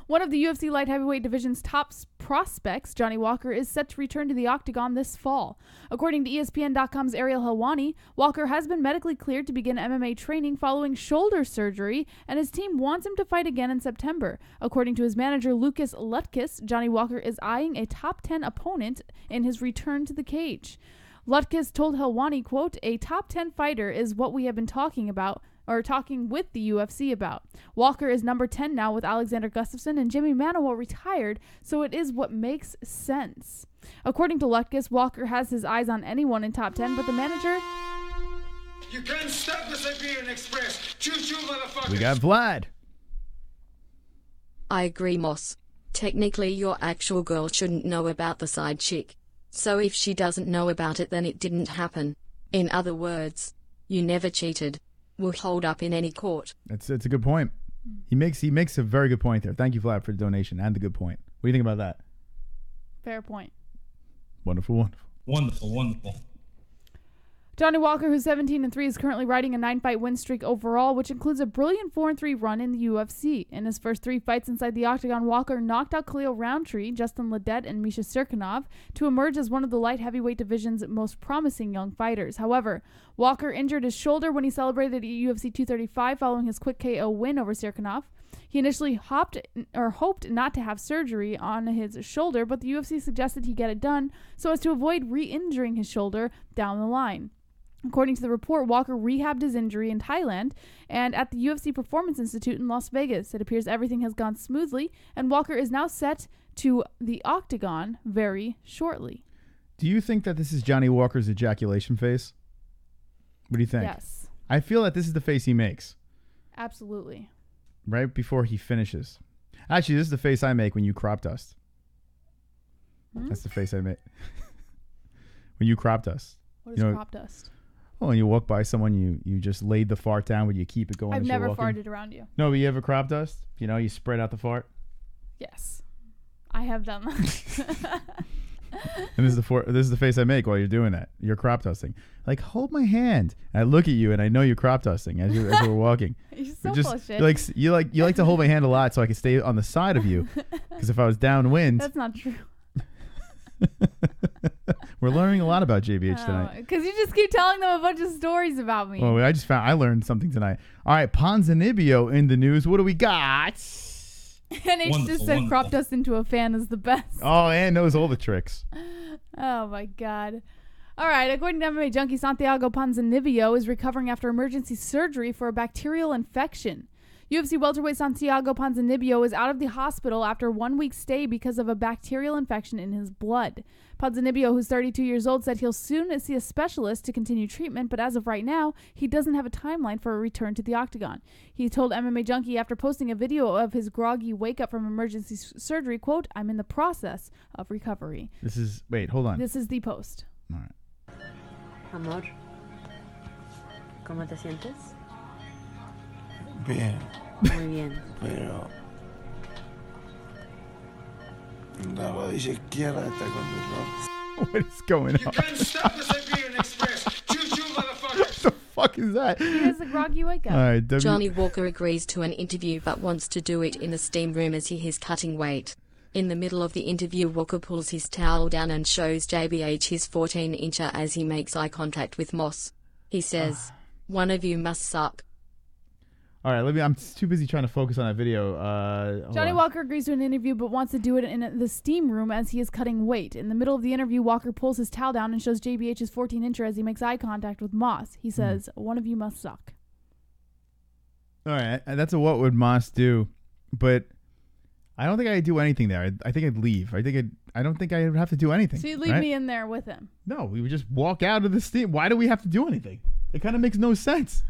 One of the UFC light heavyweight division's top prospects, Johnny Walker, is set to return to the octagon this fall. According to ESPN.com's Ariel Helwani, Walker has been medically cleared to begin MMA training following shoulder surgery, and his team wants him to fight again in September. According to his manager, Lucas Lutkis, Johnny Walker is eyeing a top 10 opponent in his return to the cage. Lutkis told Helwani, quote, a top 10 fighter is what we have been talking with the UFC about. Walker is number 10 now with Alexander Gustafsson, and Jimi Manuwa retired, so it is what makes sense. According to Lutkis, Walker has his eyes on anyone in top 10, but the manager... You can't stop the Siberian Express. Choo-choo, motherfuckers. We got Vlad. I agree, Moss. Technically, your actual girl shouldn't know about the side chick. So if she doesn't know about it, then it didn't happen. In other words, you never cheated. Will hold up in any court. It's a good point. He makes a very good point there. Thank you, Vlad, for the donation and the good point. What do you think about that? Fair point. Wonderful. Wonderful. Johnny Walker, who's 17-3, is currently riding a 9-fight win streak overall, which includes a brilliant 4-3 run in the UFC. In his first 3 fights inside the octagon, Walker knocked out Khalil Roundtree, Justin Ledet, and Misha Serkinov to emerge as one of the light heavyweight division's most promising young fighters. However, Walker injured his shoulder when he celebrated at UFC 235 following his quick KO win over Serkinov. He initially hoped not to have surgery on his shoulder, but the UFC suggested he get it done so as to avoid re-injuring his shoulder down the line. According to the report, Walker rehabbed his injury in Thailand and at the UFC Performance Institute in Las Vegas. It appears everything has gone smoothly, and Walker is now set to the octagon very shortly. Do you think that this is Johnny Walker's ejaculation face? What do you think? Yes. I feel that this is the face he makes. Absolutely. Right before he finishes. Actually, this is the face I make when you crop dust. That's the face I make. When you crop dust. What is crop dust? Oh, when you walk by someone, you just laid the fart down, but you keep it going. I've as never you're walking. farted around you. No, but you ever crop dust? You know, you spread out the fart. Yes. I have done that. And this is the face I make while you're doing that. You're crop dusting. Like, hold my hand. And I look at you, and I know you're crop dusting as we're walking. You're so Just full of shit. you like to hold my hand a lot, so I can stay on the side of you. Because if I was downwind, That's not true. we're learning a lot about JBH tonight. Because you just keep telling them a bunch of stories about me. Well, I learned something tonight. All right, Ponzinibbio in the news. What do we got? And H just said crop dust into a fan is the best. Oh, and knows all the tricks. Oh my god. All right, according to MMA Junkie, Santiago Ponzinibbio is recovering after emergency surgery for a bacterial infection. UFC welterweight Santiago Ponzinibbio is out of the hospital after a 1-week stay because of a bacterial infection in his blood. Ponzinibbio, who's 32 years old, said he'll soon see a specialist to continue treatment, but as of right now, he doesn't have a timeline for a return to the octagon. He told MMA Junkie after posting a video of his groggy wake-up from emergency surgery, quote, "I'm in the process of recovery." Wait, hold on. This is the post. All right. Amor, ¿cómo te sientes? Bien, Muy bien. pero la rodilla izquierda está con dolor. What is going You on? can't stop the Siberian Express. Choo-choo, motherfuckers. What the fuck is that? He has a groggy wake-up. All right, Johnny Walker agrees to an interview but wants to do it in a steam room as he is cutting weight. In the middle of the interview, Walker pulls his towel down and shows JBH his 14-incher as he makes eye contact with Moss. He says, "One of you must suck." All right, I'm too busy trying to focus on that video. Johnny Walker agrees to an interview but wants to do it in the steam room as he is cutting weight. In the middle of the interview, Walker pulls his towel down and shows JBH's 14-incher as he makes eye contact with Moss. He says, "One of you must suck." All right, that's a what would Moss do, but I don't think I'd do anything there. I think I'd leave. I don't think I'd have to do anything. So you'd leave me in there with him? No, we would just walk out of the steam. Why do we have to do anything? It kind of makes no sense.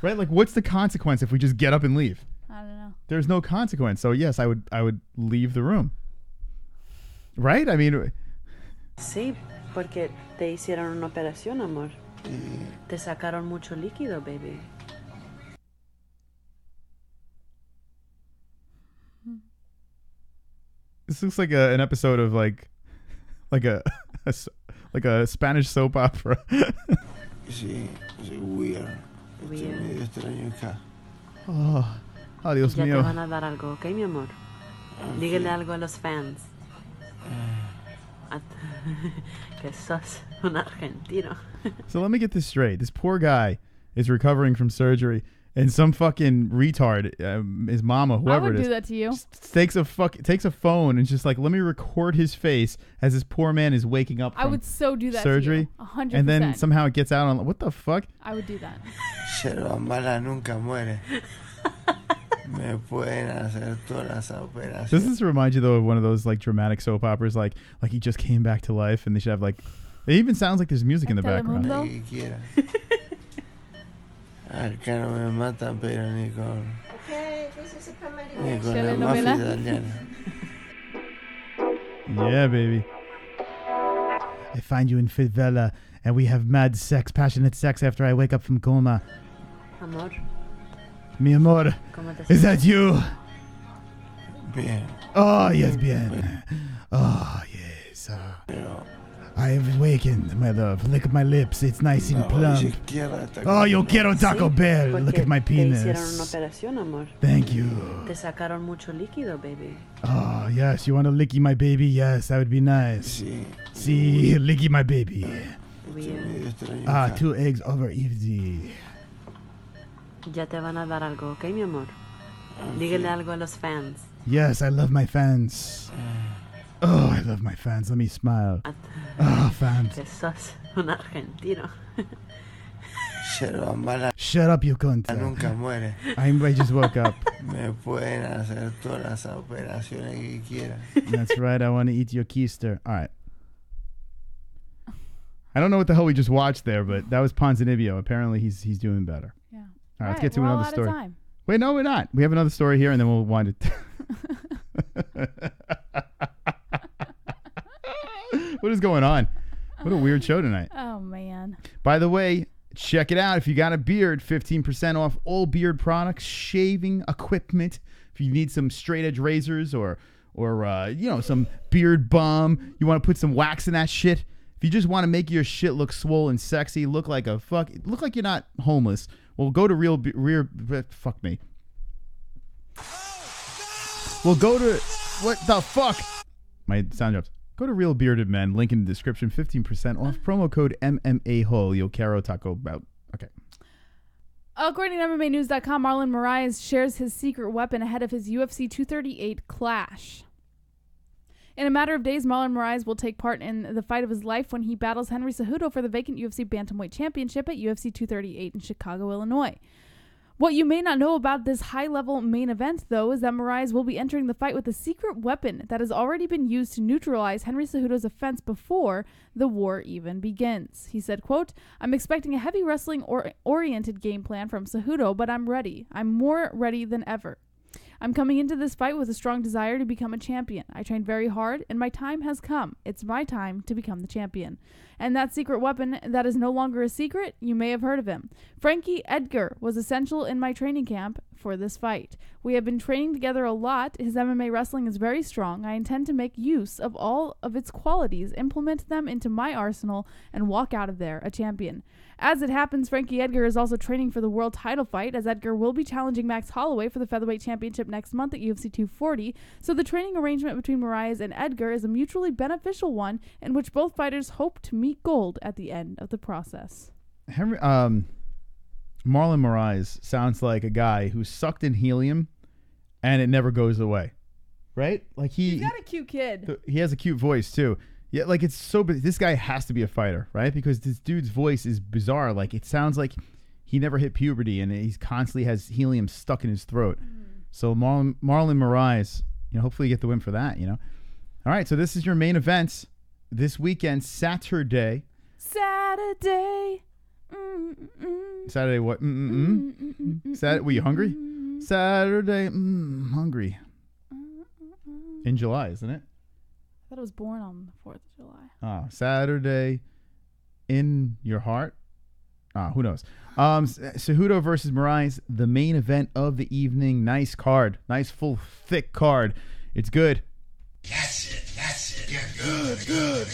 Right? Like, what's the consequence if we just get up and leave? I don't know. There's no consequence. So, yes, I would leave the room. Right? I mean... Sí, porque te hicieron una operación, amor. Te sacaron mucho líquido, baby. This looks like an episode of, like a Spanish soap opera. Sí, weird. Estoy medio extraño acá. Oh, Dios Ya mío. te van a dar algo, ¿ok, mi amor? Dígale algo a los fans. Que sos un argentino. So let me get this straight. This poor guy is recovering from surgery, and some fucking retard, his mama, whoever I would it is, do that to you. takes a phone and just like, let me record his face as this poor man is waking up from I would so do that surgery. to you. 100%. And then somehow it gets out on, what the fuck? I would do that. Yerba mala nunca muere. Me pueden hacer todas las operaciones. Doesn't this remind you though of one of those like dramatic soap operas, like he just came back to life, and they should have like, it even sounds like there's music in the background. Lo que quiera. Acá no me matan, pero ni con la mafia italiana. Yeah, baby. I find you in favela, and we have mad sex, passionate sex after I wake up from coma. Amor, Mi amor, ¿cómo te is that you? Bien. Oh, yes, bien. Oh, yes. I have awakened, my love. Lick my lips. It's nice and plump. Oh, yo quiero Taco Bell. Look at my te hicieron una penis. operación, amor. Thank you. Te sacaron mucho líquido, baby. Oh, yes. You want to licky my baby? Yes, that would be nice. See, licky my baby. Bien. 2 eggs over easy. Ya te van a dar algo, ¿ok, mi amor? Dígale algo a los fans. Yes, I love my fans. Oh, I love my fans. Let me smile. Oh, fans. Que sos un argentino. Yerba mala Shut up, you cunt. nunca muere. I just woke up. Me pueden hacer todas las operaciones que quieran. That's right. I want to eat your keister. All right. I don't know what the hell we just watched there, but that was Ponzinibbio. Apparently, he's doing better. Yeah. All right, let's get to we're all another out story. of time. Wait, no, we're not. We have another story here, and then we'll wind it. What is going on? What a weird show tonight. Oh, man. By the way, check it out. If you got a beard, 15% off all beard products, shaving equipment. If you need some straight edge razors or some beard balm. You want to put some wax in that shit. If you just want to make your shit look swole and sexy, look like you're not homeless. Well, go to fuck me. Well, go to what the fuck? My sound drops. Go to Real Bearded Men. Link in the description. 15% off. Promo code MMA-Hole. Yo quiero taco about. Okay. According to MMAnews.com, Marlon Moraes shares his secret weapon ahead of his UFC 238 clash. In a matter of days, Marlon Moraes will take part in the fight of his life when he battles Henry Cejudo for the vacant UFC Bantamweight Championship at UFC 238 in Chicago, Illinois. What you may not know about this high-level main event, though, is that Moraes will be entering the fight with a secret weapon that has already been used to neutralize Henry Cejudo's offense before the war even begins. He said, quote, "I'm expecting a heavy wrestling-oriented game plan from Cejudo, but I'm ready. I'm more ready than ever. I'm coming into this fight with a strong desire to become a champion. I trained very hard, and my time has come. It's my time to become the champion." And that secret weapon that is no longer a secret, you may have heard of him. Frankie Edgar was essential in my training camp for this fight. We have been training together a lot. His MMA wrestling is very strong. I intend to make use of all of its qualities, implement them into my arsenal, and walk out of there a champion. As it happens, Frankie Edgar is also training for the world title fight, as Edgar will be challenging Max Holloway for the featherweight championship next month at UFC 240. So the training arrangement between Moraes and Edgar is a mutually beneficial one in which both fighters hope to meet gold at the end of the process. Marlon Moraes sounds like a guy who sucked in helium and it never goes away, right? Like he's got a cute kid. He has a cute voice too. Yeah, like it's so. This guy has to be a fighter, right? Because this dude's voice is bizarre. Like it sounds like he never hit puberty and he constantly has helium stuck in his throat. So Marlon Moraes, hopefully you get the win for that. All right, so this is your main event this weekend, Saturday. Saturday. Saturday what? Saturday. Were you hungry? Saturday. Hungry. In July, isn't it? I thought it was born on the 4th of July. Saturday in your heart. Who knows? Cejudo versus Moraes, the main event of the evening. Nice card. Nice, full, thick card. It's good. That's it. Yeah, good.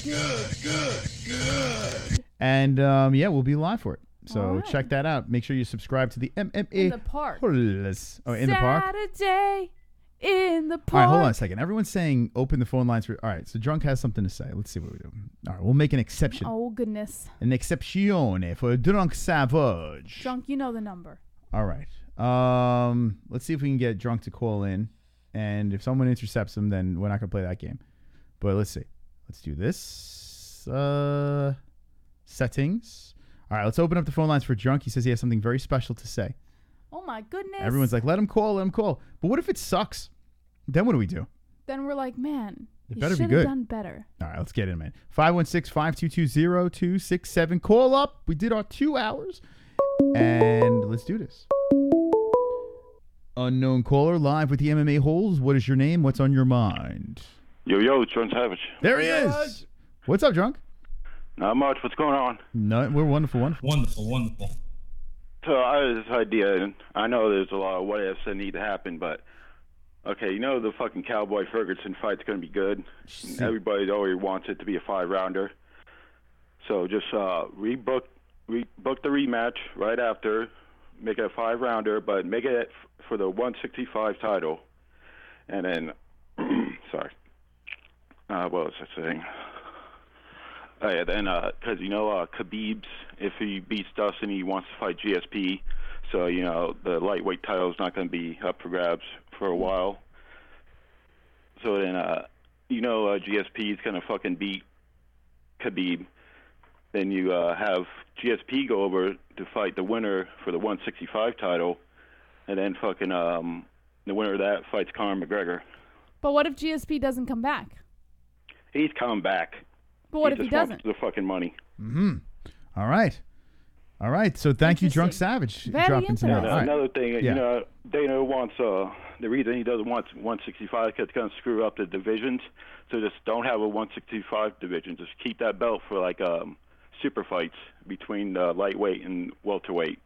And, we'll be live for it. So check that out. Make sure you subscribe to the MMA. In the park. Oh, in the park? Saturday in the park. All right, hold on a second. Everyone's saying open the phone lines. All right, so Drunk has something to say. Let's see what we do. All right, we'll make an exception. Oh, goodness. An exception for Drunk Savage. Drunk, you know the number. All right. Let's see if we can get Drunk to call in. And if someone intercepts him, then we're not going to play that game. But let's see. Let's do this. Settings. All right, let's open up the phone lines for Drunk. He says he has something very special to say. Oh, my goodness. Everyone's like, let him call. But what if it sucks? Then what do we do? Then we're like, man, it you better be should good. have done better. All right, let's get in, man. 516-522-0267. Call up. We did our 2 hours. And let's do this. Unknown caller, live with the MMA-Holes. What is your name? What's on your mind? Yo, Triton Savage. There he is. What's up, Drunk? Not much. What's going on? No, we're wonderful. Wonderful. So I have this idea, and I know there's a lot of what ifs that need to happen, but okay, the fucking Cowboy Ferguson fight's going to be good. Everybody always wants it to be a 5-rounder. So just rebook the rematch right after, make it a 5-rounder, but make it for the 165 title. And then, sorry, what was I saying? Because Khabib's, if he beats Dustin, he wants to fight GSP. So the lightweight title is not going to be up for grabs for a while. So then GSP is going to fucking beat Khabib. Then you have GSP go over to fight the winner for the 165 title, and then fucking the winner of that fights Conor McGregor. But what if GSP doesn't come back? He's coming back. But what if he doesn't? The fucking money. All right. So thank you, Drunk Savage. Very interesting. Another thing, Dana wants the reason he doesn't want 165 because it's going to screw up the divisions. So just don't have a 165 division. Just keep that belt for like super fights between lightweight and welterweight.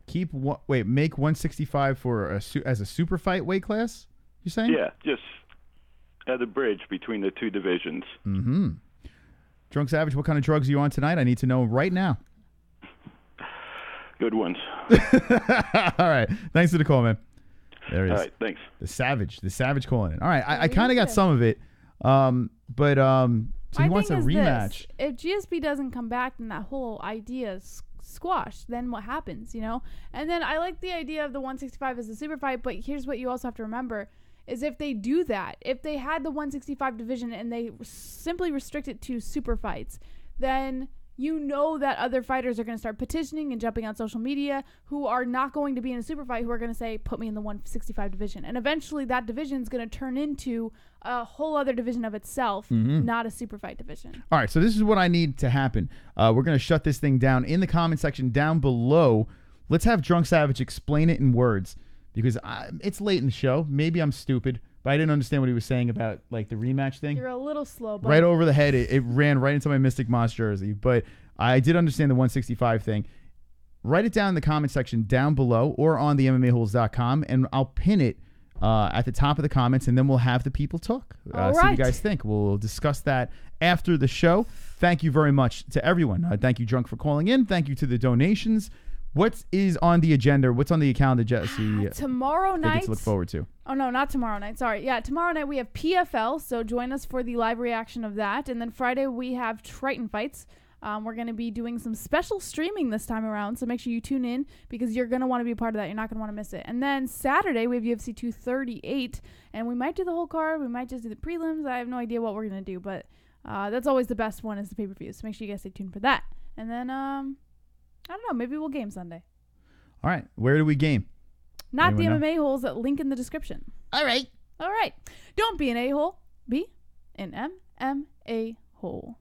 Make 165 for as a super fight weight class. You saying? Yeah, just at the bridge between the two divisions. Mm-hmm. Drunk Savage, what kind of drugs are you on tonight? I need to know right now. Good ones. All right. Thanks for the call, man. There he is. All right, thanks. The Savage calling in. All right, I kind of got some of it, but so he wants a rematch. If GSP doesn't come back, then that whole idea is squashed. Then what happens, you know? And then I like the idea of the 165 as a super fight, but here's what you also have to remember is if they do that, if they had the 165 division and they simply restrict it to super fights, then you know that other fighters are going to start petitioning and jumping on social media who are not going to be in a super fight, who are going to say, put me in the 165 division. And eventually that division is going to turn into a whole other division of itself, not a super fight division. All right, so this is what I need to happen. We're going to shut this thing down. In the comment section down below, let's have Drunk Savage explain it in words, because it's late in the show. Maybe I'm stupid, but I didn't understand what he was saying about like the rematch thing. You're a little slow. Right over the head. It ran right into my Mystic Moss jersey, but I did understand the 165 thing. Write it down in the comment section down below or on the MMA-Holes.com, and I'll pin it at the top of the comments, and then we'll have the people talk. See what you guys think. We'll discuss that after the show. Thank you very much to everyone. Thank you, Drunk, for calling in. Thank you to the donations. What is on the agenda? What's on the calendar, Jesse? Tomorrow night. To look forward to. Oh, no, not tomorrow night. Sorry. Yeah, tomorrow night we have PFL, so join us for the live reaction of that. And then Friday we have Triton Fights. We're going to be doing some special streaming this time around, so make sure you tune in because you're going to want to be a part of that. You're not going to want to miss it. And then Saturday we have UFC 238, and we might do the whole card. We might just do the prelims. I have no idea what we're going to do, but that's always the best one is the pay-per-view, so make sure you guys stay tuned for that. And then, I don't know. Maybe we'll game Sunday. All right. Where do we game? Not the MMA holes. Link in the description. All right. All right. Don't be an a-hole. Be an MMA hole.